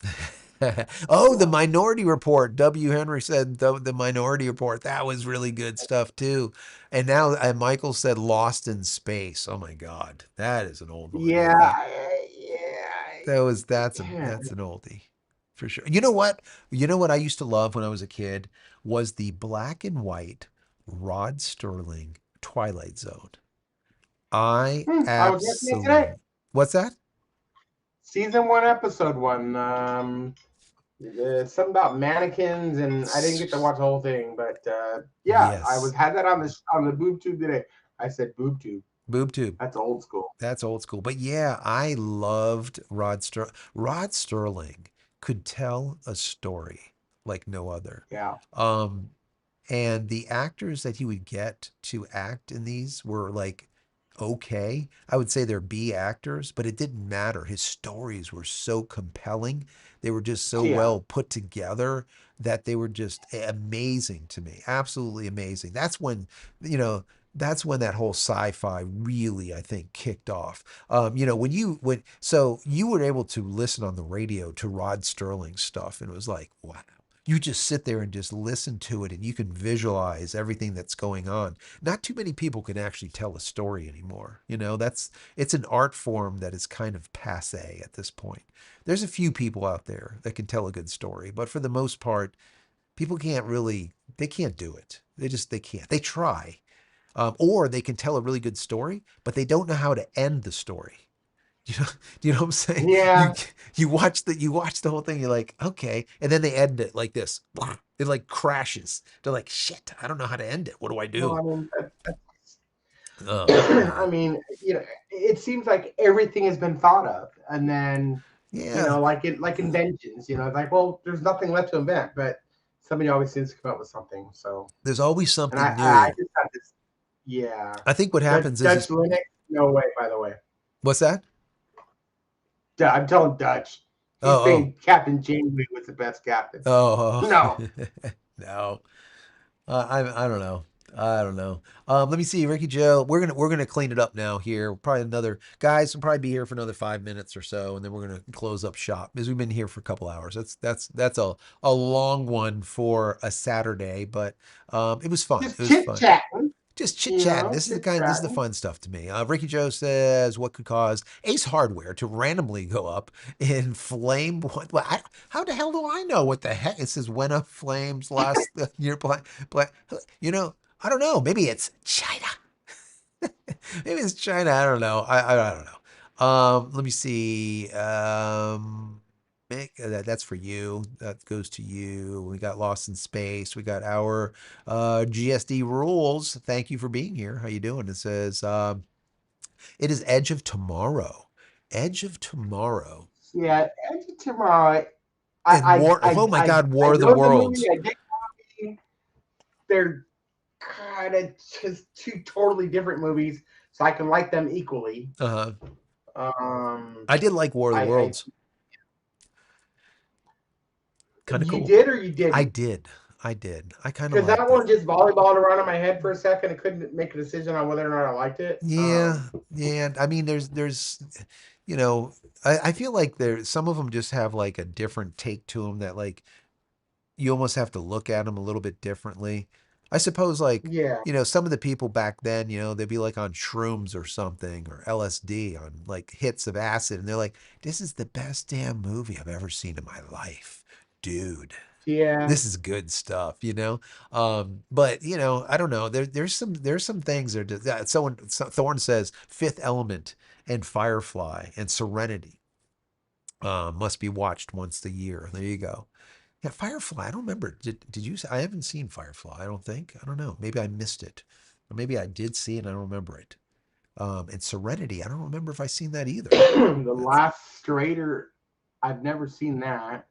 Oh, the
Yeah.
Minority Report. W. Henry said the Minority Report. That was really good stuff too. And now Michael said Lost in Space. Oh my God, that is an old one,
Yeah,
isn't it?
yeah, yeah.
That's an oldie for sure. You know what? You know what I used to love when I was a kid was the black and white Rod Sterling Twilight Zone. I
I was watching it today.
absolutely. What's that?
Season one, episode one. Something about mannequins, and I didn't get to watch the whole thing, but yeah, I was
Yes.
had that on the boob tube today. I said boob tube.
Boob tube.
That's old school.
That's old school. But yeah, I loved Rod Sterling. Rod Sterling could tell a story like no other.
Yeah,
Um, and the actors that he would get to act in these were like okay. I would say they're B actors, but it didn't matter. His stories were so compelling. They were just so
yeah,
well put together that they were just amazing to me. Absolutely amazing. That's when that whole sci-fi really, I think, kicked off. So you were able to listen on the radio to Rod Sterling stuff, and it was like, wow. You just sit there and just listen to it, and you can visualize everything that's going on. Not too many people can actually tell a story anymore. It's an art form that is kind of passe at this point. There's a few people out there that can tell a good story, but for the most part, people they can't do it. They can't. They try, or they can tell a really good story, but they don't know how to end the story. You know, do you know what I'm saying?
yeah.
You watch the whole thing. You're like, okay, and then they end it like this. It like crashes. They're like, shit. I don't know how to end it. What do I
Well,
do?
I mean,
Oh
I
man,
mean, it seems like everything has been thought of, and then
yeah.
like inventions. It's like, well, there's nothing left to invent, but somebody always seems to come up with something. So,
There's always
and
something
I
new.
just have this. Yeah,
I think what happens is
Dutch Linux. No way. By the way,
what's that?
I'm telling Dutch. He's
Oh
saying Captain Janeway was the best captain.
oh
No.
no. I don't know. I don't know. Let me see, Ricky Joe. We're gonna clean it up now here. Probably another guys will probably be here for another 5 minutes or so, and then we're gonna close up shop because we've been here for a couple hours. That's a long one for a Saturday, but it was fun. It
Just
was
chit
fun.
chatting.
just chit
You
chatting.
know,
This is the
chit
kind. This is the
chatting.
fun stuff to me. Ricky Joe says, "What could cause Ace Hardware to randomly go up in flame? How the hell do I know what the heck?" It says when up flames last year. Black. You know, I don't know. Maybe it's China. Maybe it's China. I don't know. I don't know. Let me see. Mick, that's for you. That goes to you. We got Lost in Space. We got our GSD rules. Thank you for being here. How you doing? It says it is Edge of Tomorrow. Edge of Tomorrow.
Yeah, Edge of Tomorrow.
And War. Oh my God,
I
War of the
know the movie.
Worlds.
I did copy. They're kind of just two totally different movies, so I can like them equally.
Uh huh.
Um,
I did like War of the
I
Worlds. Kind of
you
cool.
did or you
I
didn't?
did. I did. I kind of
Because that
liked it.
one just volleyballed around in my head for a second. I couldn't make a decision on whether or not I liked it.
Yeah, yeah. I mean, there's, you know, I feel like there some of them just have like a different take to them that like you almost have to look at them a little bit differently. I suppose like,
Yeah,
some of the people back then, they'd be like on shrooms or something or LSD on like hits of acid, and they're like, "This is the best damn movie I've ever seen in my life, dude."
yeah,
This is good stuff. But I don't know. There's some things that Thorne says Fifth Element and Firefly and Serenity must be watched once a year. There you go. Yeah, Firefly. I don't remember. Did you? I haven't seen Firefly. I don't think. I don't know. Maybe I missed it, or maybe I did see it and I don't remember it. And Serenity. I don't remember if I seen that either.
the
That's
Last Straighter. I've never seen that.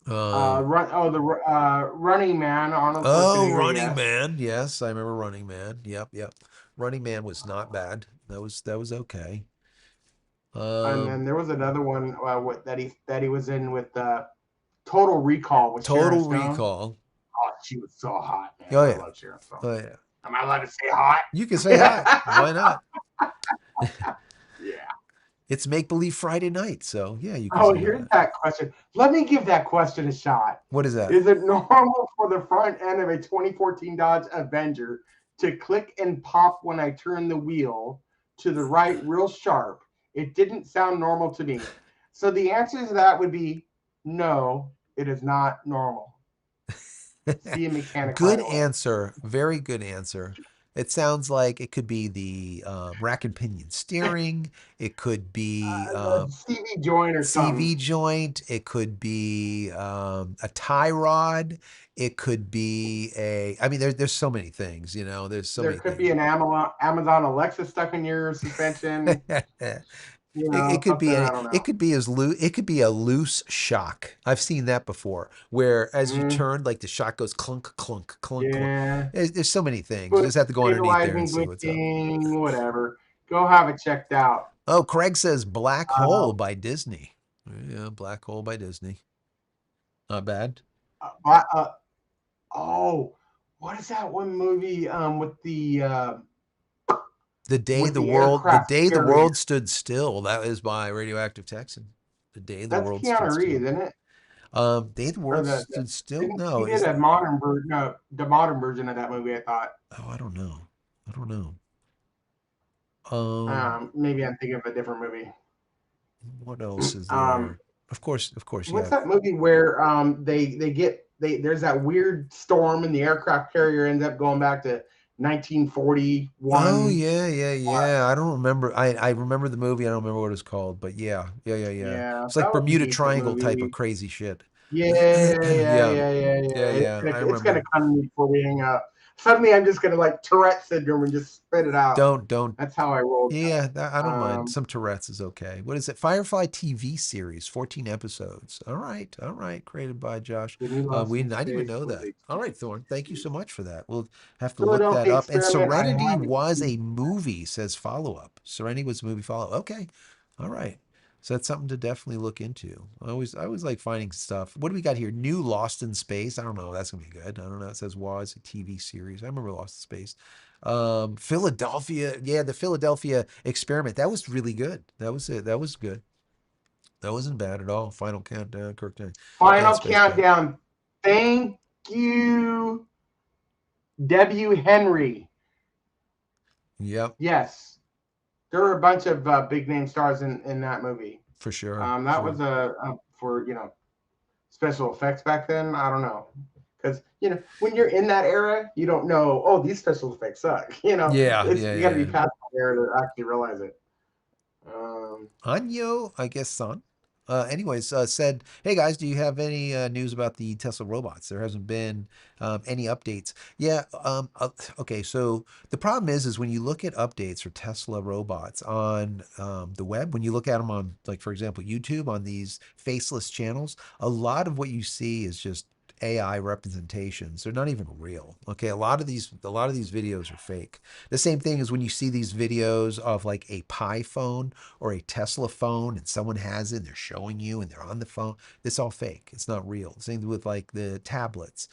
uh
Running Man, Arnold
Oh,
Schwarzenegger.
Running
Yes,
Man. Yes, I remember Running Man. Yep, yep. Running Man was not bad. That was okay.
and then
Um,
there was another one that he was in with Total Recall with Sharon
Total
Stone.
Recall.
Oh, she was so hot, man.
Oh
I
yeah.
love Sharon Stone.
Oh yeah.
Am I allowed to say hot?
You can say hot. Why not?
Yeah.
It's make believe Friday night, so yeah, you can
Oh,
say
here's
hot.
that question. Let me give that question a shot.
What is that?
Is it normal for the front end of a 2014 Dodge Avenger to click and pop when I turn the wheel to the right real sharp? It didn't sound normal to me. So the answer to that would be no, it is not normal. See a mechanic right
Good
away.
answer. Very good answer. It sounds like it could be the rack and pinion steering. It could be
A CV joint or
CV
something.
joint. It could be a tie rod. It could be I mean, there's so many things. There's so
There
many
could be
things.
an Amazon Alexa stuck in your suspension.
it, it could
Something
be
I
any.
don't
It
know.
could be as loose. It could be a loose shock. I've seen that before, where as you
Mm,
turn, like the shock goes clunk, clunk, clunk, clunk.
yeah.
There's so many things. You
But
just have to go underneath there and
stabilizing,
see what's up.
glitching, whatever. Go have it checked out.
Oh, Craig says Black
Uh,
Hole by Disney. Yeah, Black Hole by Disney. Not bad.
uh, uh, oh, what is that one movie with the
The
aircraft
day the
carrier?
world stood still. That is by Radioactive Texan. The day the
That's
world stood
Keanu Reeves,
still.
isn't it?
Day the
Or
world stood still.
didn't
No,
he did
is
a modern version? No, the modern version of that movie. I thought.
oh, I don't know. I don't know. Um,
Maybe I'm thinking of a different movie.
what else is
Um,
there? Of course,
what's
yeah.
that movie where they there's that weird storm and the aircraft carrier ends up going back to
Oh
1941.
yeah, yeah,
Uh,
yeah. I don't remember. I remember the movie. I don't remember what it's called, but yeah, yeah, yeah, yeah.
yeah,
It's
that
like
was a
Bermuda
decent
Triangle type of
movie.
crazy shit.
Yeah, yeah,
Yeah,
yeah, yeah,
yeah,
yeah.
yeah. I
It's gonna
remember.
come to me before we hang up. Suddenly, I'm just gonna like Tourette syndrome and just spit it out.
Don't.
That's how I rolled.
Yeah, I don't mind.
Um,
Some Tourette's is okay. What is it? Firefly TV series, 14 episodes. All right. Created by Josh.
Getting Lost in
I didn't even
Space
know
was
that.
a
All right, Thorne. Thank you so much for that. We'll have to look that
Philadelphia
up. And
experiment. I
Serenity
haven't
was
seen.
a movie, says follow up. Serenity was a movie follow up. Okay. All right. So that's something to definitely look into. I always like finding stuff. What do we got here? New Lost in Space. I don't know. That's gonna be good. I don't know. It says was a TV series. I remember Lost in Space. Philadelphia. Yeah, the Philadelphia experiment. That was really good. That was it. That was good. That wasn't bad at all. Final countdown, Kirk
Final
Space Camp.
countdown. Thank you. W. Henry.
Yep,
Yes, there were a bunch of big name stars in that movie.
for sure,
That
sure.
was a for special effects back then. I don't know, because when you're in that era, you don't know. Oh, these special effects suck.
Yeah,
It's
yeah,
you got to be
yeah.
past that era to actually realize it. Um,
Anyo, I guess, son. Anyways, said, hey guys, do you have any news about the Tesla robots? There hasn't been any updates. Yeah. Okay. So the problem is when you look at updates for Tesla robots on the web, when you look at them on, like, for example, YouTube on these faceless channels, a lot of what you see is just AI representations. They're not even real. Okay, a lot of these videos are fake. The same thing is when you see these videos of like a Pi phone or a Tesla phone and someone has it and they're showing you and they're on the phone. It's all fake. It's not real. Same with like the tablets.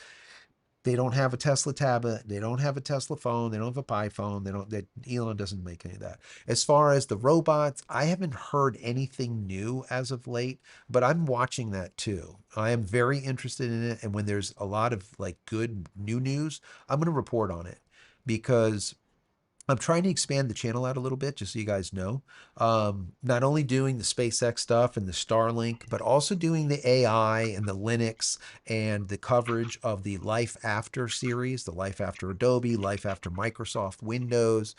They don't have a Tesla tablet. They don't have a Tesla phone. They don't have a Pi phone. They don't. That Elon doesn't make any of that. As far as the robots, I haven't heard anything new as of late, but I'm watching that too. I am very interested in it, and when there's a lot of like good new news, I'm going to report on it because I'm trying to expand the channel out a little bit, just so you guys know. Not only doing the SpaceX stuff and the Starlink, but also doing the AI and the Linux and the coverage of the Life After series, the Life After Adobe, Life After Microsoft Windows.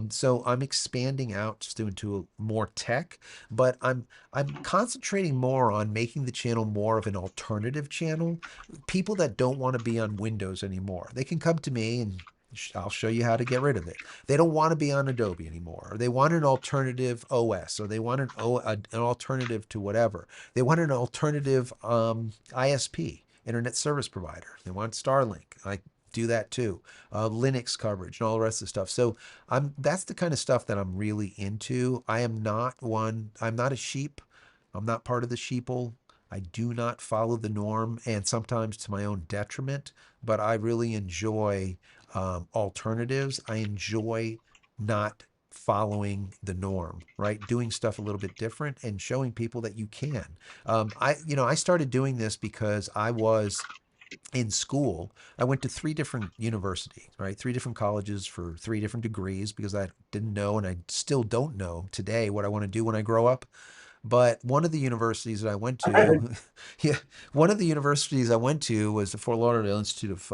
So I'm expanding out just into more tech, but I'm concentrating more on making the channel more of an alternative channel. People that don't want to be on Windows anymore, they can come to me and I'll show you how to get rid of it. They don't want to be on Adobe anymore, or they want an alternative OS, or they want an alternative to whatever. They want an alternative ISP, Internet Service Provider. They want Starlink. I do that too. Linux coverage and all the rest of the stuff. So that's the kind of stuff that I'm really into. I am not one. I'm not a sheep. I'm not part of the sheeple. I do not follow the norm, and sometimes to my own detriment. But I really enjoy alternatives. I enjoy not following the norm, right? Doing stuff a little bit different and showing people that you can. I started doing this because I was in school. I went to three different universities, right? Three different colleges for three different degrees because I didn't know and I still don't know today what I want to do when I grow up. But one of the universities that I went to, yeah, one of the universities I went to was the Fort Lauderdale Institute of.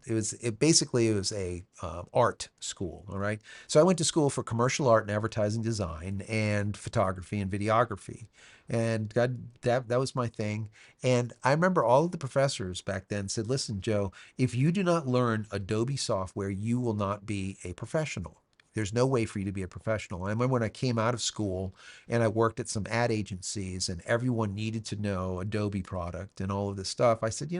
It was a art school. All right, so I went to school for commercial art and advertising design and photography and videography, and God, that was my thing. And I remember all of the professors back then said, "Listen, Joe, if you do not learn Adobe software, you will not be a professional." There's no way for you to be a professional. I remember when I came out of school and I worked at some ad agencies and everyone needed to know Adobe product and all of this stuff. I said,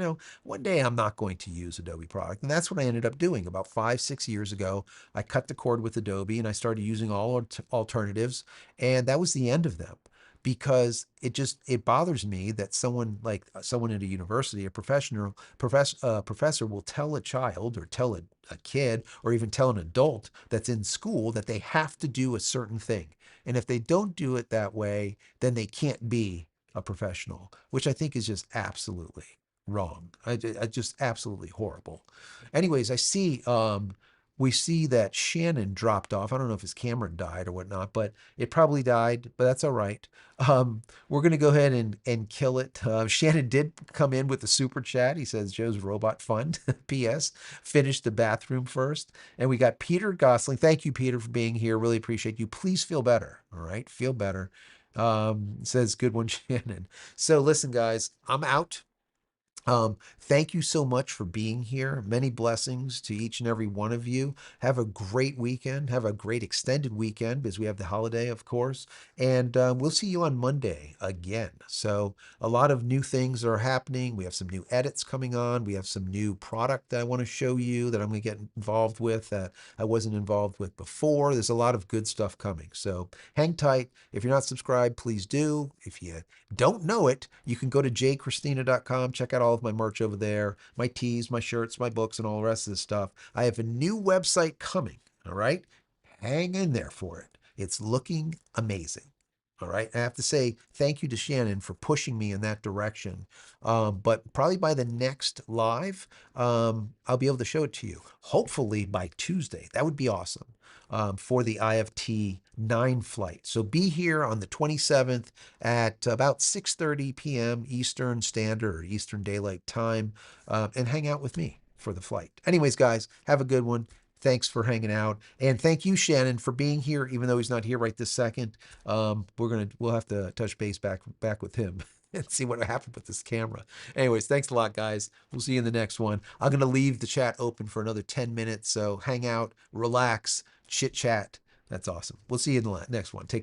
one day I'm not going to use Adobe product. And that's what I ended up doing about 5, 6 years ago. I cut the cord with Adobe and I started using all alternatives. And that was the end of them because it bothers me that someone at a university, a professor will tell a child or tell a kid or even tell an adult that's in school that they have to do a certain thing. And if they don't do it that way, then they can't be a professional, which I think is just absolutely wrong. I just absolutely horrible. Anyways, we see that Shannon dropped off. I don't know if his camera died or whatnot, but it probably died, but that's all right. We're going to go ahead and kill it. Shannon did come in with a super chat. He says, Joe's Robot Fund. P.S. Finish the bathroom first. And we got Peter Gosling. Thank you, Peter, for being here. Really appreciate you. Please feel better. All right. Feel better. Says, good one, Shannon. So listen, guys, I'm out. Thank you so much for being here. Many blessings to each and every one of you. Have a great weekend. Have a great extended weekend because we have the holiday, of course. And we'll see you on Monday again. So, a lot of new things are happening. We have some new edits coming on. We have some new product that I want to show you that I'm going to get involved with that I wasn't involved with before. There's a lot of good stuff coming. So, hang tight. If you're not subscribed, please do. If you don't know it, you can go to JCristina.com, check out all of my merch over there, my tees, my shirts, my books, and all the rest of this stuff. I have a new website coming, all right? Hang in there for it. It's looking amazing. All right. I have to say thank you to Shannon for pushing me in that direction. But probably by the next live, I'll be able to show it to you. Hopefully by Tuesday. That would be awesome for the IFT-9 flight. So be here on the 27th at about 6:30 p.m. Eastern Standard or Eastern Daylight Time and hang out with me for the flight. Anyways, guys, have a good one. Thanks for hanging out. And thank you, Shannon, for being here, even though he's not here right this second. We'll have to touch base back with him and see what happened with this camera. Anyways, thanks a lot, guys. We'll see you in the next one. I'm gonna leave the chat open for another 10 minutes, so hang out, relax, chit chat. That's awesome. We'll see you in the next one. Take care.